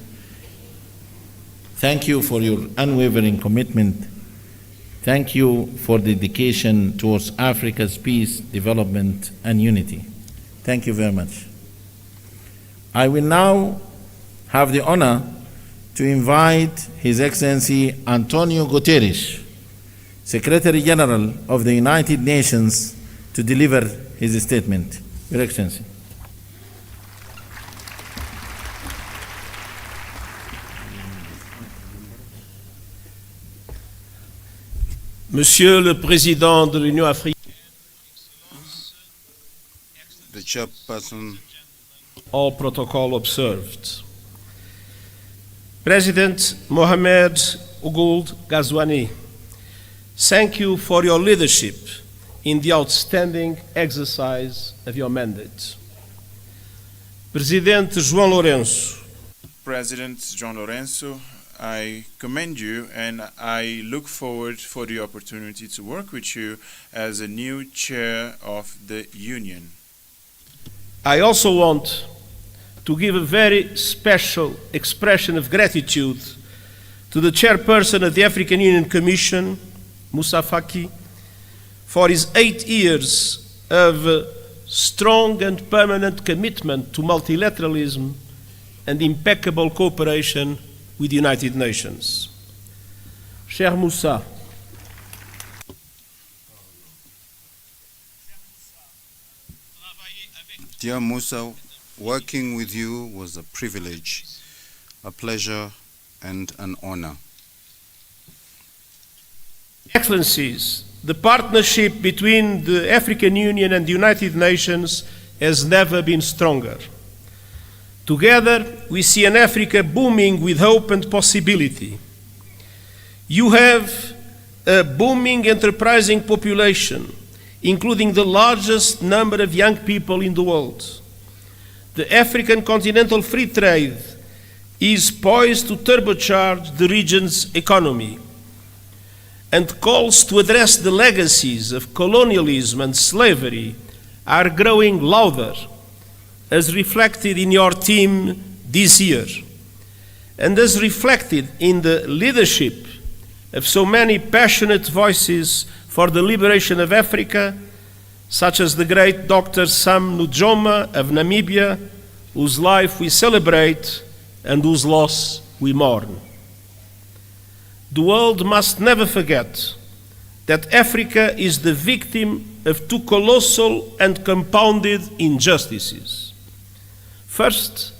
Thank you for your unwavering commitment. Thank you for dedication towards Africa's peace, development, and unity. Thank you very much. I will now have the honor to invite His Excellency Antonio Guterres, Secretary General of the United Nations, to deliver his statement. Your Excellency. Monsieur le Président de l'Union africaine, The chairperson, all protocol observed. President Mohamed Ould Ghazouani, thank you for your leadership in the outstanding exercise of your mandate. Presidente João Lourenço, President João Lourenço, I commend you and I look forward for the opportunity to work with you as a new chair of the Union. I also want to give a very special expression of gratitude to the chairperson of the African Union Commission, Moussa Faki, for his 8 years of strong and permanent commitment to multilateralism and impeccable cooperation with the United Nations. Cher Moussa, dear Moussa, working with you was a privilege, a pleasure, and an honor. Excellencies, the partnership between the African Union and the United Nations has never been stronger. Together, we see an Africa booming with hope and possibility. You have a booming, enterprising population, including the largest number of young people in the world. The African continental free trade is poised to turbocharge the region's economy, and calls to address the legacies of colonialism and slavery are growing louder, as reflected in your theme this year, and as reflected in the leadership of so many passionate voices for the liberation of Africa, such as the great Dr. Sam Nujoma of Namibia, whose life we celebrate and whose loss we mourn. The world must never forget that Africa is the victim of two colossal and compounded injustices. First,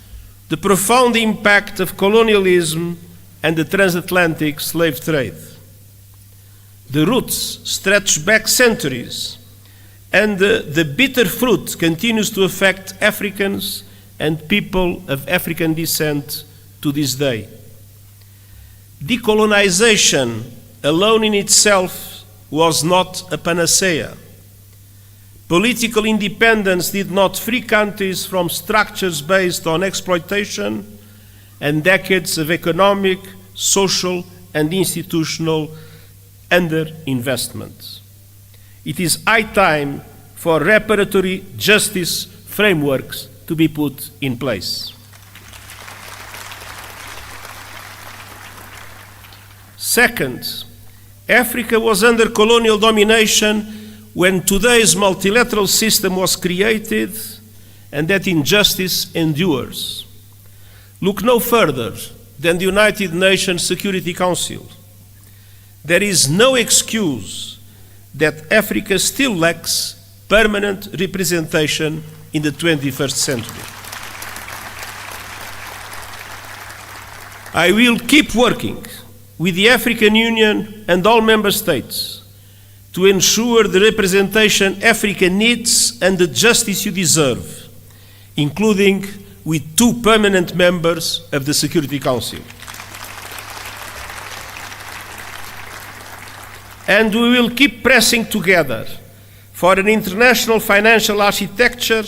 the profound impact of colonialism and the transatlantic slave trade. The roots stretch back centuries, and the bitter fruit continues to affect Africans and people of African descent to this day. Decolonization alone in itself was not a panacea. Political independence did not free countries from structures based on exploitation and decades of economic, social, and institutional underinvestment. It is high time for reparatory justice frameworks to be put in place. Second, Africa was under colonial domination when today's multilateral system was created, and that injustice endures. Look no further than the United Nations Security Council. There is no excuse that Africa still lacks permanent representation in the 21st century. I will keep working with the African Union and all member states to ensure the representation Africa needs and the justice you deserve, including with 2 permanent members of the Security Council. And we will keep pressing together for an international financial architecture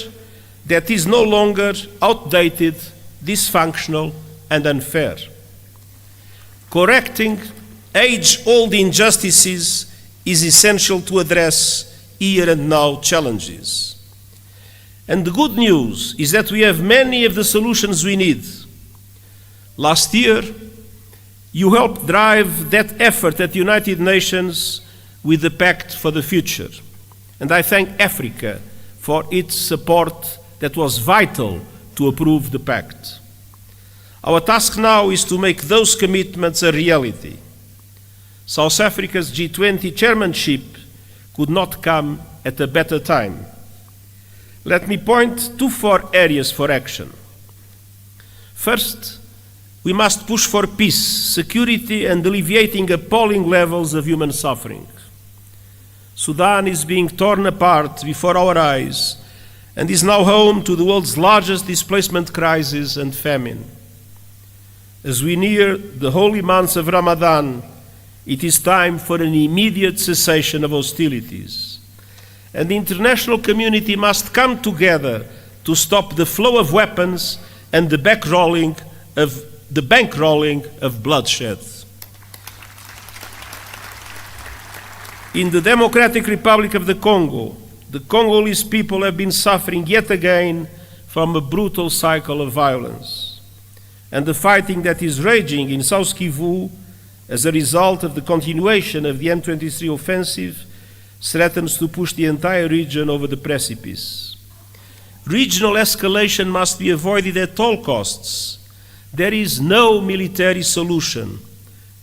that is no longer outdated, dysfunctional, and unfair. Correcting age-old injustices is essential to address here and now challenges. And the good news is that we have many of the solutions we need. Last year, you helped drive that effort at the United Nations with the Pact for the Future. And I thank Africa for its support that was vital to approve the Pact. Our task now is to make those commitments a reality. South Africa's G20 chairmanship could not come at a better time. Let me point to 4 areas for action. First, we must push for peace, security, and alleviating appalling levels of human suffering. Sudan is being torn apart before our eyes and is now home to the world's largest displacement crisis and famine. As we near the holy months of Ramadan, it is time for an immediate cessation of hostilities. And the international community must come together to stop the flow of weapons and the bankrolling of bloodshed. In the Democratic Republic of the Congolese people have been suffering yet again from a brutal cycle of violence. And the fighting that is raging in South Kivu as a result of the continuation of the M23 offensive threatens to push the entire region over the precipice. Regional escalation must be avoided at all costs. There is no military solution.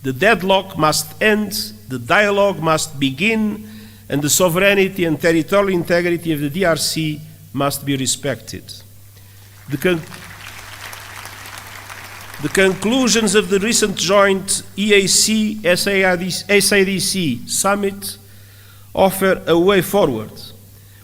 The deadlock must end, the dialogue must begin, and the sovereignty and territorial integrity of the DRC must be respected. The conclusions of the recent joint EAC-SADC summit offer a way forward,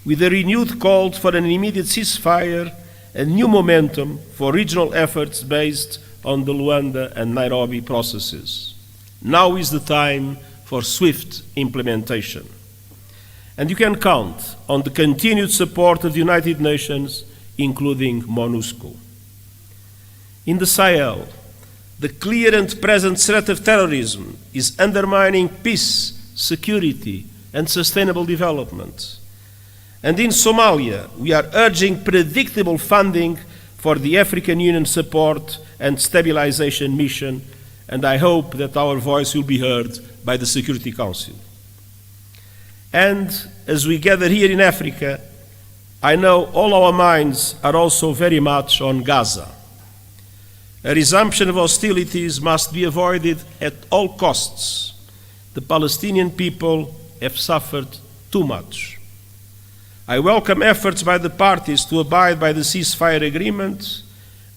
with a renewed call for an immediate ceasefire and new momentum for regional efforts based on the Luanda and Nairobi processes. Now is the time for swift implementation. And you can count on the continued support of the United Nations, including MONUSCO. In the Sahel, the clear and present threat of terrorism is undermining peace, security, and sustainable development. And in Somalia, we are urging predictable funding for the African Union support and stabilization mission, and I hope that our voice will be heard by the Security Council. And as we gather here in Africa, I know all our minds are also very much on Gaza. A resumption of hostilities must be avoided at all costs. The Palestinian people have suffered too much. I welcome efforts by the parties to abide by the ceasefire agreement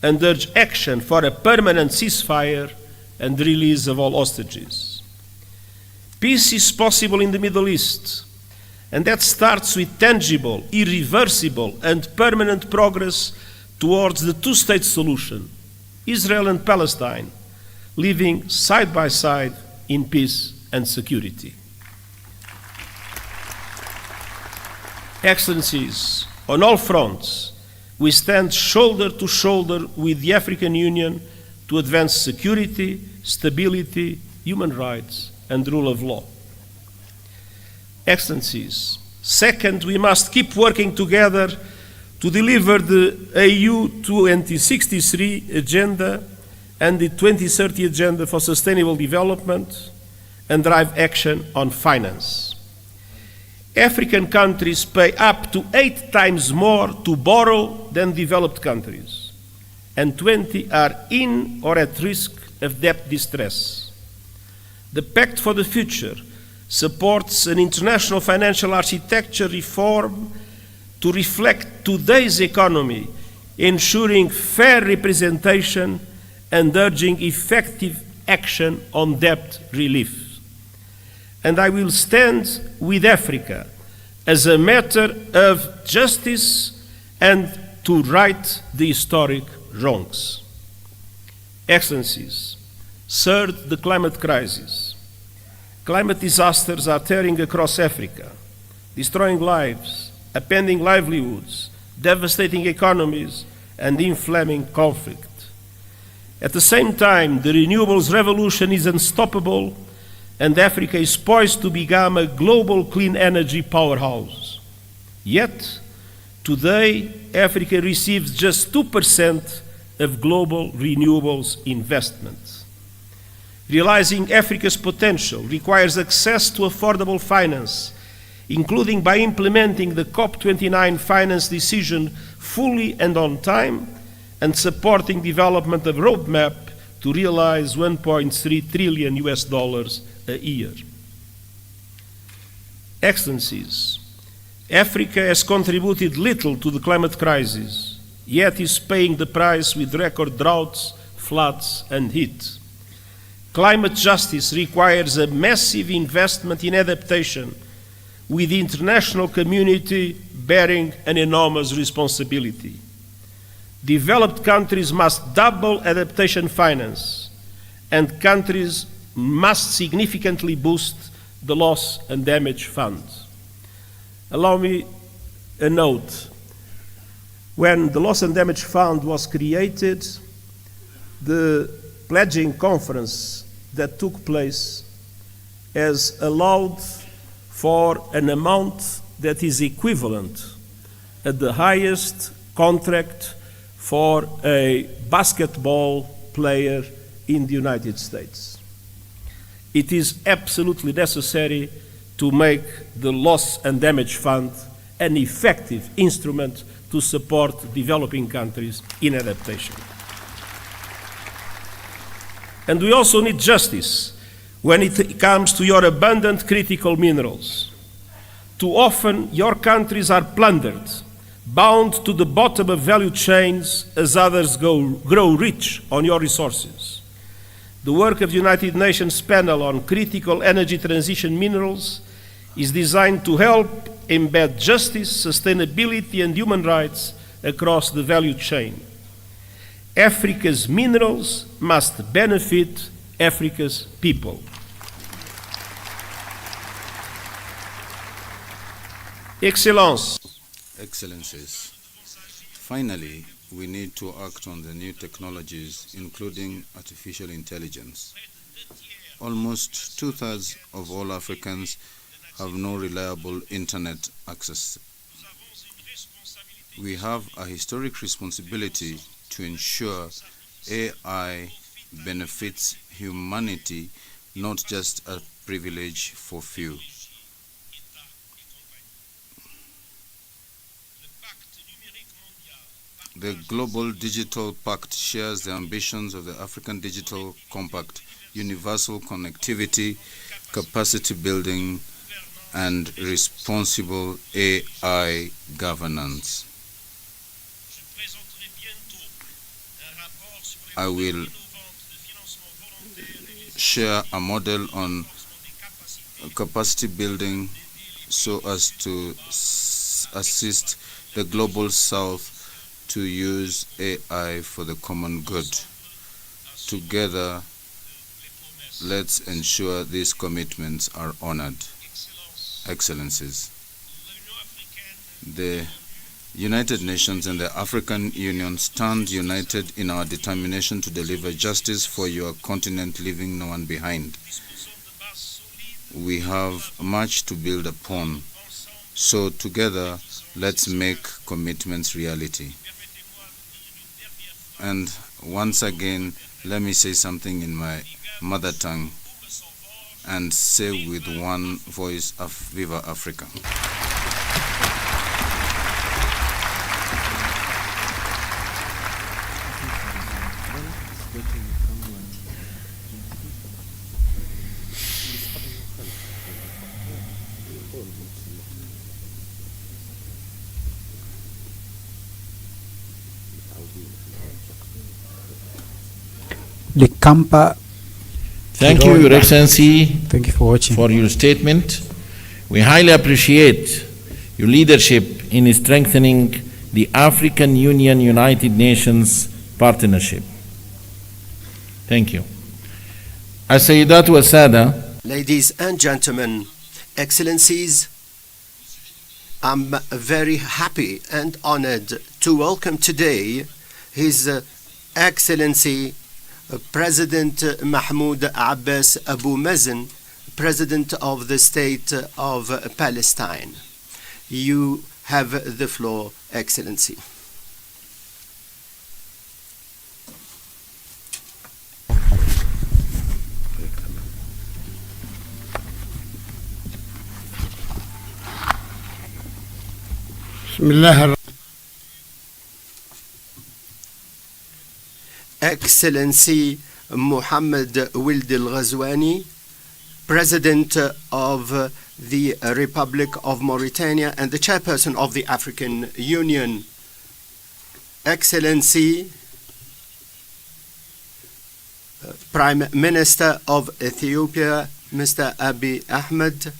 and urge action for a permanent ceasefire and the release of all hostages. Peace is possible in the Middle East, and that starts with tangible, irreversible, and permanent progress towards the two-state solution, Israel and Palestine, living side by side in peace and security. Excellencies, on all fronts, we stand shoulder to shoulder with the African Union to advance security, stability, human rights, and rule of law. Excellencies, second, we must keep working together to deliver the AU 2063 agenda and the 2030 agenda for sustainable development and drive action on finance. African countries pay up to 8 times more to borrow than developed countries, and 20 are in or at risk of debt distress. The Pact for the Future supports an international financial architecture reform to reflect today's economy, ensuring fair representation and urging effective action on debt relief. And I will stand with Africa as a matter of justice and to right the historic wrongs. Excellencies, third, the climate crisis. Climate disasters are tearing across Africa, destroying lives, upending livelihoods, devastating economies, and inflaming conflict. At the same time, the renewables revolution is unstoppable, and Africa is poised to become a global clean energy powerhouse. Yet, today, Africa receives just 2% of global renewables investment. Realizing Africa's potential requires access to affordable finance, including by implementing the COP29 finance decision fully and on time, and supporting development of roadmap to realize $1.3 trillion a year. Excellencies, Africa has contributed little to the climate crisis, yet is paying the price with record droughts, floods, and heat. Climate justice requires a massive investment in adaptation, with the international community bearing an enormous responsibility. Developed countries must double adaptation finance, and countries must significantly boost the loss and damage fund. Allow me a note. When the loss and damage fund was created, the pledging conference that took place has allowed for an amount that is equivalent at the highest contract for a basketball player in the United States. It is absolutely necessary to make the loss and damage fund an effective instrument to support developing countries in adaptation. And we also need justice when it comes to your abundant critical minerals. Too often, your countries are plundered, bound to the bottom of value chains as others grow rich on your resources. The work of the United Nations Panel on Critical Energy Transition Minerals is designed to help embed justice, sustainability, and human rights across the value chain. Africa's minerals must benefit Africa's people. Excellencies, finally, we need to act on the new technologies, including artificial intelligence. Almost 2/3 of all Africans have no reliable internet access. We have a historic responsibility to ensure AI benefits humanity, not just a privilege for few. The Global Digital Pact shares the ambitions of the African Digital Compact: universal connectivity, capacity building, and responsible AI governance. I will share a model on capacity building so as to assist the Global South to use AI for the common good. Together, let's ensure these commitments are honored. Excellencies, the United Nations and the African Union stand united in our determination to deliver justice for your continent, leaving no one behind. We have much to build upon, so together, let's make commitments reality. And once again, let me say something in my mother tongue and say with one voice, Viva Africa. Thank you, Your Excellency. Thank you for watching. For your statement. We highly appreciate your leadership in strengthening the African Union United Nations partnership. Thank you. As-Sayyidat wa Sada. Ladies and gentlemen, Excellencies, I'm very happy and honored to welcome today His Excellency President Mahmoud Abbas Abu Mazen, President of the State of Palestine. You have the floor, Excellency. Excellency Mohammed Wild al-Ghazwani, President of the Republic of Mauritania and the Chairperson of the African Union. Excellency Prime Minister of Ethiopia, Mr. Abiy Ahmed.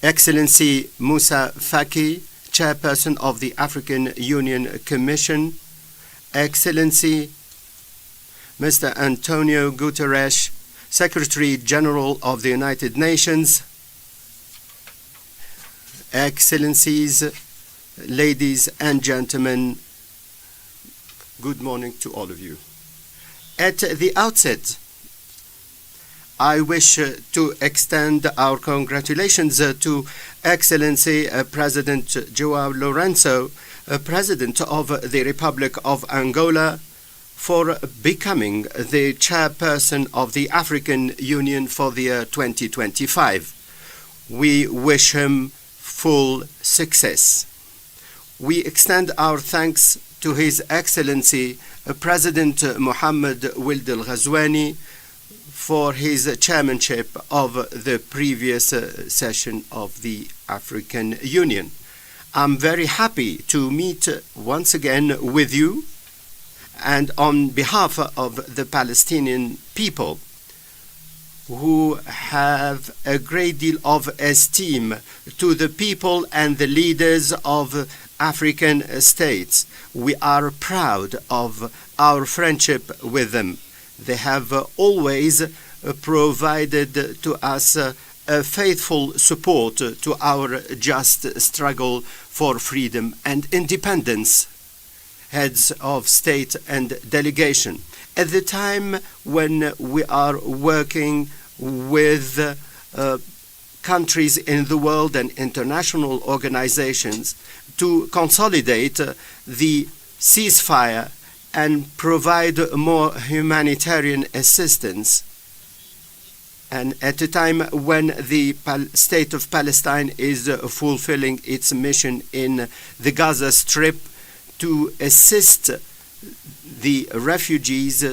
Excellency Musa Faki, Chairperson of the African Union Commission. Excellency Mr. Antonio Guterres, Secretary General of the United Nations. Excellencies, ladies and gentlemen, good morning to all of you. At the outset, I wish to extend our congratulations to Excellency President João Lourenço, President of the Republic of Angola, for becoming the chairperson of the African Union for the year 2025. We wish him full success. We extend our thanks to His Excellency President Mohammed Wild al-Ghazwani for his chairmanship of the previous session of the African Union. I'm very happy to meet once again with you, and on behalf of the Palestinian people, who have a great deal of esteem to the people and the leaders of African states. We are proud of our friendship with them. They have always provided to us a faithful support to our just struggle for freedom and independence. Heads of state and delegation, at the time when we are working with countries in the world and international organizations to consolidate the ceasefire and provide more humanitarian assistance, And at a time when the state of Palestine is fulfilling its mission in the Gaza Strip to assist the refugees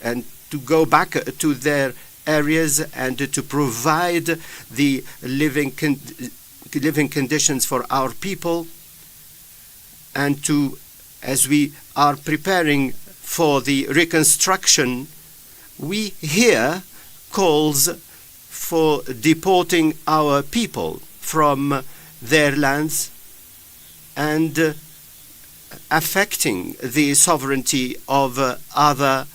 and to go back to their areas and to provide the living conditions for our people, and to, as we are preparing for the reconstruction, we hear calls for deporting our people from their lands and affecting the sovereignty of other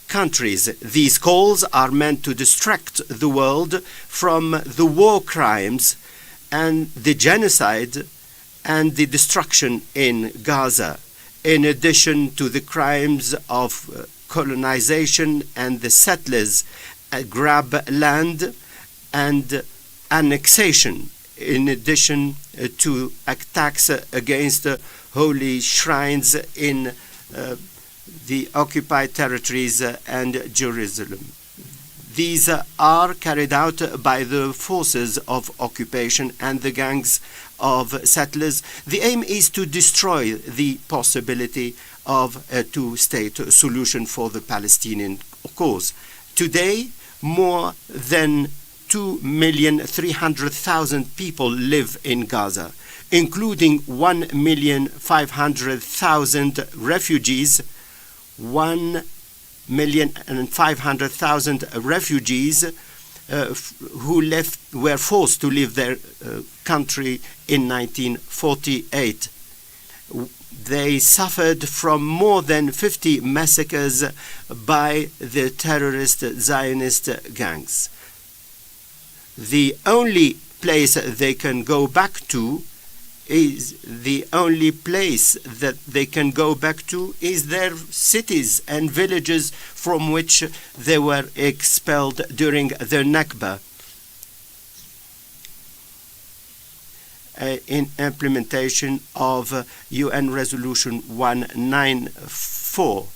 countries. These calls are meant to distract the world from the war crimes and the genocide and the destruction in Gaza, in addition to the crimes of colonization and the settlers grab land and annexation, in addition to attacks against holy shrines in the occupied territories and Jerusalem. These are carried out by the forces of occupation and the gangs of settlers. The aim is to destroy the possibility of a two-state solution for the Palestinian cause. Today, more than 2,300,000 people live in Gaza, including 1,500,000 refugees. 1,500,000 refugees who were forced to leave their country in 1948. They suffered from more than 50 massacres by the terrorist Zionist gangs. The only place they can go back to is their cities and villages from which they were expelled during the Nakba. In implementation of UN Resolution 194,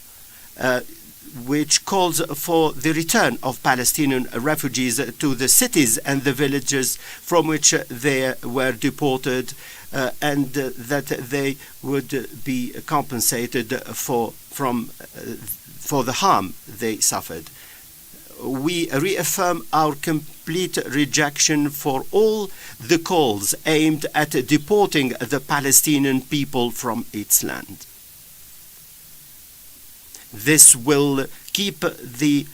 which calls for the return of Palestinian refugees to the cities and the villages from which they were deported, and that they would be compensated for the harm they suffered. We reaffirm our complete rejection for all the calls aimed at deporting the Palestinian people from its land. This will keep the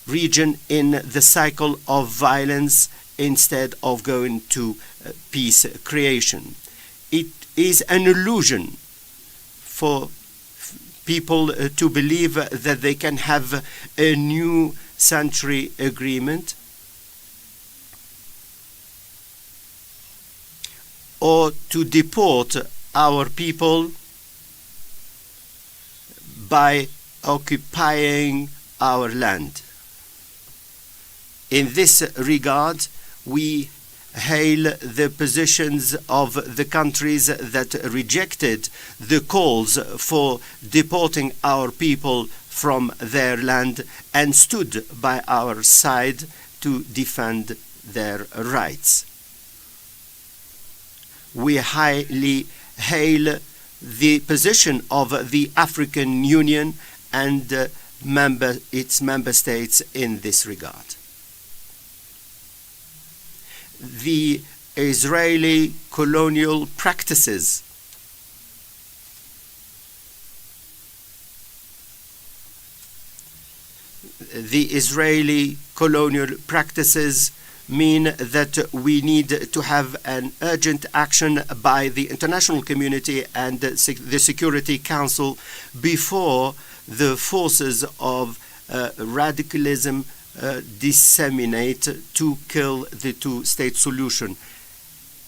region in the cycle of violence instead of going to peace creation. It is an illusion for people to believe that they can have a new century agreement or to deport our people by occupying our land. In this regard, we hail the positions of the countries that rejected the calls for deporting our people from their land and stood by our side to defend their rights. We highly hail the position of the African Union and its member states in this regard. The Israeli colonial practices mean that we need to have an urgent action by the international community and the Security Council before the forces of radicalism disseminate to kill the two-state solution.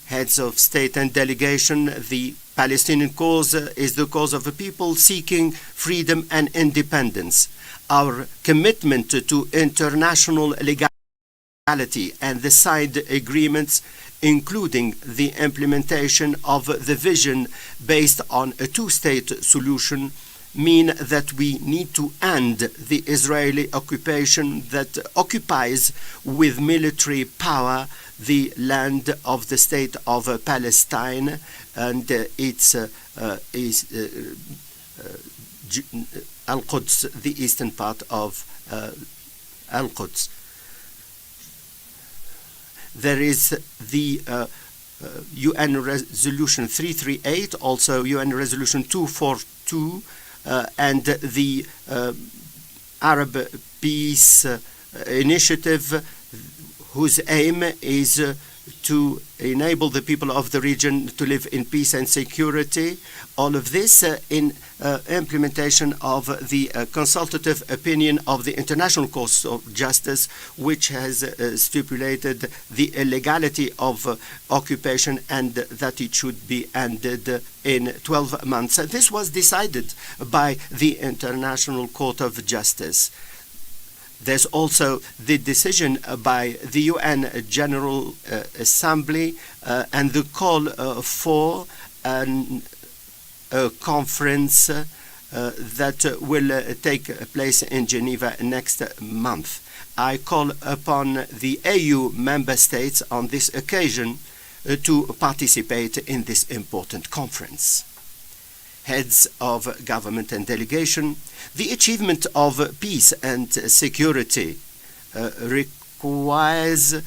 Heads of state and delegation, the Palestinian cause is the cause of a people seeking freedom and independence. Our commitment to international legality and the signed agreements, including the implementation of the vision based on a two-state solution, mean that we need to end the Israeli occupation that occupies with military power the land of the state of Palestine and its Al-Quds, the eastern part of Al-Quds. There is the UN Resolution 338, also UN Resolution 242, and the Arab Peace Initiative, whose aim is to enable the people of the region to live in peace and security. All of this in implementation of the consultative opinion of the International Court of Justice, which has stipulated the illegality of occupation and that it should be ended in 12 months. This was decided by the International Court of Justice. There's also the decision by the UN General Assembly and the call for a conference that will take place in Geneva next month. I call upon the AU member states on this occasion to participate in this important conference. Heads of government and delegation, the achievement of peace and security requires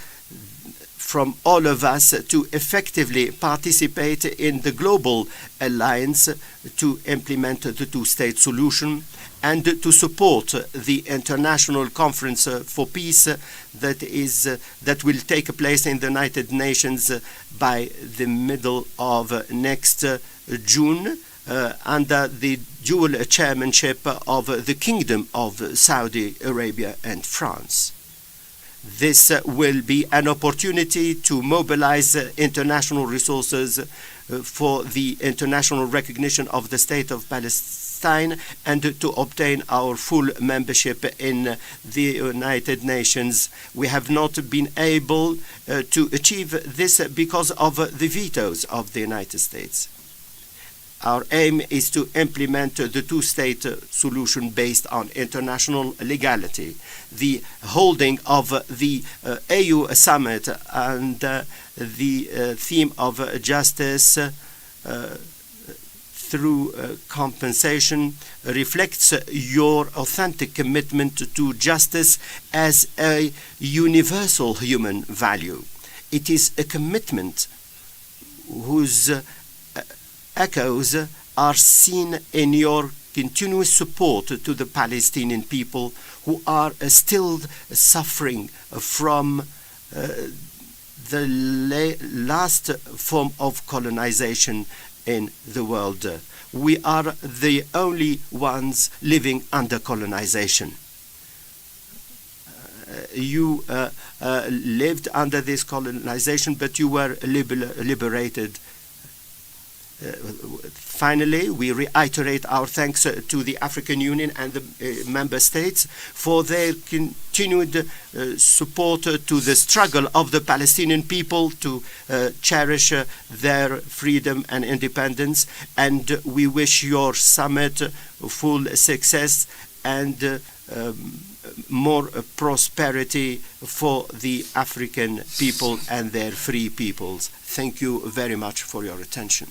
from all of us to effectively participate in the global alliance to implement the two-state solution and to support the international conference for peace that will take place in the United Nations by the middle of next June. Under the dual chairmanship of the Kingdom of Saudi Arabia and France. This will be an opportunity to mobilize international resources for the international recognition of the State of Palestine and to obtain our full membership in the United Nations. We have not been able to achieve this because of the vetoes of the United States. Our aim is to implement the two-state solution based on international legality. The holding of the AU summit and the theme of justice through compensation reflects your authentic commitment to justice as a universal human value. It is a commitment whose echoes are seen in your continuous support to the Palestinian people who are still suffering from the last form of colonization in the world. We are the only ones living under colonization. You lived under this colonization, but you were liberated. Finally, we reiterate our thanks to the African Union and the member states for their continued support to the struggle of the Palestinian people to cherish their freedom and independence. And we wish your summit full success and more prosperity for the African people and their free peoples. Thank you very much for your attention.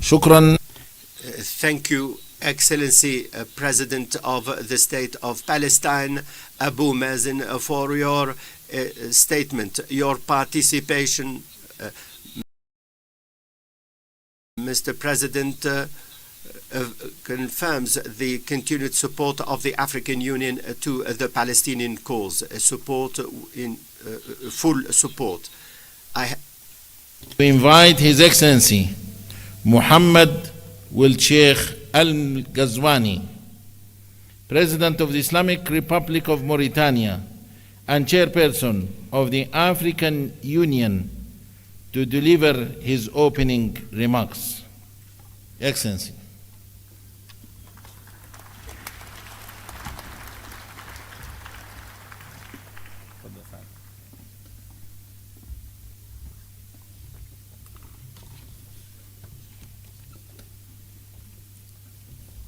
Shukran. Thank you, Excellency President of the State of Palestine, Abu Mazen, for your statement, your participation. Mr. President confirms the continued support of the African Union to the Palestinian cause, full support. We invite His Excellency Muhammad Sheikh Al-Ghazwani, President of the Islamic Republic of Mauritania, and Chairperson of the African Union to deliver his opening remarks. Excellency.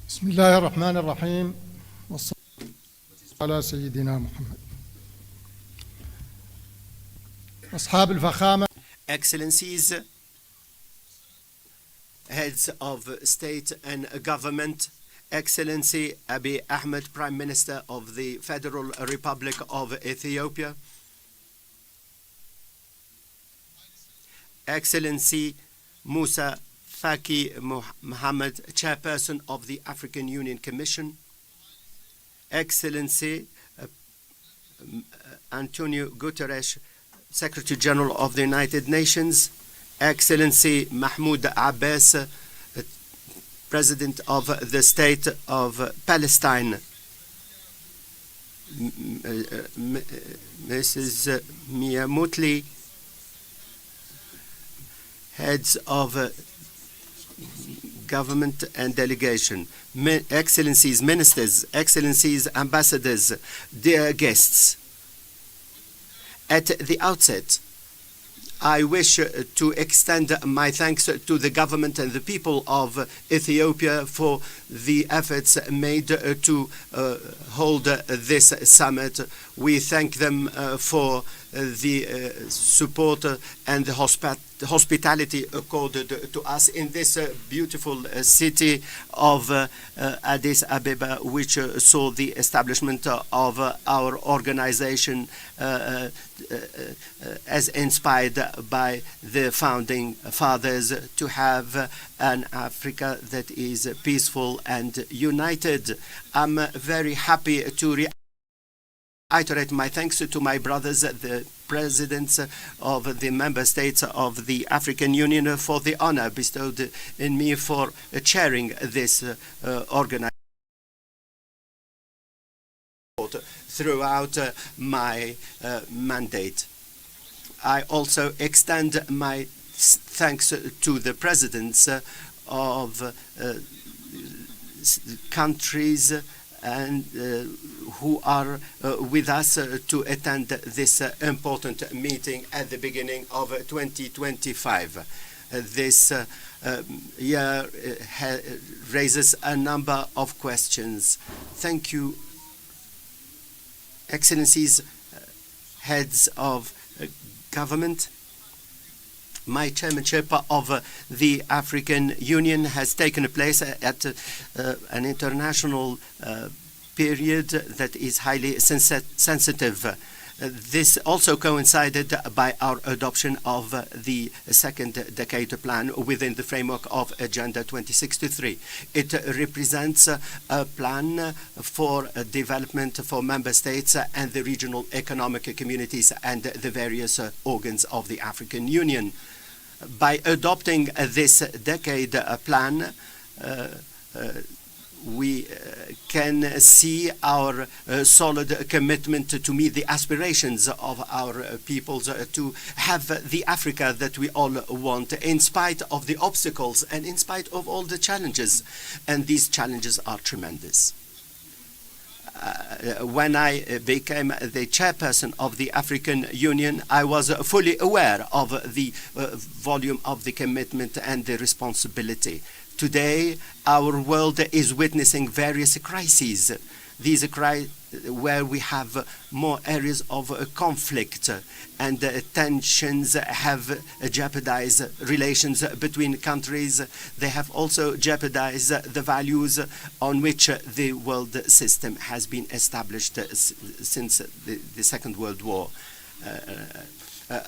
بسم الله الرحمن الرحيم والصلاة على سيدنا محمد. أصحاب الفخامة. Excellencies, heads of state and government, Excellency Abiy Ahmed, Prime Minister of the Federal Republic of Ethiopia, Excellency Musa Faki Mohammed, Chairperson of the African Union Commission, Excellency Antonio Guterres, Secretary General of the United Nations, Excellency Mahmoud Abbas, President of the State of Palestine, Mrs. Mia Mutli, heads of government and delegation, Excellencies, Ministers, Excellencies, Ambassadors, dear guests. At the outset, I wish to extend my thanks to the government and the people of Ethiopia for the efforts made to hold this summit. We thank them for the support and the hospitality accorded to us in this beautiful city of Addis Ababa, which saw the establishment of our organization as inspired by the founding fathers, to have an Africa that is peaceful and united. I'm very happy to reiterate my thanks to my brothers, the presidents of the member states of the African Union, for the honor bestowed in me for chairing this organization throughout my mandate. I also extend my thanks to the presidents of countries and who are with us to attend this important meeting at the beginning of 2025. This year raises a number of questions. Thank you, Excellencies, heads of government. My chairmanship of the African Union has taken place at an international period that is highly sensitive. This also coincided by our adoption of the second decade plan within the framework of Agenda 2063. It represents a plan for development for member states and the regional economic communities and the various organs of the African Union. By adopting this decade plan, we can see our solid commitment to meet the aspirations of our peoples, to have the Africa that we all want, in spite of the obstacles and in spite of all the challenges. And these challenges are tremendous. When I became the chairperson of the African Union, I was fully aware of the volume of the commitment and the responsibility. Today, our world is witnessing various crises. These are where we have more areas of conflict, and tensions have jeopardized relations between countries. They have also jeopardized the values on which the world system has been established since the Second World War.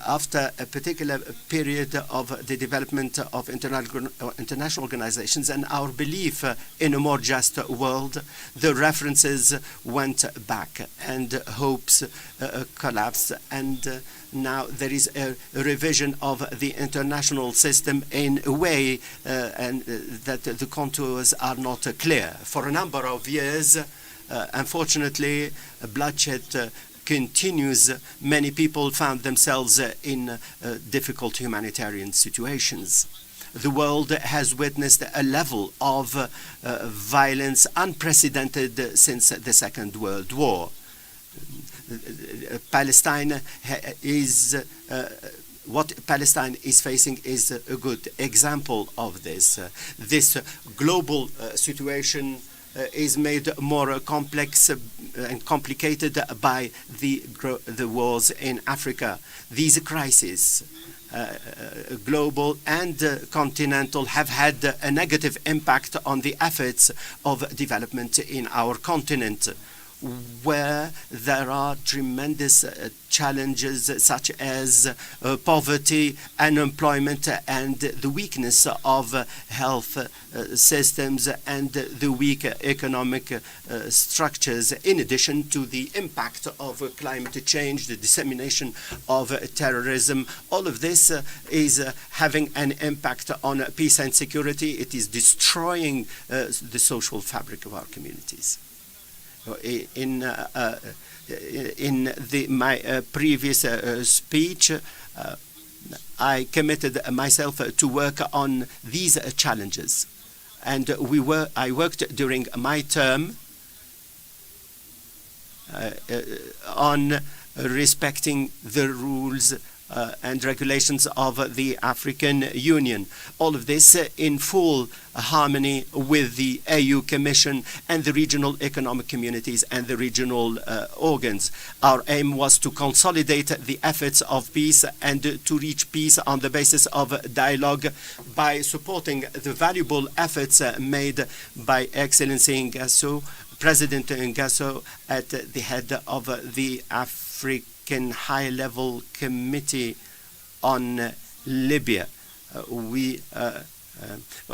After a particular period of the development of international organizations and our belief in a more just world, the references went back and hopes collapsed, and now there is a revision of the international system in a way and that the contours are not clear. For a number of years, unfortunately, bloodshed continues. Many people found themselves in difficult humanitarian situations. The world has witnessed a level of violence unprecedented since the Second World War. Palestine is what Palestine is facing is a good example of this. This global situation is made more complex and complicated by the wars in Africa. These crises, global and continental, have had a negative impact on the efforts of development in our continent, where there are tremendous challenges such as poverty, unemployment, and the weakness of health systems and the weak economic structures, in addition to the impact of climate change, the dissemination of terrorism. All of this is having an impact on peace and security. It is destroying the social fabric of our communities. In my previous speech, I committed myself to work on these challenges, and I worked during my term on respecting the rules and regulations of the African Union. All of this in full harmony with the AU Commission and the regional economic communities and the regional organs. Our aim was to consolidate the efforts of peace and to reach peace on the basis of dialogue by supporting the valuable efforts made by Excellency Ngasso, President Ngasso, at the head of the African High-Level Committee on Libya.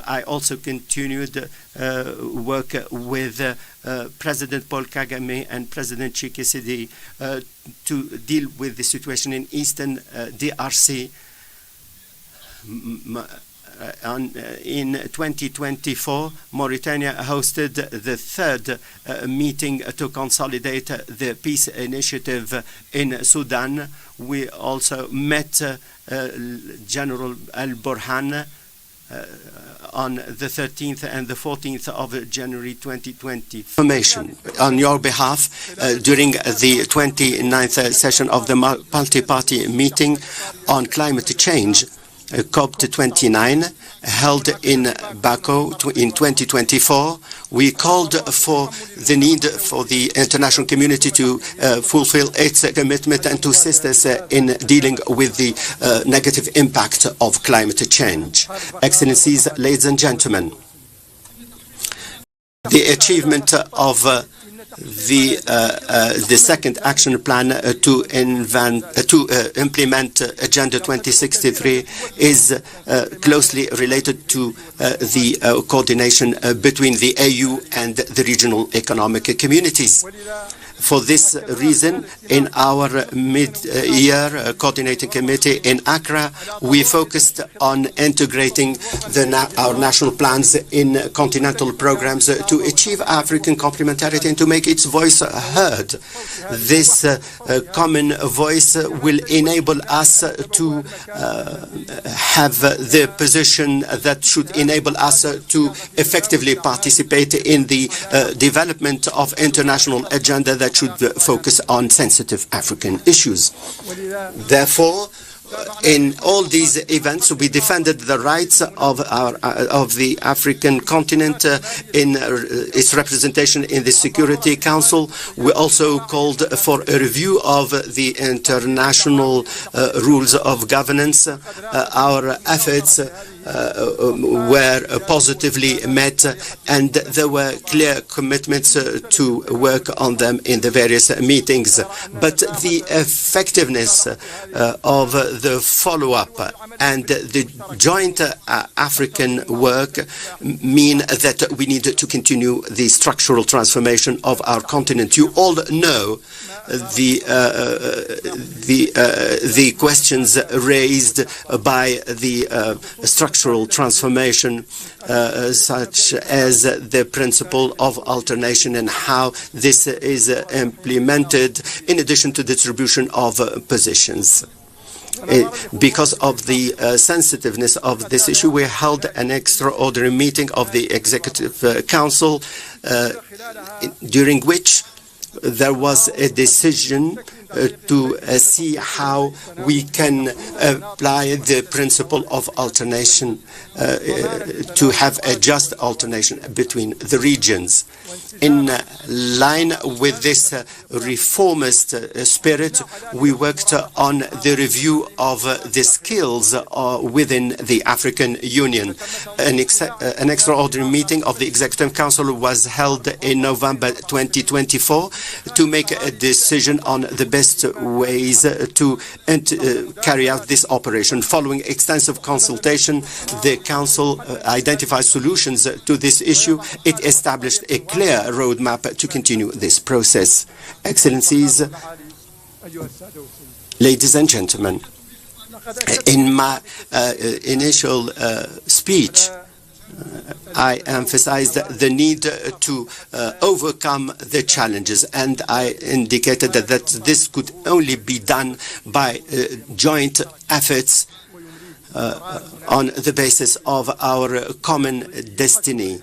I also continued work with President Paul Kagame and President Tshisekedi to deal with the situation in Eastern DRC. In 2024, Mauritania hosted the third meeting to consolidate the peace initiative in Sudan. We also met General Al-Burhan on the 13th and the 14th of January 2020. Information on your behalf during the 29th session of the multi-party meeting on climate change, COP29, held in Baku in 2024, we called for the need for the international community to fulfill its commitment and to assist us in dealing with the negative impact of climate change. Excellencies, ladies and gentlemen, the achievement of the second action plan to implement Agenda 2063 is closely related to the coordination between the AU and the regional economic communities. For this reason, in our mid-year coordinating committee in Accra, we focused on integrating our national plans in continental programs to achieve African complementarity and to make its voice heard. This common voice will enable us to have the position that should enable us to effectively participate in the development of international agenda that should focus on sensitive African issues. Therefore, in all these events, we defended the rights of the African continent in its representation in the Security Council. We also called for a review of the international rules of governance. Our efforts were positively met, and there were clear commitments to work on them in the various meetings. But the effectiveness of the follow-up and the joint African work mean that we need to continue the structural transformation of our continent. You all know the questions raised by the structural structural transformation, such as the principle of alternation and how this is implemented in addition to distribution of positions. Because of the sensitiveness of this issue, we held an extraordinary meeting of the Executive Council, during which there was a decision to see how we can apply the principle of alternation to have a just alternation between the regions. In line with this reformist spirit, we worked on the review of the skills within the African Union. An extraordinary meeting of the Executive Council was held in November 2024 to make a decision on the best ways to carry out this operation. Following extensive consultation, the Council identified solutions to this issue. It established a clear roadmap to continue this process. Excellencies, ladies and gentlemen, in my initial speech, I emphasized the need to overcome the challenges, and I indicated that this could only be done by joint efforts on the basis of our common destiny.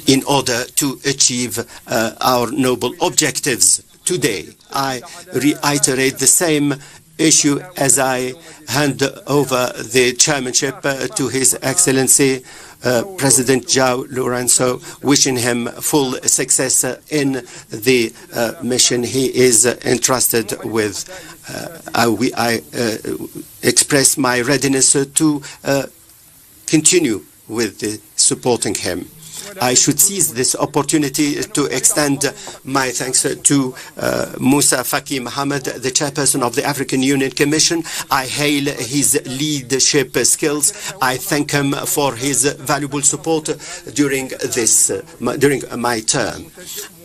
In order to achieve our noble objectives. Today, I reiterate the same issue as I hand over the chairmanship to His Excellency President João Lourenço, wishing him full success in the mission he is entrusted with. I express my readiness to continue with supporting him. I should seize this opportunity to extend my thanks to Musa Faki Mohammed, the chairperson of the African Union Commission. I hail his leadership skills. I thank him for his valuable support during my term.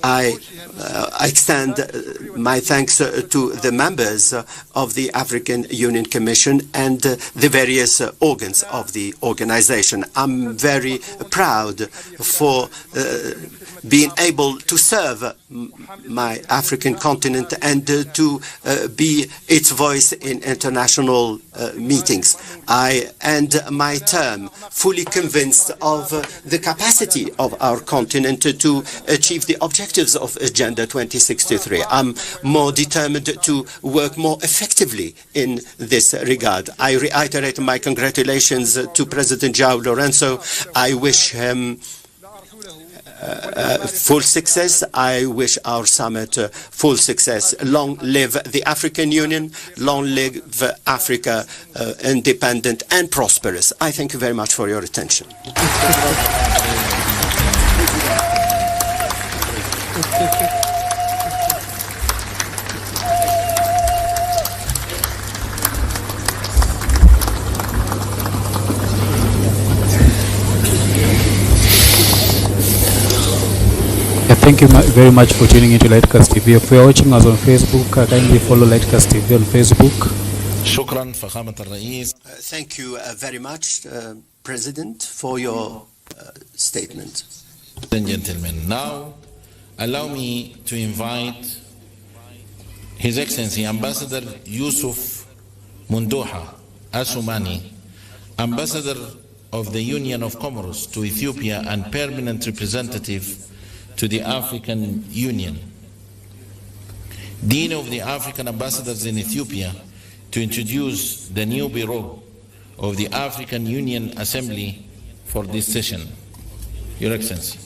I extend my thanks to the members of the African Union Commission and the various organs of the organization. I'm very proud for being able to serve my African continent and to be its voice in international meetings. I end my term fully convinced of the capacity of our continent to achieve the objectives of Agenda 2063. I'm more determined to work more effectively in this regard. I reiterate my congratulations to President João Lourenço. I wish him full success. I wish our summit full success. Long live the African Union. Long live Africa, independent and prosperous. I thank you very much for your attention. Thank you very much for tuning into Lightcast TV. If you are watching us on Facebook, kindly follow Lightcast TV on Facebook. Thank you very much, President, for your statement. Ladies and gentlemen, now allow me to invite His Excellency Ambassador Yusuf Mundoha Asumani, Ambassador of the Union of Comoros to Ethiopia and Permanent Representative to the African Union, Dean of the African Ambassadors in Ethiopia, to introduce the new Bureau of the African Union Assembly for this session. Your Excellency.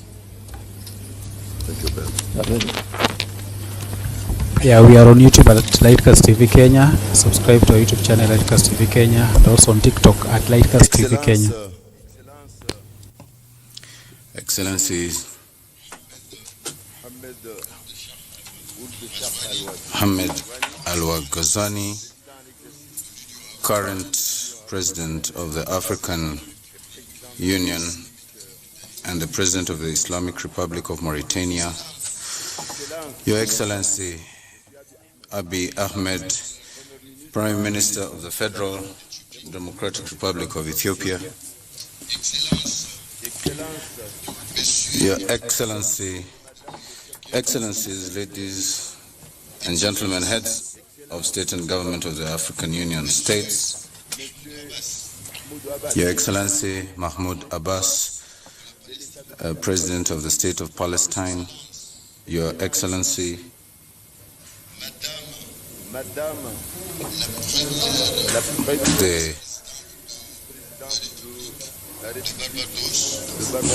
Yeah, we are on YouTube at Lightcast TV Kenya. Subscribe to our YouTube channel Lightcast TV Kenya, and also on TikTok at Lightcast TV Kenya. Excellencies, Mohamed Al-Ghazani, current President of the African Union and the President of the Islamic Republic of Mauritania, Your Excellency Abiy Ahmed, Prime Minister of the Federal Democratic Republic of Ethiopia, Your Excellency, Excellencies, ladies and gentlemen, heads of state and government of the African Union states, Your Excellency Mahmoud Abbas, President of the State of Palestine, Your Excellency the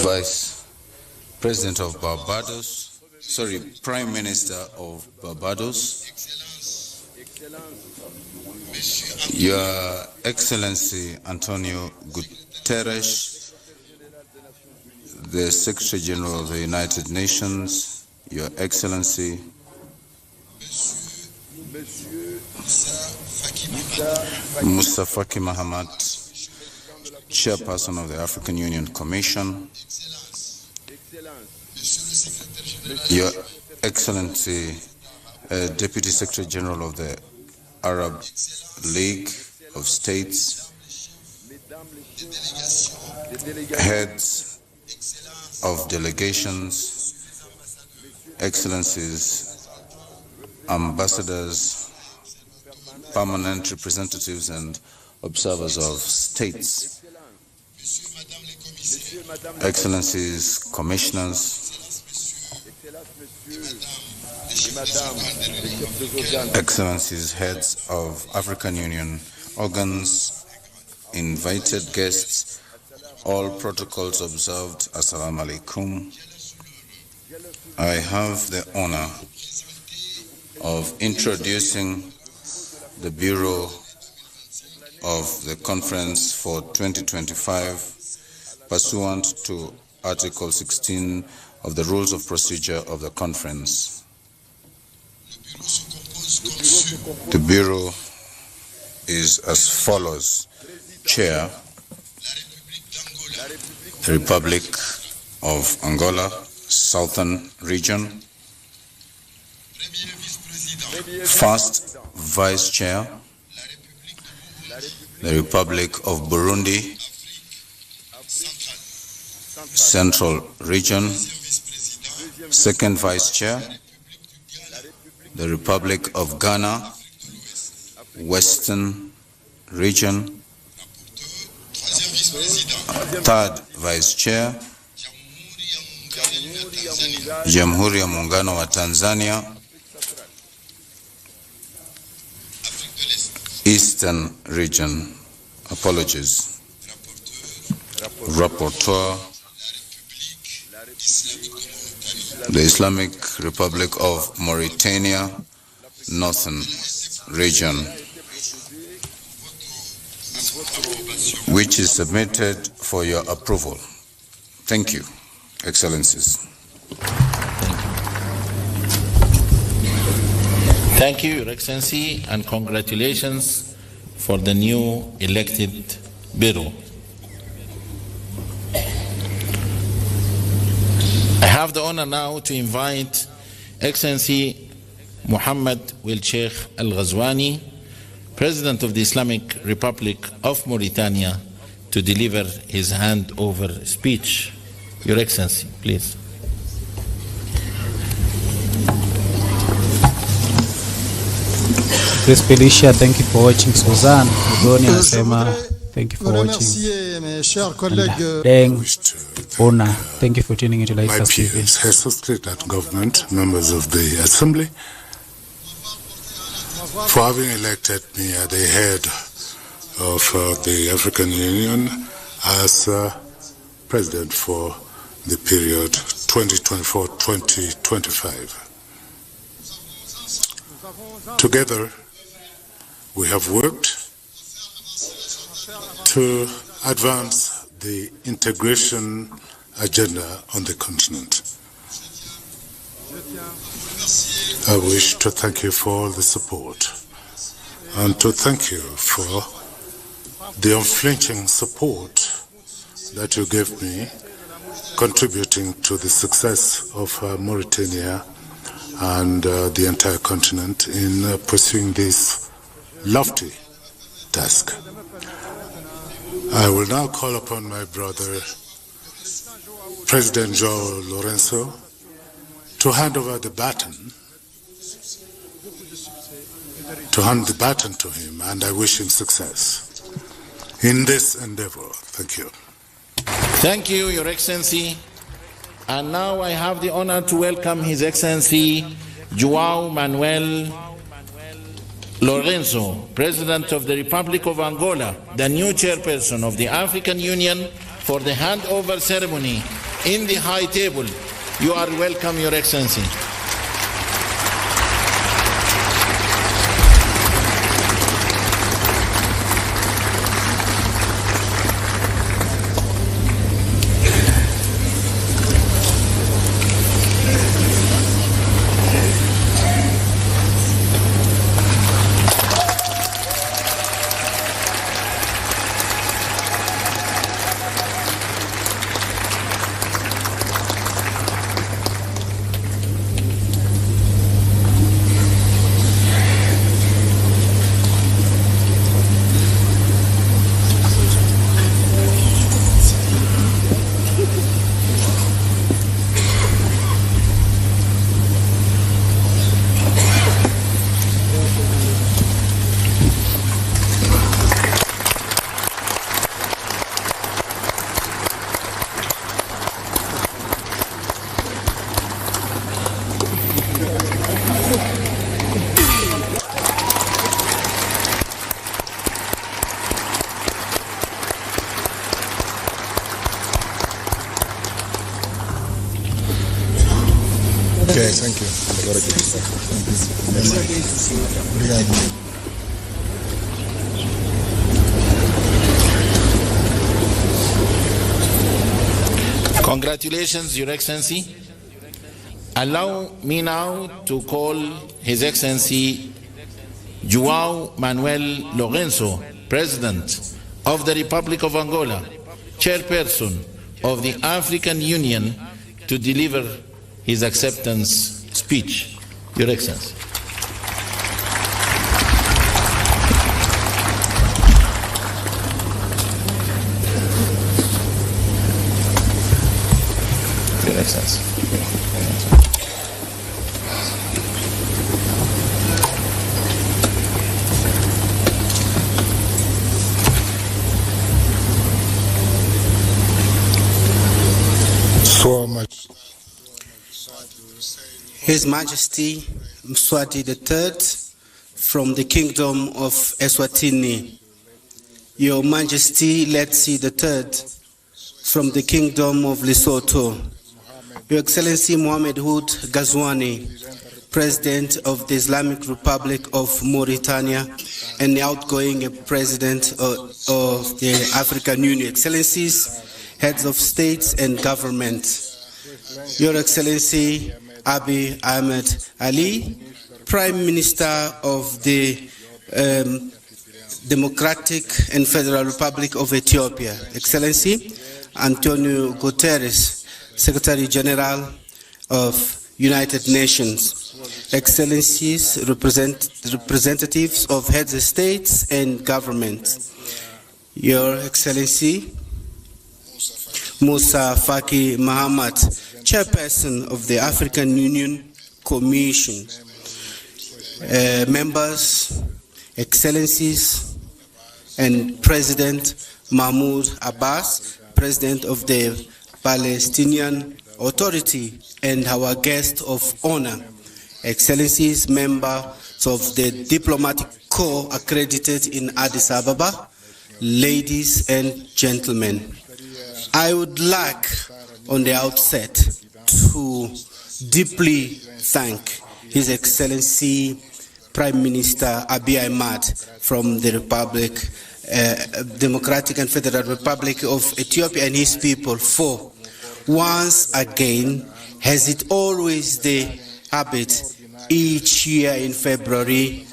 Vice President of Barbados, Prime Minister of Barbados, Your Excellency Antonio Guterres, the Secretary General of the United Nations, Your Excellency Musa Faki Mahamat, Chairperson of the African Union Commission, Your Excellency Deputy Secretary General of the Arab League of States, heads of delegations, excellencies, ambassadors, permanent representatives and observers of states, excellencies, commissioners, excellencies, heads of African Union organs, invited guests, all protocols observed, Assalamu alaikum. I have the honor of introducing the Bureau of the Conference for 2025 pursuant to Article 16 of the Rules of Procedure of the Conference. The Bureau is as follows. Chair, the Republic of Angola, Southern Region. First Vice Chair, the Republic of Burundi, Central Region. Second Vice Chair, the Republic of Ghana, Western Region. Third Vice Chair, Jamhuri ya Muungano wa Tanzania, Eastern Region. Apologies. Rapporteur, the Islamic Republic of Mauritania, Northern Region, which is submitted for your approval. Thank you, Excellencies. Thank you, Your Excellency, and congratulations for the new elected Bureau. I have the honor now to invite Excellency Mohammed Wil Sheikh Al Ghazwani, President of the Islamic Republic of Mauritania, to deliver his handover speech. Your Excellency, please. Chris Felicia, thank you for watching. Suzanne Udoni anasema thank you for watching. Deng Ona, thank you for tuning into Life First TV. Heads of state and government, members of the assembly, for having elected me at the head of the African Union as president for the period 2024-2025. Together, we have worked to advance the integration agenda on the continent. I wish to thank you for all the support and to thank you for the unflinching support that you gave me, contributing to the success of Mauritania and the entire continent in pursuing this lofty task. I will now call upon my brother, President João Lourenço, to hand over the baton, to him, and I wish him success in this endeavor. Thank you. Thank you, Your Excellency. And now I have the honor to welcome His Excellency João Manuel Lourenço, President of the Republic of Angola, the new chairperson of the African Union, for the handover ceremony in the high table. You are welcome, Your Excellency. Okay, thank you. Congratulations, Your Excellency. Allow me now to call His Excellency João Manuel Lourenço, President of the Republic of Angola, Chairperson of the African Union, to deliver his acceptance speech. Your Excellency. Your Excellency. So much. His Majesty Mswati III from the Kingdom of Eswatini, Your Majesty Letsi III from the Kingdom of Lesotho, Your Excellency Mohamed Hood Ghazouani, President of the Islamic Republic of Mauritania and the outgoing President of the African Union, Excellencies, Heads of States and Government, Your Excellency Abiy Ahmed Ali, Prime Minister of the Democratic and Federal Republic of Ethiopia, Excellency Antonio Guterres, Secretary General of United Nations, Excellencies, representatives of heads of states and government, Your Excellency Musa Faki Mahamat, Chairperson of the African Union Commission, members, Excellencies, and President Mahmoud Abbas, President of the Palestinian Authority, and our guest of honor, Excellencies, members of the Diplomatic Corps accredited in Addis Ababa, ladies and gentlemen. I would like, on the outset, to deeply thank His Excellency Prime Minister Abiy Ahmed from the Democratic and Federal Republic of Ethiopia and his people for, once again, has it always the habit each year in February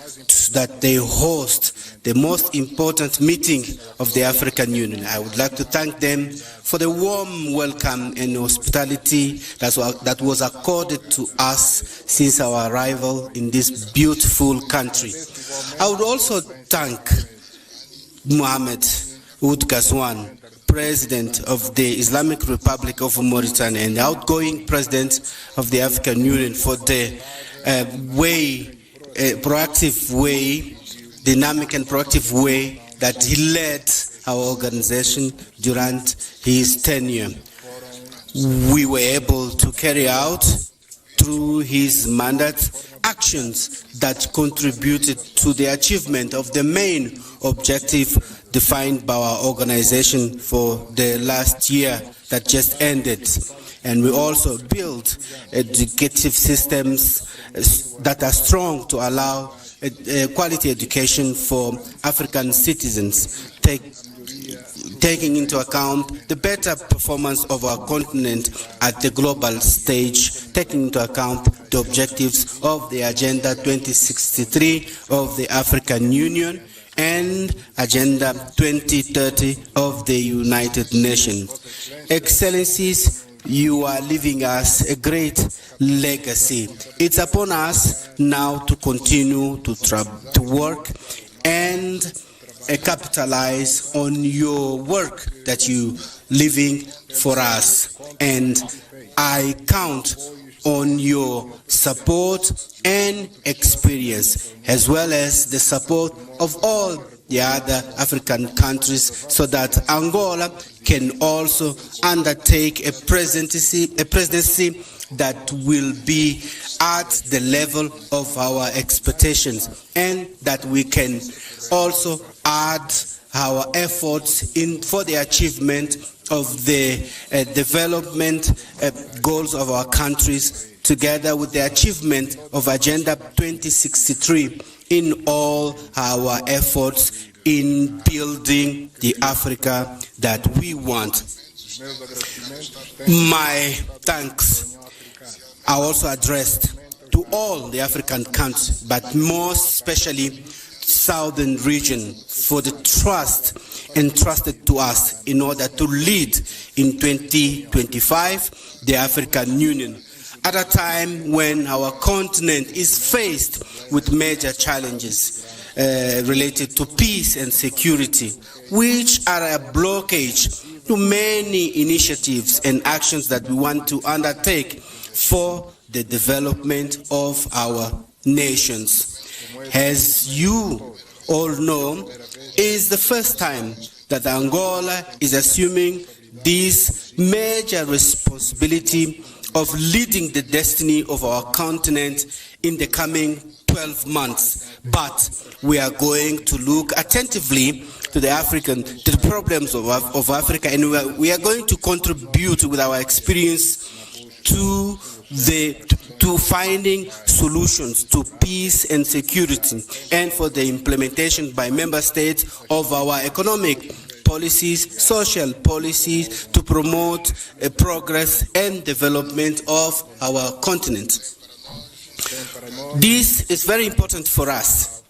that they host the most important meeting of the African Union. I would like to thank them for the warm welcome and hospitality that was accorded to us since our arrival in this beautiful country. I would also thank Mohamed Ould Ghazouani, President of the Islamic Republic of Mauritania and outgoing President of the African Union for the proactive way, dynamic and proactive way that he led our organization during his tenure. We were able to carry out, through his mandate, actions that contributed to the achievement of the main objective defined by our organization for the last year that just ended. And we also built educative systems that are strong to allow quality education for African citizens, taking into account the better performance of our continent at the global stage, taking into account the objectives of the Agenda 2063 of the African Union and Agenda 2030 of the United Nations. Excellencies, you are leaving us a great legacy. It's upon us now to continue to work and capitalize on your work that you living for us. And I count on your support and experience, as well as the support of all the other African countries, so that Angola can also undertake a presidency that will be at the level of our expectations, and that we can also add our efforts for the achievement of the development goals of our countries, together with the achievement of Agenda 2063 in all our efforts in building the Africa that we want. My thanks are also addressed to all the African countries, but most especially Southern region, for the trust entrusted to us in order to lead in 2025 the African Union, at a time when our continent is faced with major challenges related to peace and security, which are a blockage to many initiatives and actions that we want to undertake for the development of our nations. As you all know, it is the first time that Angola is assuming this major responsibility of leading the destiny of our continent in the coming 12 months. But we are going to look attentively to the problems of Africa, and we are going to contribute with our experience to finding solutions to peace and security, and for the implementation by member states of our economic policies, social policies, to promote progress and development of our continent. This is very important for us,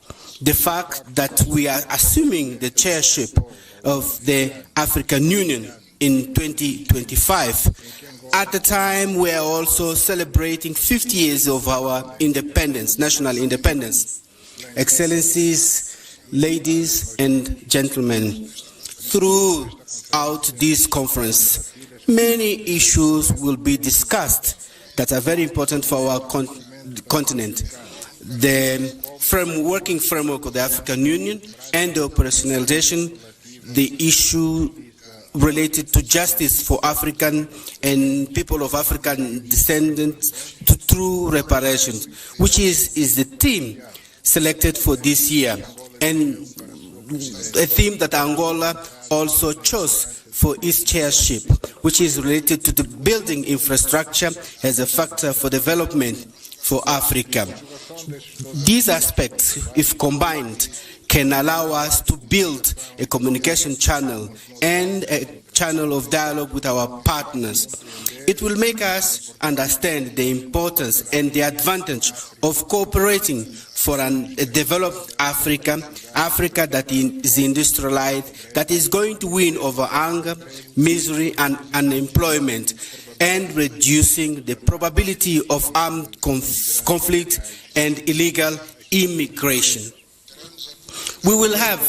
the fact that we are assuming the chairship of the African Union in 2025. At the time, we are also celebrating 50 years of our independence, national independence. Excellencies, ladies and gentlemen, throughout this conference, many issues will be discussed that are very important for our continent. The working framework of the African Union and the operationalization, the issue related to justice for African and people of African descendants through reparations, which is the theme selected for this year, and a theme that Angola also chose for its chairship, which is related to the building infrastructure as a factor for development for Africa. These aspects, if combined, can allow us to build a communication channel and a channel of dialogue with our partners. It will make us understand the importance and the advantage of cooperating for a developed Africa, Africa that is industrialized, that is going to win over hunger, misery, and unemployment, and reducing the probability of armed conflict and illegal immigration. We will have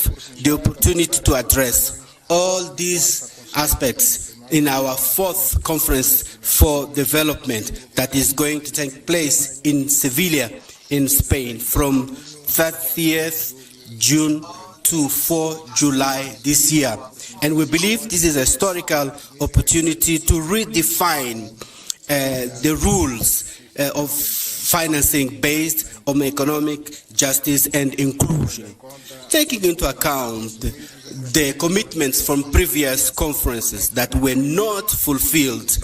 the opportunity to address all these aspects in our 4th conference for development that is going to take place in Sevilla, in Spain, from 30th June to 4 July this year. And we believe this is a historical opportunity to redefine the rules of financing based on economic justice and inclusion, taking into account the commitments from previous conferences that were not fulfilled,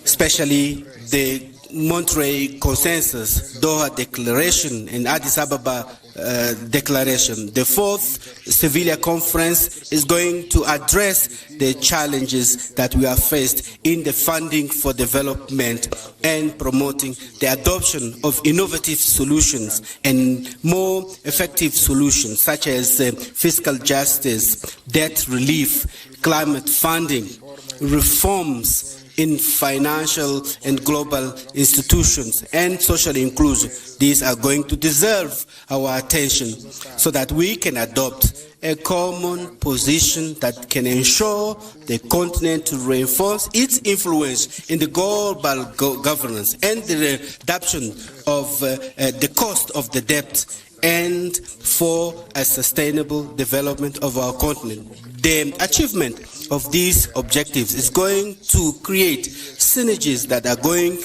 especially the Monterrey Consensus, Doha Declaration, and Addis Ababa Declaration. The 4th Sevilla Conference is going to address the challenges that we have faced in the funding for development and promoting the adoption of innovative solutions and more effective solutions such as fiscal justice, debt relief, climate funding, reforms in financial and global institutions, and social inclusion. These are going to deserve our attention so that we can adopt a common position that can ensure the continent to reinforce its influence in the global governance and the reduction of the cost of the debt, and for a sustainable development of our continent. The achievement of these objectives is going to create synergies that are going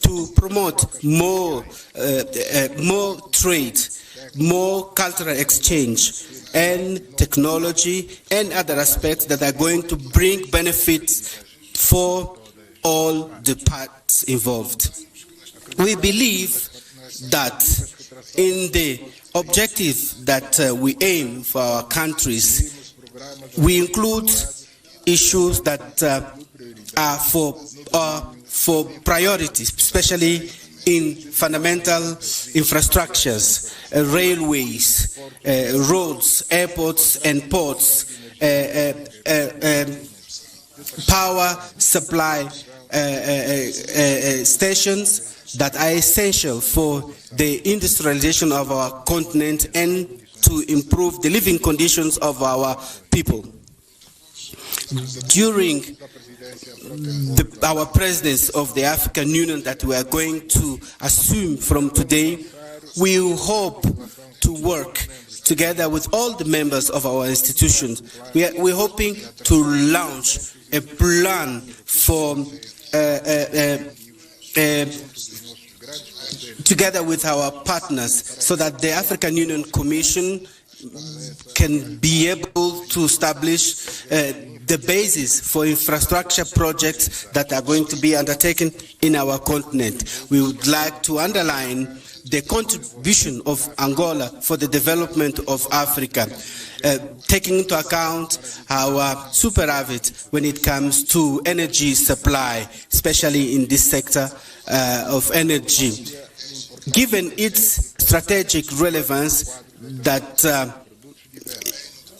to promote more trade, more cultural exchange, and technology, and other aspects that are going to bring benefits for all the parts involved. We believe that in the objective that we aim for our countries, we include issues that are for priorities, especially in fundamental infrastructures, railways, roads, airports and ports, power supply stations that are essential for the industrialization of our continent and to improve the living conditions of our people. During our presidency of the African Union that we are going to assume from today, we hope to work together with all the members of our institutions. We're hoping to launch a plan for together with our partners so that the African Union Commission can be able to establish the basis for infrastructure projects that are going to be undertaken in our continent. We would like to underline the contribution of Angola for the development of Africa, taking into account our superavit when it comes to energy supply, especially in this sector of energy. Given its strategic relevance that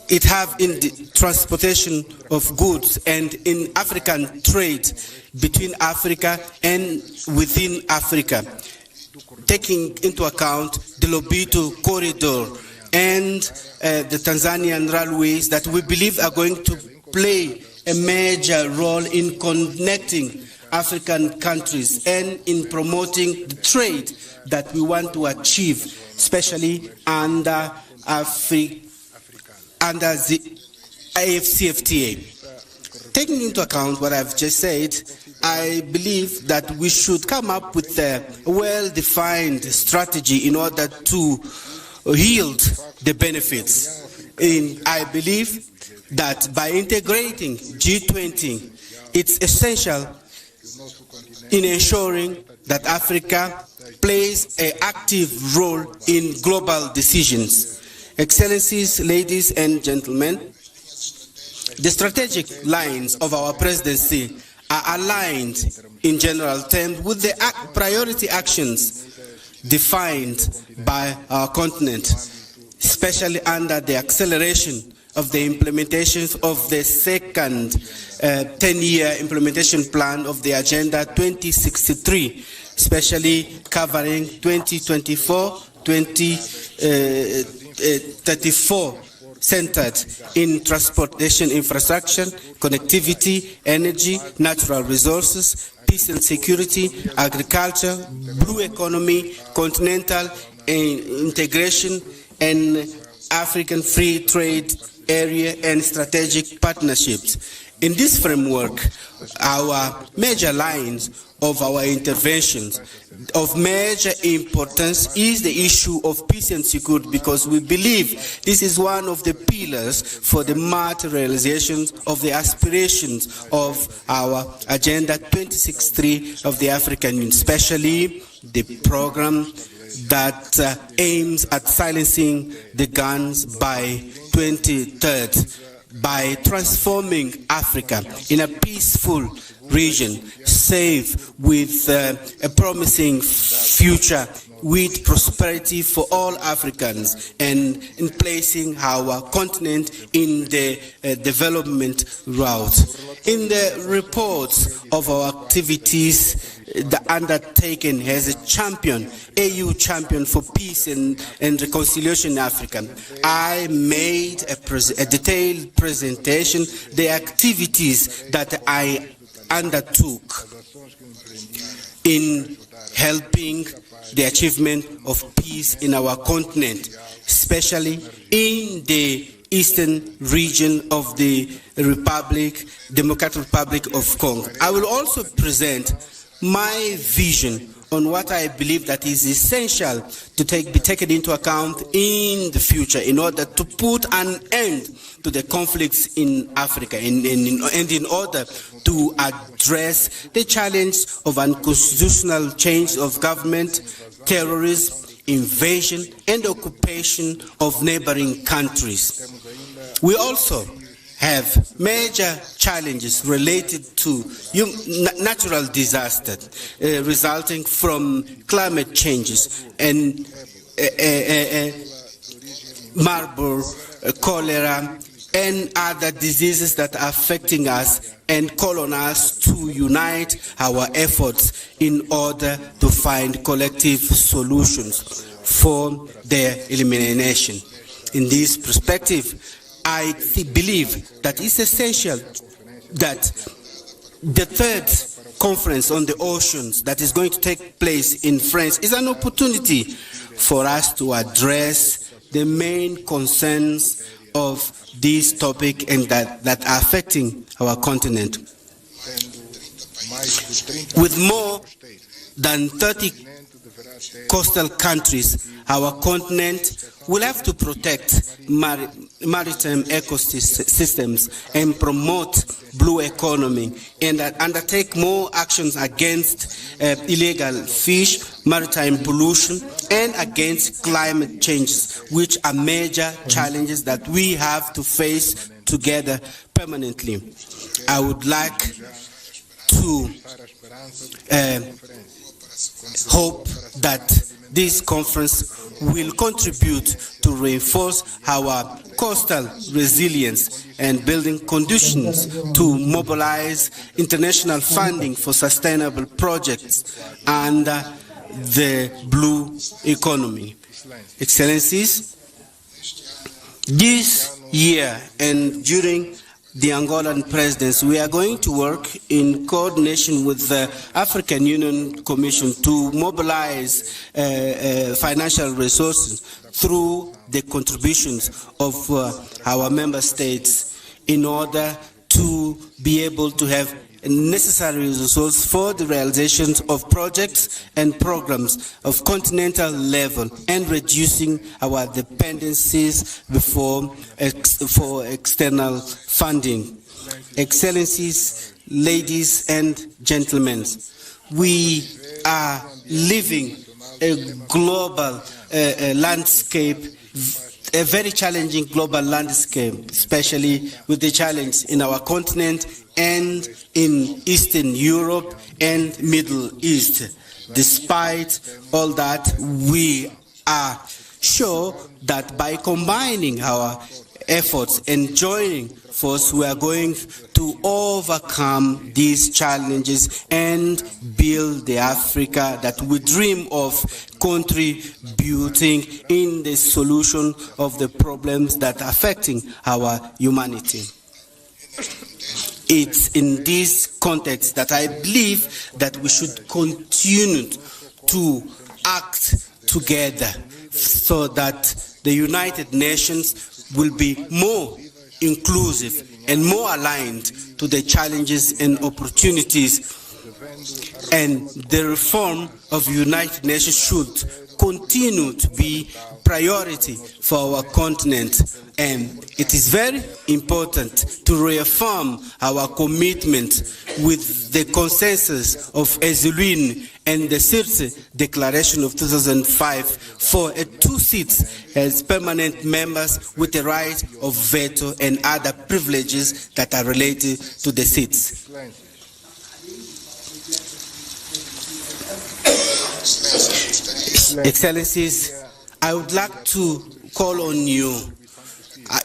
it have in the transportation of goods and in African trade between Africa and within Africa, taking into account the Lobito corridor and the Tanzanian railways that we believe are going to play a major role in connecting African countries and in promoting the trade that we want to achieve, especially under the AFCFTA. Taking into account what I've just said, I believe that we should come up with a well-defined strategy in order to yield the benefits. And I believe that by integrating G20, it's essential in ensuring that Africa plays an active role in global decisions. Excellencies, ladies and gentlemen, the strategic lines of our presidency are aligned in general terms with the priority actions defined by our continent, especially especially under the acceleration of the implementation of the second 10-year implementation plan of the Agenda 2063, especially covering 2024-2034, centered in transportation infrastructure, connectivity, energy, natural resources, peace and security, agriculture, blue economy, continental integration, and African free trade area and strategic partnerships. In this framework, our major lines of our interventions of major importance is the issue of peace and security, because we believe this is one of the pillars for the materialization of the aspirations of our Agenda 2063 of the African Union, especially the program that aims at silencing the guns by 2030, by transforming Africa in a peaceful region, safe, with a promising future, with prosperity for all Africans, and in placing our continent in the development route. In the reports of our activities, the undertaken as a champion, AU champion for peace and reconciliation in Africa, I made a detailed presentation, the activities that I undertook in helping the achievement of peace in our continent, especially in the eastern region of the Democratic Republic of Congo. I will also present my vision on what I believe that is essential to be taken into account in the future in order to put an end to the conflicts in Africa and in order to address the challenge of unconstitutional change of government, terrorism, invasion, and occupation of neighboring countries. We also have major challenges related to natural disasters resulting from climate changes and Marburg, cholera, and other diseases that are affecting us, and call on us to unite our efforts in order to find collective solutions for their elimination. In this perspective, I believe that it's essential that the third conference on the oceans that is going to take place in France is an opportunity for us to address the main concerns of this topic and that are affecting our continent. With more than 30 coastal countries, our continent will have to protect maritime ecosystems and promote blue economy and undertake more actions against illegal fish, maritime pollution, and against climate change, which are major challenges that we have to face together permanently. I would like to hope that this conference will contribute to reinforce our coastal resilience and building conditions to mobilize international funding for sustainable projects under the blue economy. Excellencies, this year and during the Angolan presidency, we are going to work in coordination with the African Union Commission to mobilize financial resources through the contributions of our member states in order to be able to have necessary resources for the realization of projects and programs of continental level and reducing our dependencies for external funding. Excellencies, ladies and gentlemen, we are living a global landscape, a very challenging global landscape, especially with the challenge in our continent and in Eastern Europe and Middle East. Despite all that, we are sure that by combining our efforts and joining force, we are going to overcome these challenges and build the Africa that we dream of contributing in the solution of the problems that are affecting our humanity. It's in this context that I believe that we should continue to act together so that the United Nations will be more inclusive and more aligned to the challenges and opportunities. And the reform of the United Nations should continue to be priority for our continent. And it is very important to reaffirm our commitment with the consensus of Ezuline and the Sirte Declaration of 2005 for 2 seats as permanent members with the right of veto and other privileges that are related to the seats. Excellencies, I would like to call on you,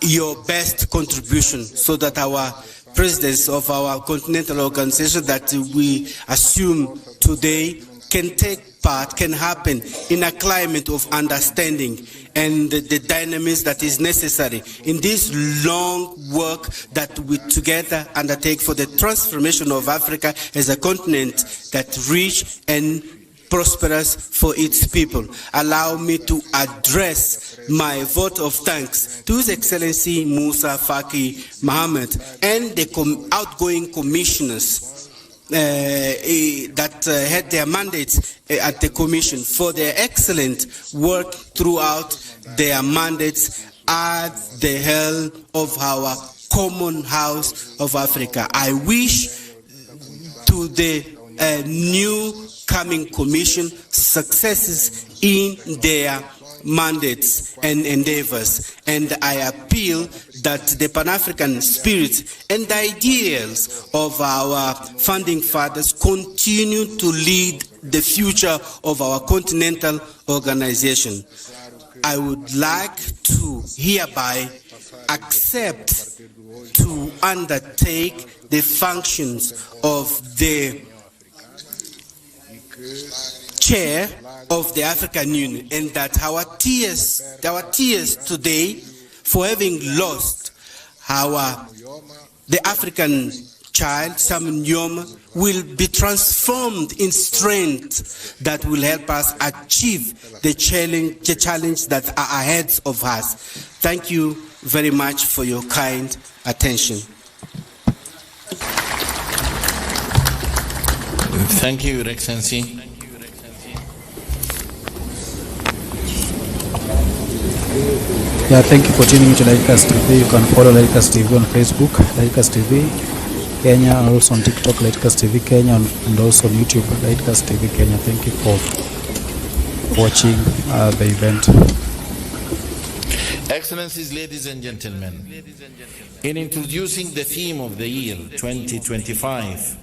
your best contribution, so that our presidents of our continental organization that we assume today can take part, can happen in a climate of understanding and the dynamics that is necessary in this long work that we together undertake for the transformation of Africa as a continent that rich and prosperous for its people. Allow me to address my vote of thanks to His Excellency Musa Faki Mohammed and the outgoing commissioners that had their mandates at the Commission for their excellent work throughout their mandates at the helm of our common house of Africa. I wish to the new coming Commission successes in their mandates and endeavors, and I appeal that the Pan-African spirit and the ideals of our founding fathers continue to lead the future of our continental organization. I would like to hereby accept to undertake the functions of the chair of the African Union, and that our tears today for having lost the African child, Sam Nyoma, will be transformed in strength that will help us achieve the challenge that are ahead of us. Thank you very much for your kind attention. Thank you, Your Excellency. Yeah, thank you for tuning into Lightcast TV. You can follow Lightcast TV on Facebook, Lightcast TV Kenya, and also on TikTok, Lightcast TV Kenya, and also on YouTube, Lightcast TV Kenya. Thank you for watching the event. Excellencies, ladies and gentlemen, in introducing the theme of the year 2025,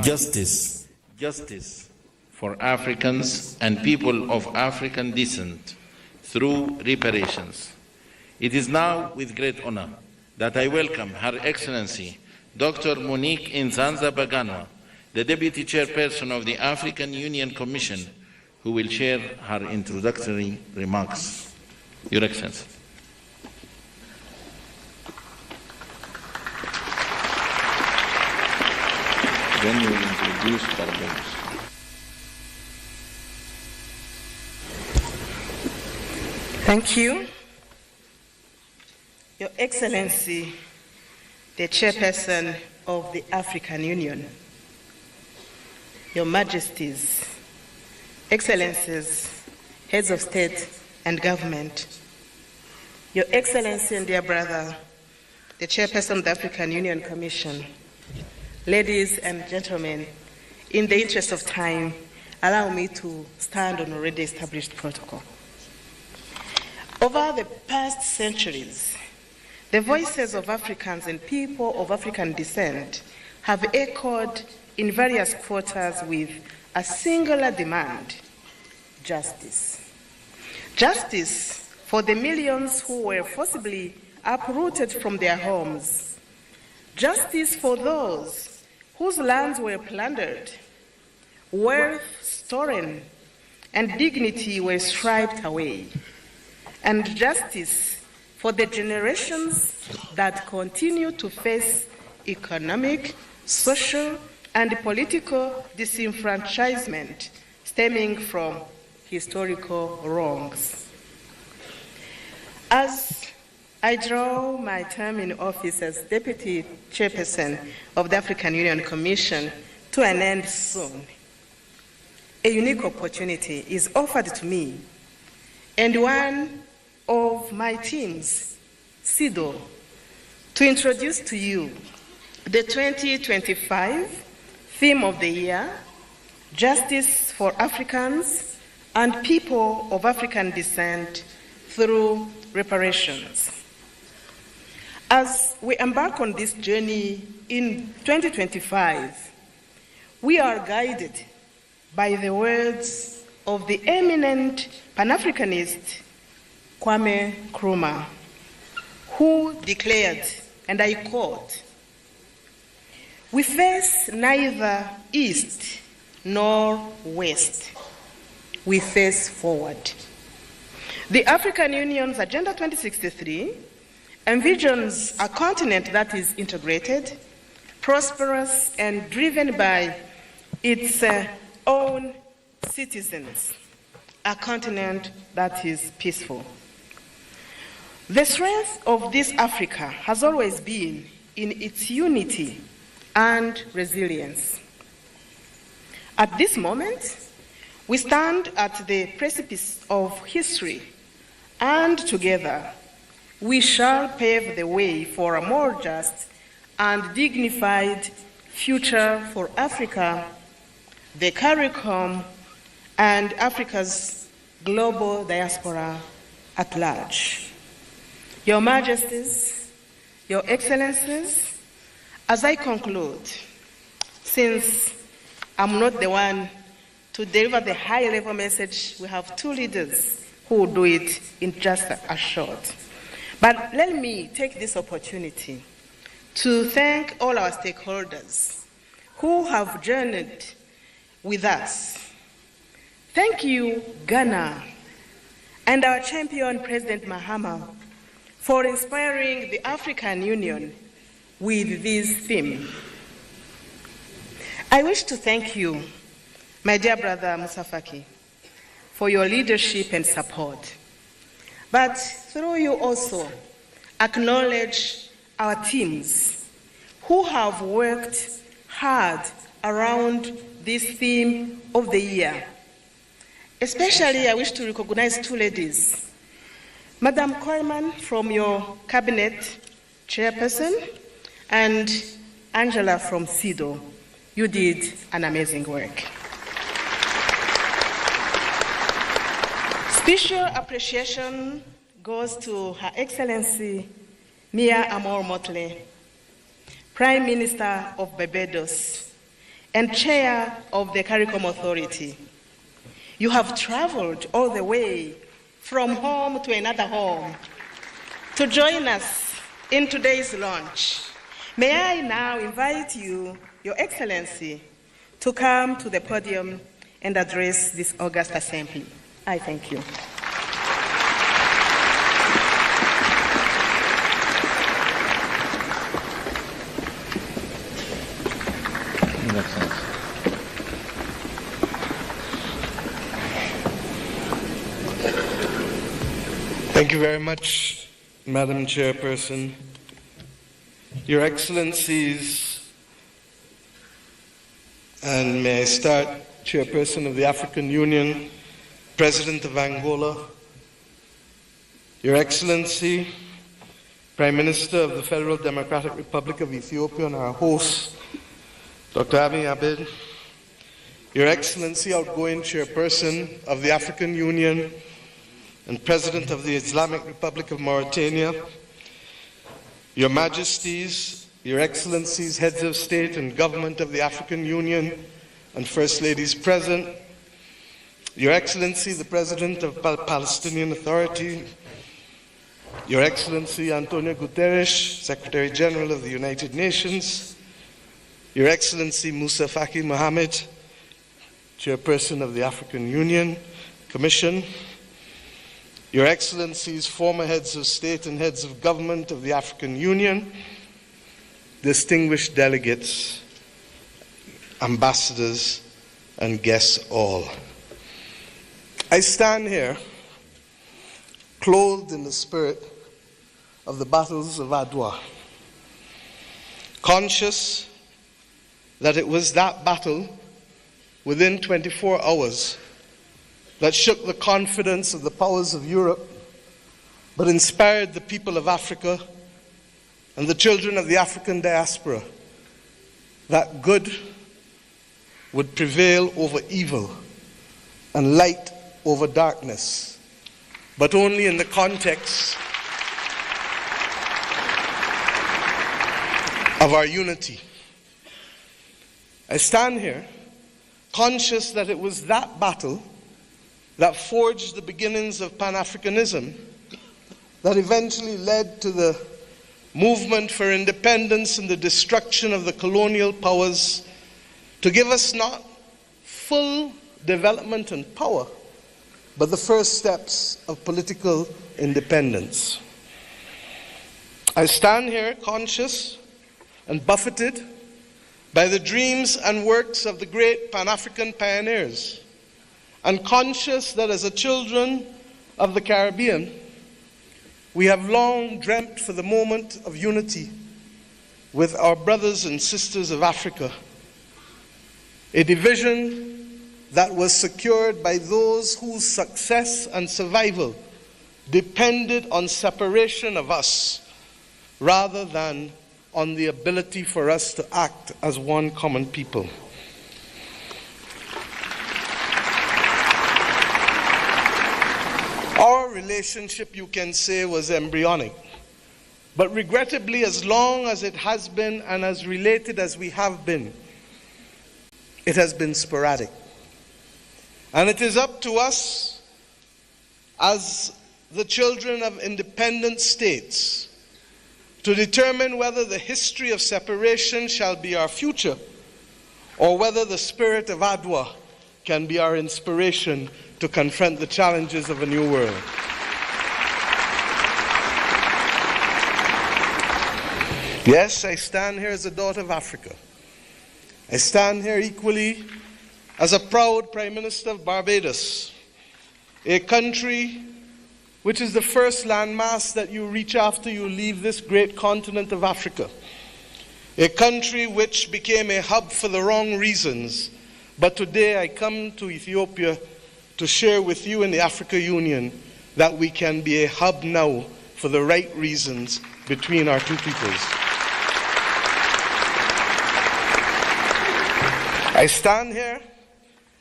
Justice for Africans and people of African descent through reparations, it is now with great honor that I welcome Her Excellency Dr. Monique Nzanza Baganwa, the Deputy Chairperson of the African Union Commission, who will share her introductory remarks. Your Excellency. Then you will introduce Barbados. Thank you. Your Excellency, the Chairperson of the African Union, Your Majesties, Excellencies, Heads of State and Government, Your Excellency and dear brother, the Chairperson of the African Union Commission, ladies and gentlemen, in the interest of time, allow me to stand on already established protocol. Over the past centuries, the voices of Africans and people of African descent have echoed in various quarters with a singular demand: justice. Justice for the millions who were forcibly uprooted from their homes, justice for those whose lands were plundered, wealth stolen, and dignity were stripped away, and justice for the generations that continue to face economic, social, and political disenfranchisement stemming from historical wrongs. As I draw my term in office as Deputy Chairperson of the African Union Commission to an end soon, a unique opportunity is offered to me and one of my teams, SIDO, to introduce to you the 2025 theme of the year, Justice for Africans and People of African Descent through Reparations. As we embark on this journey in 2025, we are guided by the words of the eminent Pan-Africanist Kwame Nkrumah, who declared, and I quote, "We face neither east nor west. We face forward." The African Union's Agenda 2063 envisions a continent that is integrated, prosperous, and driven by its own citizens, a continent that is peaceful. The strength of this Africa has always been in its unity and resilience. At this moment, we stand at the precipice of history, and together we shall pave the way for a more just and dignified future for Africa, the CARICOM, and Africa's global diaspora at large. Your Majesties, Your Excellencies, as I conclude, since I'm not the one to deliver the high-level message, we have two leaders who will do it in just a short. But let me take this opportunity to thank all our stakeholders who have journeyed with us. Thank you, Ghana, and our champion, President Mahama, for inspiring the African Union with this theme. I wish to thank you, my dear brother Musa Faki, for your leadership and support. But through you also acknowledge our teams who have worked hard around this theme of the year. Especially, I wish to recognize two ladies. Madam Coleman from your cabinet chairperson and Angela from SIDO. You did an amazing work. Special appreciation goes to Her Excellency Mia Amor Motley, Prime Minister of Barbados and Chair of the CARICOM Authority. You have traveled all the way from home to another home to join us in today's launch. May I now invite you, Your Excellency, to come to the podium and address this august assembly. I thank you. Thank you very much, Madam Chairperson. Your Excellencies, and may I start, Chairperson of the African Union, President of Angola, Your Excellency, Prime Minister of the Federal Democratic Republic of Ethiopia and our host, Dr. Abiy Ahmed, Your Excellency, outgoing Chairperson of the African Union and President of the Islamic Republic of Mauritania, Your Majesties, Your Excellencies, Heads of State and Government of the African Union and First Ladies present, Your Excellency, the President of the Palestinian Authority, Your Excellency Antonio Guterres, Secretary General of the United Nations, Your Excellency Musa Faki Mohammed, Chairperson of the African Union Commission, Your Excellencies, former heads of state and heads of government of the African Union, distinguished delegates, ambassadors, and guests all. I stand here clothed in the spirit of the battles of Adwa, conscious that it was that battle within 24 hours that shook the confidence of the powers of Europe, but inspired the people of Africa and the children of the African diaspora that good would prevail over evil and light over darkness, but only in the context of our unity. I stand here conscious that it was that battle that forged the beginnings of Pan-Africanism that eventually led to the movement for independence and the destruction of the colonial powers to give us not full development and power, but the first steps of political independence. I stand here conscious and buffeted by the dreams and works of the great Pan-African pioneers, and conscious that as a children of the Caribbean, we have long dreamt for the moment of unity with our brothers and sisters of Africa, a division that was secured by those whose success and survival depended on separation of us rather than on the ability for us to act as one common people. Our relationship, you can say, was embryonic. But regrettably, as long as it has been and as related as we have been, it has been sporadic. And it is up to us as the children of independent states to determine whether the history of separation shall be our future or whether the spirit of Adwa can be our inspiration to confront the challenges of a new world. Yes, I stand here as a daughter of Africa. I stand here equally as a proud Prime Minister of Barbados, a country which is the first landmass that you reach after you leave this great continent of Africa. A country which became a hub for the wrong reasons. But today I come to Ethiopia to share with you in the Africa Union that we can be a hub now for the right reasons between our two peoples. I stand here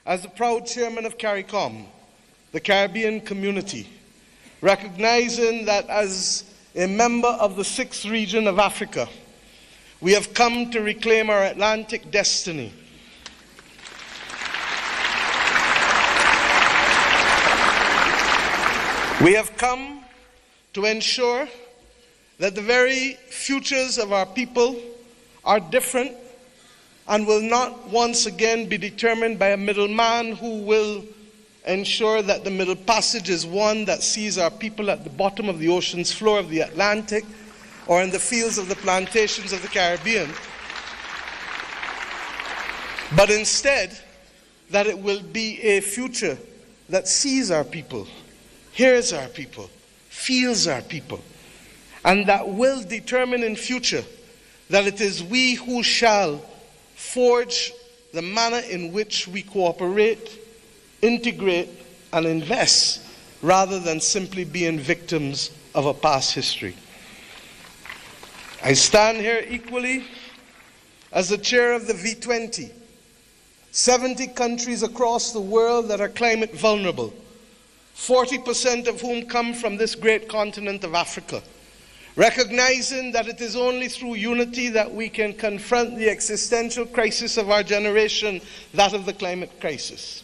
as the proud chairman of CARICOM, the Caribbean community, recognizing that as a member of the 6th region of Africa, we have come to reclaim our Atlantic destiny. We have come to ensure that the very futures of our people are different and will not once again be determined by a middleman who will ensure that the Middle Passage is one that sees our people at the bottom of the ocean's floor of the Atlantic or in the fields of the plantations of the Caribbean, but instead that it will be a future that sees our people, hears our people, feels our people, and that will determine in future that it is we who shall forge the manner in which we cooperate, integrate, and invest, rather than simply being victims of a past history. I stand here equally as the chair of the V20, 70 countries across the world that are climate vulnerable, 40% of whom come from this great continent of Africa, recognizing that it is only through unity that we can confront the existential crisis of our generation, that of the climate crisis.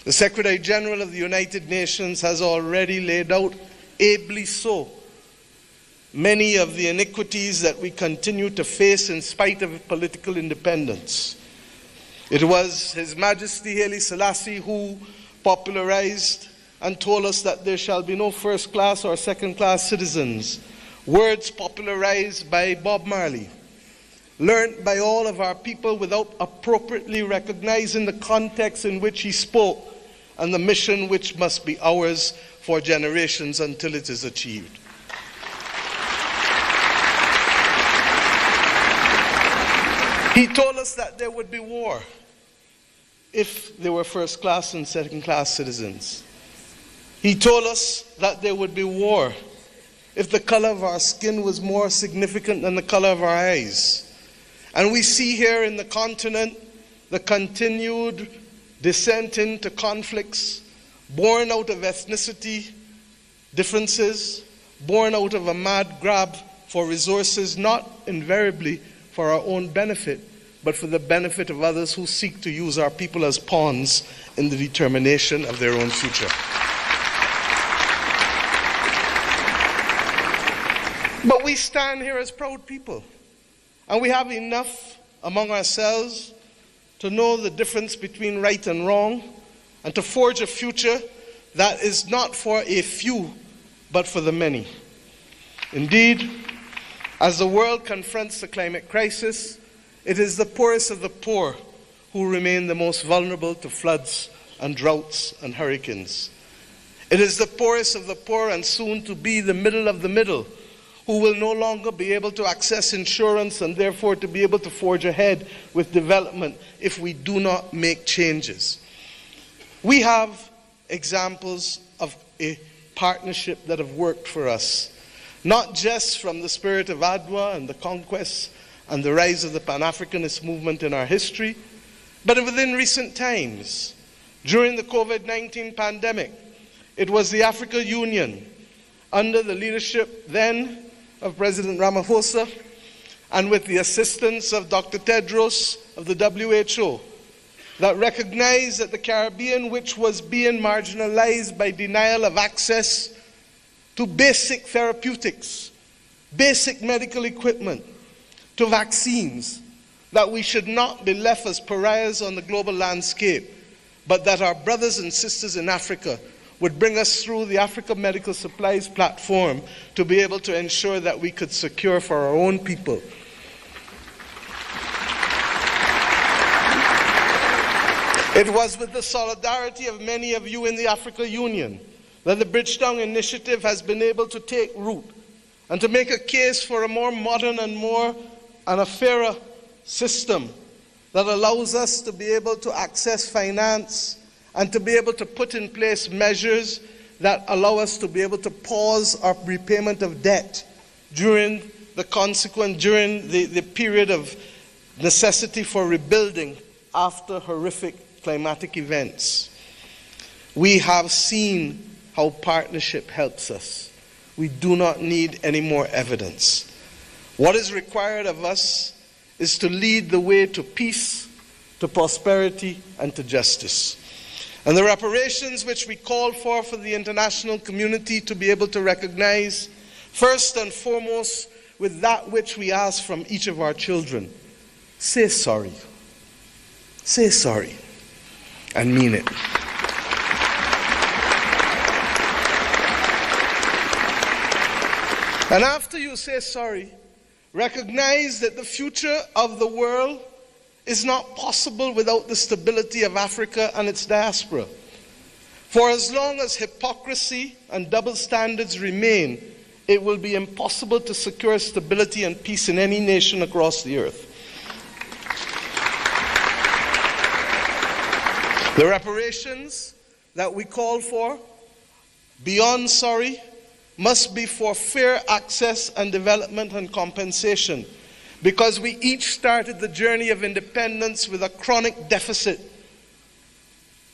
The Secretary General of the United Nations has already laid out, ably so, many of the iniquities that we continue to face in spite of political independence. It was His Majesty Haile Selassie who popularized and told us that there shall be no first-class or second-class citizens, words popularized by Bob Marley, learned by all of our people without appropriately recognizing the context in which he spoke and the mission which must be ours for generations until it is achieved. He told us that there would be war if there were first-class and second-class citizens. He told us that there would be war if the color of our skin was more significant than the color of our eyes. And we see here in the continent the continued descent into conflicts born out of ethnicity differences, born out of a mad grab for resources, not invariably for our own benefit, but for the benefit of others who seek to use our people as pawns in the determination of their own future. But we stand here as proud people, and we have enough among ourselves to know the difference between right and wrong, and to forge a future that is not for a few, but for the many. Indeed, as the world confronts the climate crisis, it is the poorest of the poor who remain the most vulnerable to floods and droughts and hurricanes. It is the poorest of the poor, and soon to be the middle of the middle, who will no longer be able to access insurance and therefore to be able to forge ahead with development if we do not make changes. We have examples of a partnership that have worked for us, not just from the spirit of Adwa and the conquest and the rise of the Pan-Africanist movement in our history, but within recent times. During the COVID-19 pandemic, it was the African Union, under the leadership then of President Ramaphosa, and with the assistance of Dr. Tedros of the WHO, that recognized that the Caribbean, which was being marginalized by denial of access to basic therapeutics, basic medical equipment, to vaccines, that we should not be left as pariahs on the global landscape, but that our brothers and sisters in Africa would bring us through the Africa Medical Supplies platform to be able to ensure that we could secure for our own people It was with the solidarity of many of you in the African Union that the Bridgetown Initiative has been able to take root and to make a case for a more modern and a fairer system that allows us to be able to access finance and to be able to put in place measures that allow us to be able to pause our repayment of debt during the period of necessity for rebuilding after horrific climatic events. We have seen how partnership helps us. We do not need any more evidence. What is required of us is to lead the way to peace, to prosperity, and to justice. And the reparations which we call for the international community to be able to recognize, first and foremost, with that which we ask from each of our children. Say sorry. Say sorry. And mean it. And after you say sorry, recognize that the future of the world is not possible without the stability of Africa and its diaspora. For as long as hypocrisy and double standards remain, it will be impossible to secure stability and peace in any nation across the earth. The reparations that we call for, beyond sorry, must be for fair access and development and compensation, because we each started the journey of independence with a chronic deficit.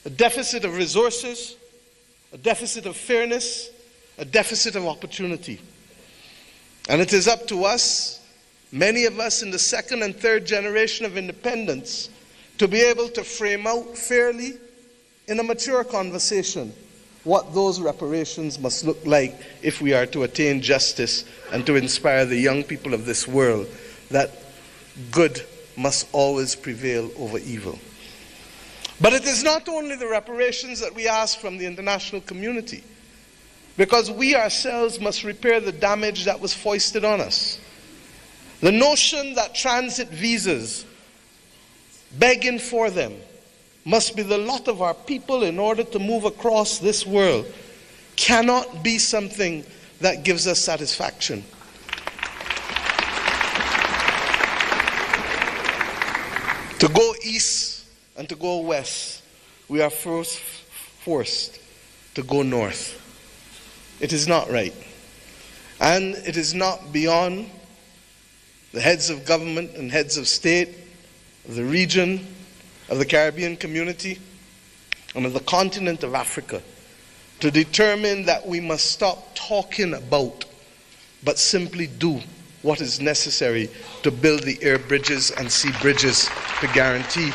A deficit of resources, a deficit of fairness, a deficit of opportunity. And it is up to us, many of us in the second and third generation of independence, to be able to frame out fairly in a mature conversation what those reparations must look like if we are to attain justice and to inspire the young people of this world that good must always prevail over evil. But it is not only the reparations that we ask from the international community, because we ourselves must repair the damage that was foisted on us. The notion that transit visas, begging for them, must be the lot of our people in order to move across this world cannot be something that gives us satisfaction. To go east and to go west, we are first forced to go north. It is not right. And it is not beyond the heads of government and heads of state, of the region, of the Caribbean community, and of the continent of Africa to determine that we must stop talking about, but simply do what is necessary to build the air bridges and sea bridges to guarantee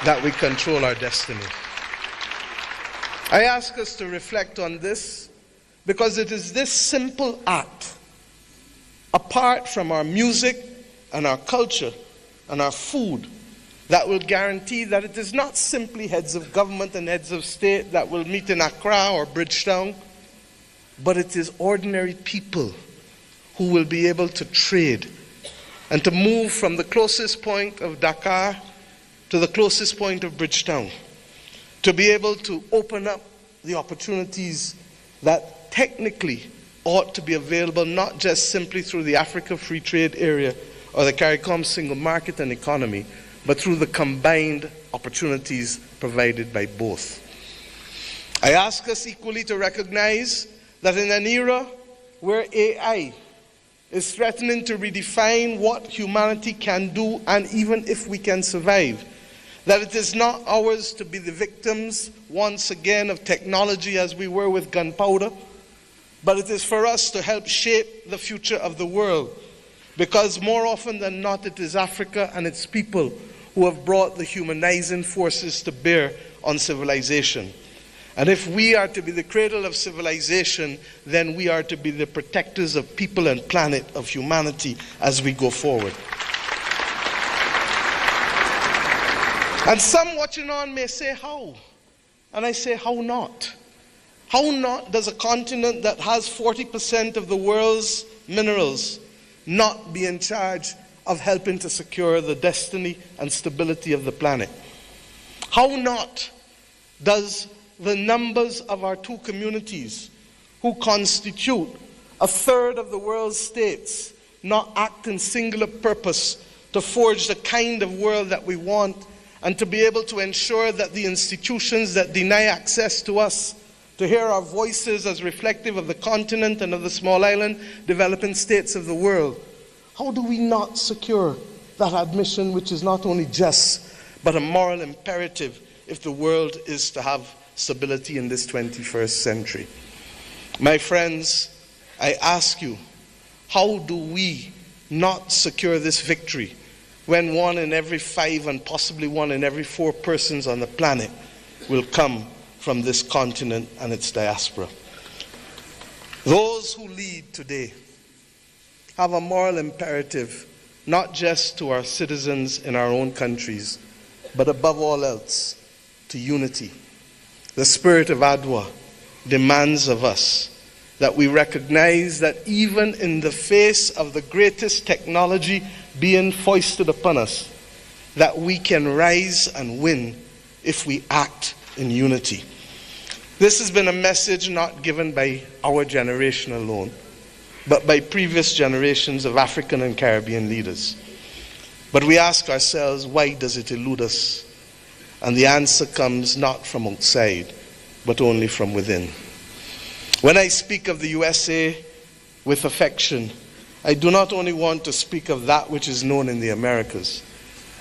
that we control our destiny. I ask us to reflect on this because it is this simple act, apart from our music and our culture and our food, that will guarantee that it is not simply heads of government and heads of state that will meet in Accra or Bridgetown, but it is ordinary people who will be able to trade and to move from the closest point of Dakar to the closest point of Bridgetown, to be able to open up the opportunities that technically ought to be available not just simply through the Africa Free Trade Area or the CARICOM single market and economy, but through the combined opportunities provided by both. I ask us equally to recognize that in an era where AI is threatening to redefine what humanity can do and even if we can survive, that it is not ours to be the victims once again of technology as we were with gunpowder, but it is for us to help shape the future of the world, because more often than not it is Africa and its people who have brought the humanizing forces to bear on civilization. And if we are to be the cradle of civilization, then we are to be the protectors of people and planet, of humanity as we go forward. And some watching on may say, how? And I say, how not? How not does a continent that has 40% of the world's minerals not be in charge of helping to secure the destiny and stability of the planet? How not does the numbers of our two communities, who constitute a third of the world's states, not act in singular purpose to forge the kind of world that we want and to be able to ensure that the institutions that deny access to us to hear our voices as reflective of the continent and of the small island developing states of the world, how do we not secure that admission, which is not only just but a moral imperative if the world is to have stability in this 21st century? My friends, I ask you, how do we not secure this victory when 1 in every 5 and possibly 1 in every 4 persons on the planet will come from this continent and its diaspora? Those who lead today have a moral imperative, not just to our citizens in our own countries, but above all else, to unity. The spirit of Adwa demands of us that we recognize that even in the face of the greatest technology being foisted upon us, that we can rise and win if we act in unity. This has been a message not given by our generation alone, but by previous generations of African and Caribbean leaders. But we ask ourselves, why does it elude us? And the answer comes not from outside, but only from within. When I speak of the USA with affection, I do not only want to speak of that which is known in the Americas.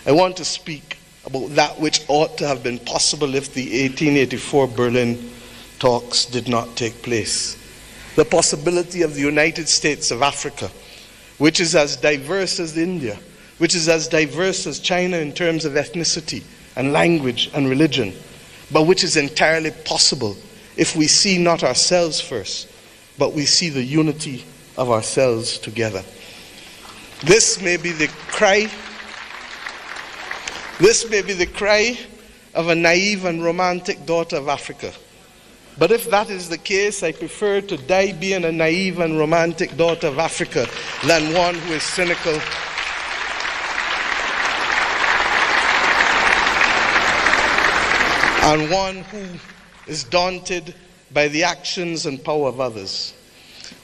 I want to speak about that which ought to have been possible if the 1884 Berlin talks did not take place. The possibility of the United States of Africa, which is as diverse as India, which is as diverse as China in terms of ethnicity and language and religion, but which is entirely possible if we see not ourselves first, but we see the unity of ourselves together. This may be the cry of a naive and romantic daughter of Africa. But if that is the case, I prefer to die being a naive and romantic daughter of Africa than one who is cynical and one who is daunted by the actions and power of others.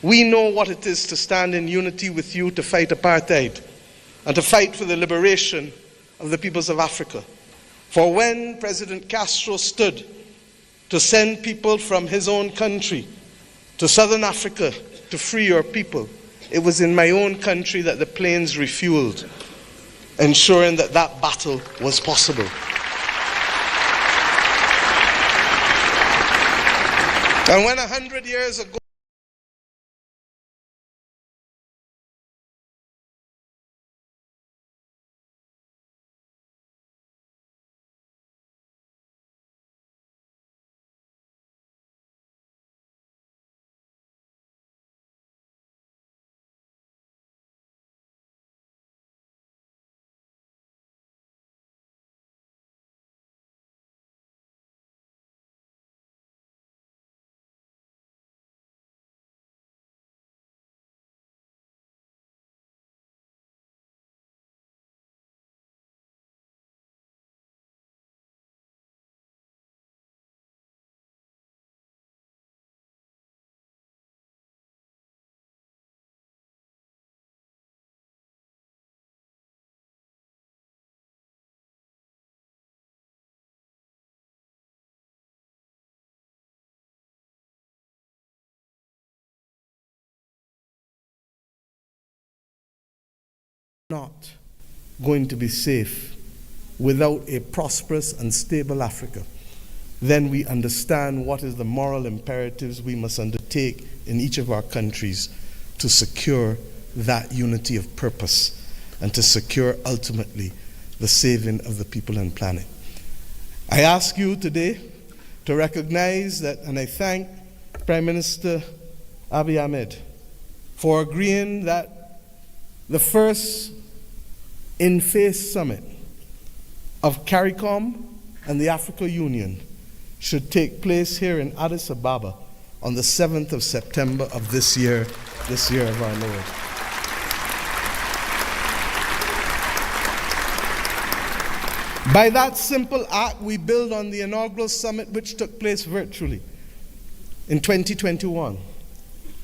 We know what it is to stand in unity with you to fight apartheid and to fight for the liberation of the peoples of Africa. For when President Castro stood to send people from his own country to southern Africa to free your people, it was in my own country that the planes refueled, ensuring that that battle was possible. And when 100 years ago, not going to be safe without a prosperous and stable Africa, then we understand what is the moral imperatives we must undertake in each of our countries to secure that unity of purpose and to secure ultimately the saving of the people and planet. I ask you today to recognize that, and I thank Prime Minister Abiy Ahmed for agreeing that the first in-face summit of CARICOM and the African Union should take place here in Addis Ababa on the 7th of September of this year of our Lord. By that simple act, we build on the inaugural summit which took place virtually in 2021.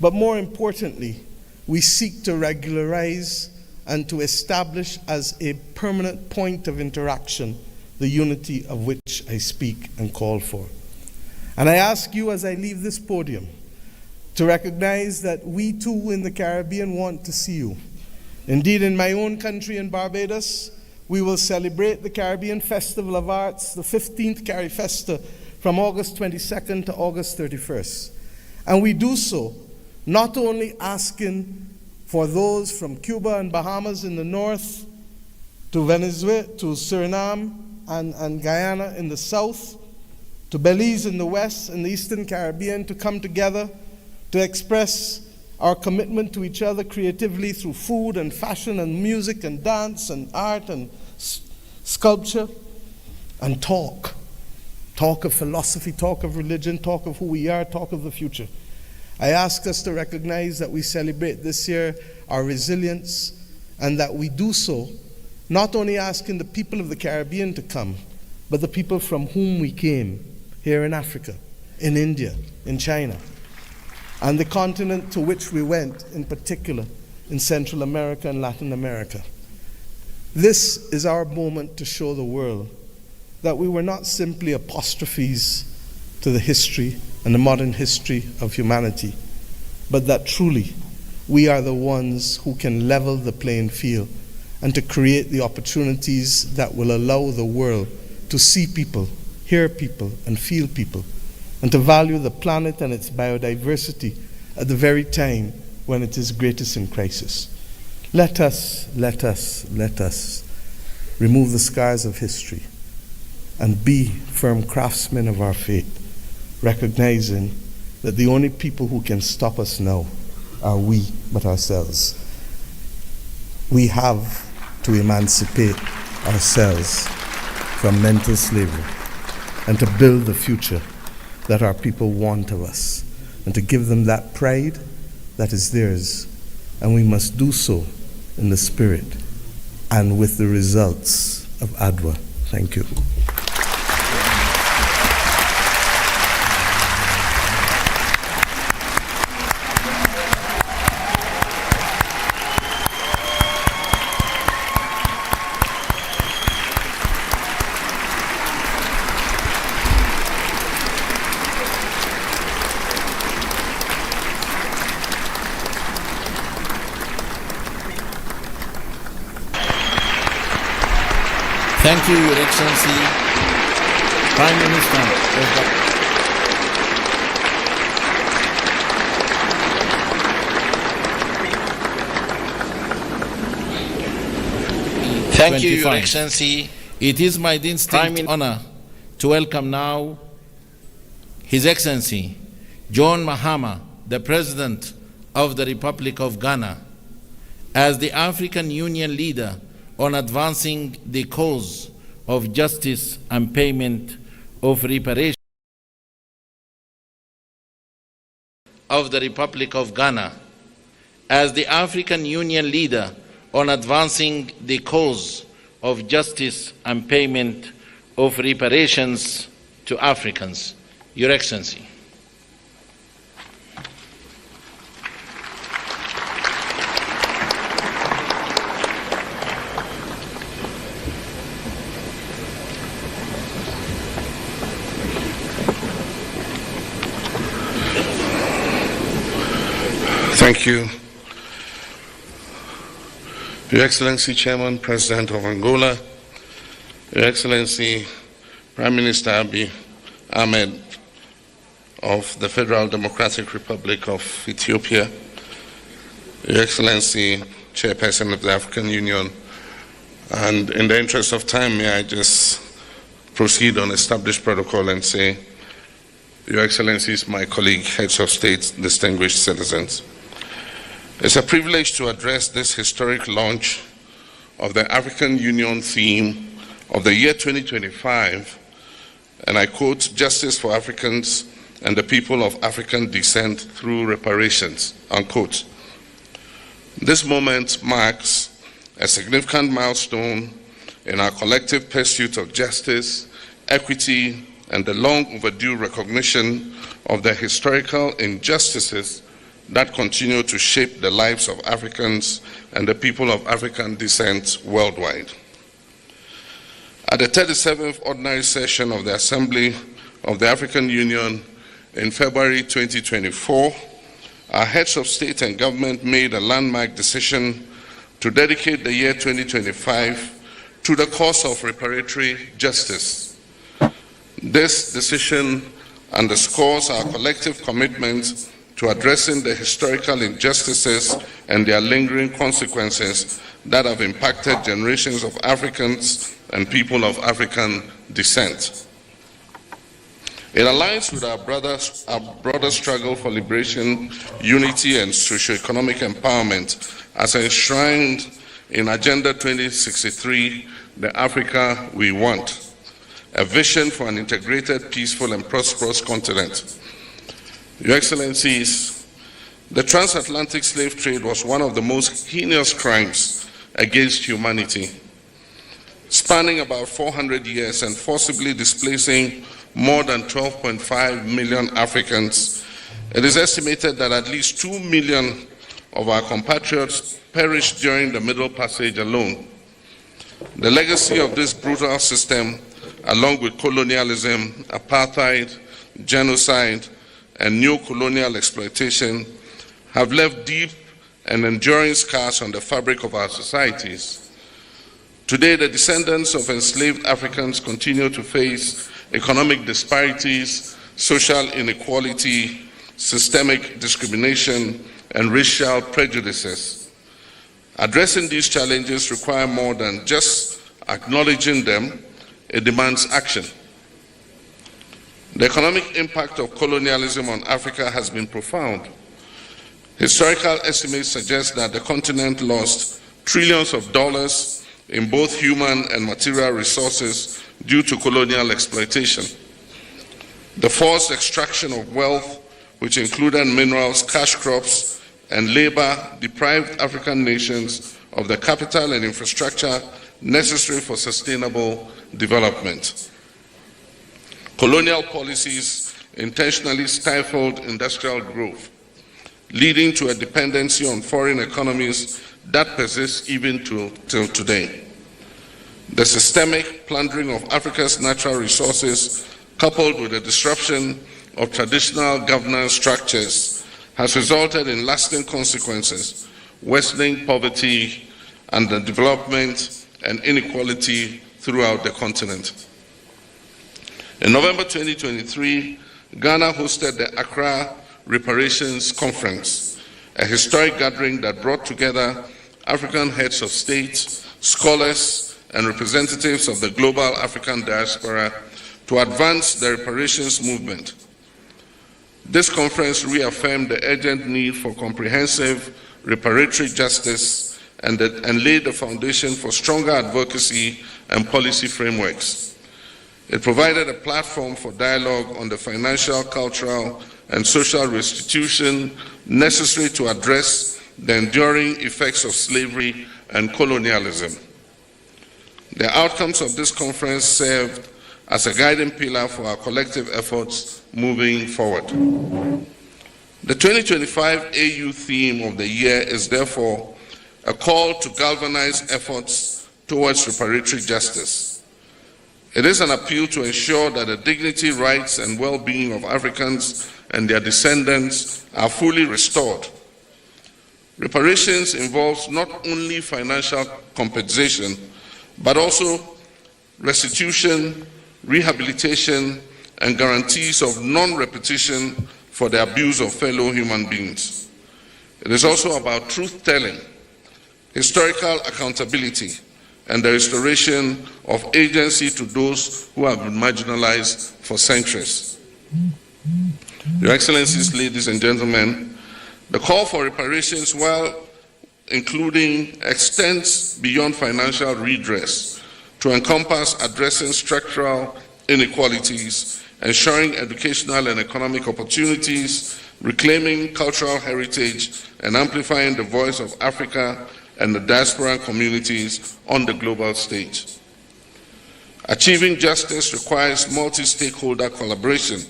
But more importantly, we seek to regularize and to establish as a permanent point of interaction the unity of which I speak and call for. And I ask you as I leave this podium to recognize that we too in the Caribbean want to see you. Indeed, in my own country in Barbados, we will celebrate the Caribbean Festival of Arts, the 15th CariFesta, from August 22nd to August 31st. And we do so not only asking for those from Cuba and Bahamas in the north, to Venezuela, to Suriname and Guyana in the south, to Belize in the west and the Eastern Caribbean to come together to express our commitment to each other creatively through food and fashion and music and dance and art and sculpture and talk. Talk of philosophy, talk of religion, talk of who we are, talk of the future. I ask us to recognize that we celebrate this year our resilience and that we do so not only asking the people of the Caribbean to come, but the people from whom we came here in Africa, in India, in China, and the continent to which we went, in particular in Central America and Latin America. This is our moment to show the world that we were not simply apostrophes to the history and the modern history of humanity, but that truly we are the ones who can level the playing field and to create the opportunities that will allow the world to see people, hear people, and feel people, and to value the planet and its biodiversity at the very time when it is greatest in crisis. Let us remove the scars of history and be firm craftsmen of our fate recognizing that the only people who can stop us now are we but ourselves. We have to emancipate ourselves from mental slavery and to build the future that our people want of us and to give them that pride that is theirs. And we must do so in the spirit and with the results of ADWA. Thank you. Thank you, Your Excellency, Prime Minister of the Thank you, Your Excellency. It is my distinct honor to welcome now His Excellency John Mahama, the President of the Republic of Ghana, as the African Union leader on advancing the cause of justice and payment of reparation of the Republic of Ghana, as the African Union leader on advancing the cause of justice and payment of reparations to Africans. Your Excellency. Thank you. Your Excellency, Chairman, President of Angola, Your Excellency, Prime Minister Abiy Ahmed of the Federal Democratic Republic of Ethiopia, Your Excellency, Chairperson of the African Union, and in the interest of time, may I just proceed on established protocol and say, Your Excellencies, my colleague, heads of state, distinguished citizens. It's a privilege to address this historic launch of the African Union theme of the year 2025, and I quote, "Justice for Africans and the people of African descent through reparations," unquote. This moment marks a significant milestone in our collective pursuit of justice, equity, and the long overdue recognition of the historical injustices that continue to shape the lives of Africans and the people of African descent worldwide. At the 37th Ordinary Session of the Assembly of the African Union in February 2024, our heads of state and government made a landmark decision to dedicate the year 2025 to the cause of reparatory justice. This decision underscores our collective commitment to addressing the historical injustices and their lingering consequences that have impacted generations of Africans and people of African descent. It aligns with our broader struggle for liberation, unity, and socio-economic empowerment as enshrined in Agenda 2063, the Africa we want, a vision for an integrated, peaceful, and prosperous continent. Your Excellencies, the transatlantic slave trade was one of the most heinous crimes against humanity, spanning about 400 years and forcibly displacing more than 12.5 million Africans. It is estimated that at least 2 million of our compatriots perished during the Middle Passage alone. The legacy of this brutal system, along with colonialism, apartheid, genocide, and neo-colonial exploitation, have left deep and enduring scars on the fabric of our societies. Today, the descendants of enslaved Africans continue to face economic disparities, social inequality, systemic discrimination, and racial prejudices. Addressing these challenges require more than just acknowledging them. It demands action. The economic impact of colonialism on Africa has been profound. Historical estimates suggest that the continent lost trillions of dollars in both human and material resources due to colonial exploitation. The forced extraction of wealth, which included minerals, cash crops, and labor, deprived African nations of the capital and infrastructure necessary for sustainable development. Colonial policies intentionally stifled industrial growth, leading to a dependency on foreign economies that persists even till today. The systemic plundering of Africa's natural resources, coupled with the disruption of traditional governance structures, has resulted in lasting consequences, worsening poverty, underdevelopment, and inequality throughout the continent. In November 2023, Ghana hosted the Accra Reparations Conference, a historic gathering that brought together African heads of state, scholars, and representatives of the global African diaspora to advance the reparations movement. This conference reaffirmed the urgent need for comprehensive reparatory justice and laid the foundation for stronger advocacy and policy frameworks. It provided a platform for dialogue on the financial, cultural, and social restitution necessary to address the enduring effects of slavery and colonialism. The outcomes of this conference served as a guiding pillar for our collective efforts moving forward. The 2025 AU theme of the year is therefore a call to galvanize efforts towards reparatory justice. It is an appeal to ensure that the dignity, rights, and well-being of Africans and their descendants are fully restored. Reparations involves not only financial compensation, but also restitution, rehabilitation, and guarantees of non-repetition for the abuse of fellow human beings. It is also about truth-telling, historical accountability, and the restoration of agency to those who have been marginalized for centuries. Your Excellencies, ladies and gentlemen, the call for reparations, while including, extends beyond financial redress to encompass addressing structural inequalities, ensuring educational and economic opportunities, reclaiming cultural heritage, and amplifying the voice of Africa and the diaspora communities on the global stage. Achieving justice requires multi-stakeholder collaboration.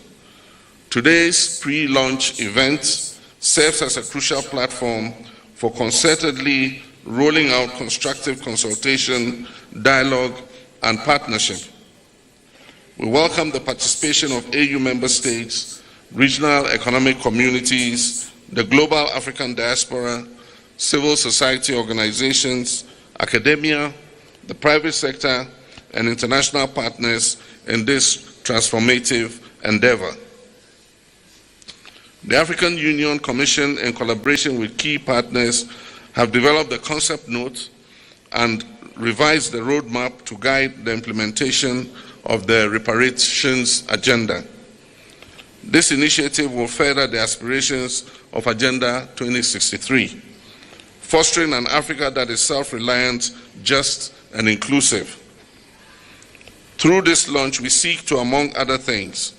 Today's pre-launch event serves as a crucial platform for concertedly rolling out constructive consultation, dialogue, and partnership. We welcome the participation of AU member states, regional economic communities, the global African diaspora, civil society organizations, academia, the private sector, and international partners in this transformative endeavor. The African Union Commission, in collaboration with key partners, have developed the concept note and revised the roadmap to guide the implementation of the reparations agenda. This initiative will further the aspirations of Agenda 2063, fostering an Africa that is self-reliant, just, and inclusive. Through this launch, we seek to, among other things,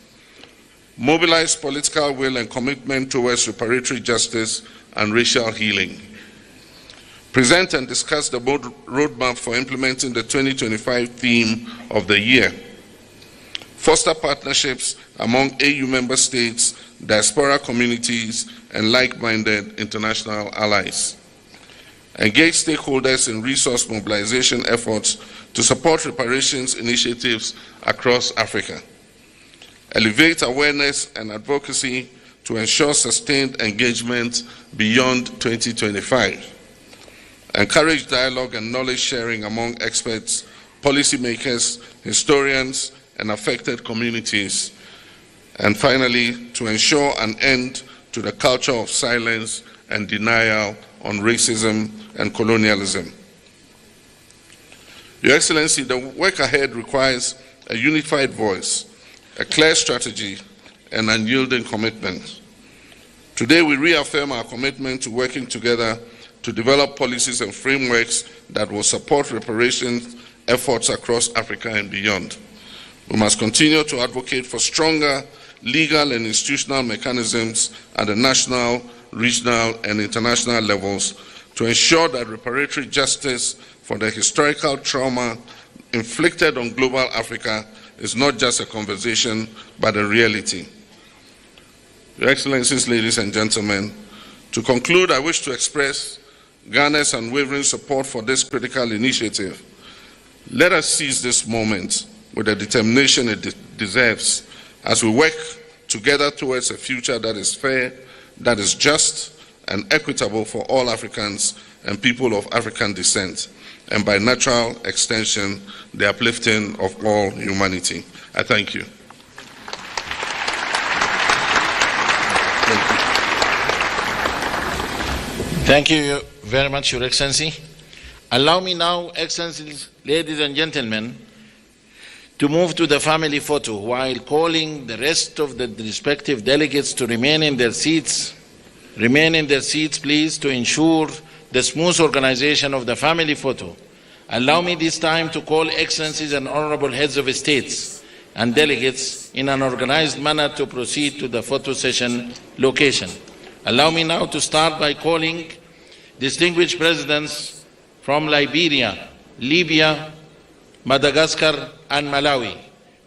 mobilize political will and commitment towards reparatory justice and racial healing, present and discuss the roadmap for implementing the 2025 theme of the year, foster partnerships among AU member states, diaspora communities, and like-minded international allies, engage stakeholders in resource mobilization efforts to support reparations initiatives across Africa, elevate awareness and advocacy to ensure sustained engagement beyond 2025, encourage dialogue and knowledge sharing among experts, policymakers, historians, and affected communities, and finally, to ensure an end to the culture of silence and denial on racism and colonialism. Your Excellency, the work ahead requires a unified voice, a clear strategy, and unyielding commitment. Today, we reaffirm our commitment to working together to develop policies and frameworks that will support reparation efforts across Africa and beyond. We must continue to advocate for stronger legal and institutional mechanisms at the national, regional, and international levels to ensure that reparatory justice for the historical trauma inflicted on global Africa is not just a conversation, but a reality. Your Excellencies, ladies and gentlemen, to conclude, I wish to express Ghana's unwavering support for this critical initiative. Let us seize this moment with the determination it deserves as we work together towards a future that is fair, that is just, and equitable for all Africans and people of African descent, and by natural extension, the uplifting of all humanity. I thank you. Thank you very much, Your Excellency. Allow me now, Excellencies, ladies and gentlemen, to move to the family photo while calling the rest of the respective delegates to remain in their seats. Remain in their seats, please, to ensure the smooth organization of the family photo. Allow me this time to call Excellencies and Honorable Heads of States and delegates in an organized manner to proceed to the photo session location. Allow me now to start by calling distinguished presidents from Liberia, Libya, Madagascar, and Malawi.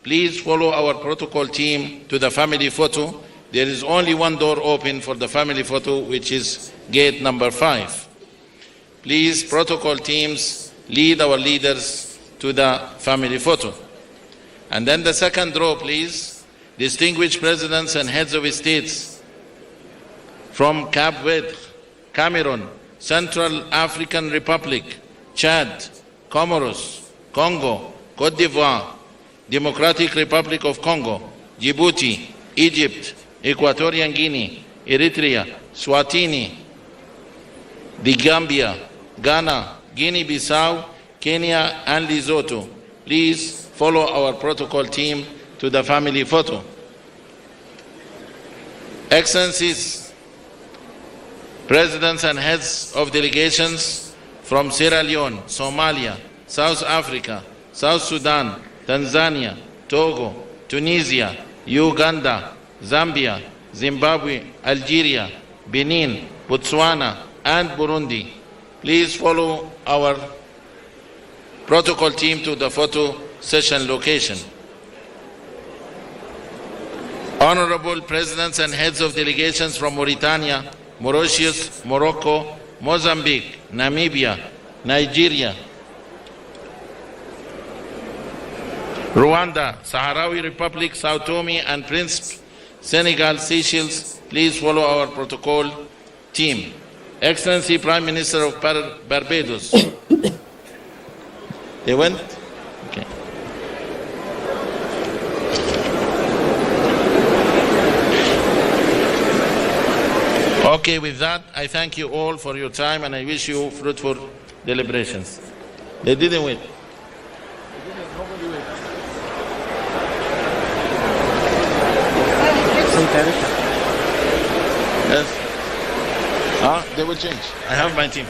Please follow our protocol team to the family photo. There is only one door open for the family photo, which is gate number 5. Please, protocol teams, lead our leaders to the family photo. And then the second row, please, distinguished presidents and heads of states from Cape Verde, Cameroon, Central African Republic, Chad, Comoros, Congo, Cote d'Ivoire, Democratic Republic of Congo, Djibouti, Egypt, Equatorial Guinea, Eritrea, Swatini, the Gambia, Ghana, Guinea-Bissau, Kenya, and Lesotho. Please follow our protocol team to the family photo. Excellencies, presidents and heads of delegations from Sierra Leone, Somalia, South Africa, South Sudan, Tanzania, Togo, Tunisia, Uganda, Zambia, Zimbabwe, Algeria, Benin, Botswana, and Burundi. Please follow our protocol team to the photo session location. Honorable presidents and heads of delegations from Mauritania, Mauritius, Morocco, Mozambique, Namibia, Nigeria, Rwanda, Sahrawi Republic, Sao Tome and Principe, Senegal, Seychelles, please follow our protocol team. Excellency Prime Minister of Barbados. They went? Okay. Okay, with that, I thank you all for your time and I wish you fruitful deliberations. They didn't wait. Yes. They will change. I have my team.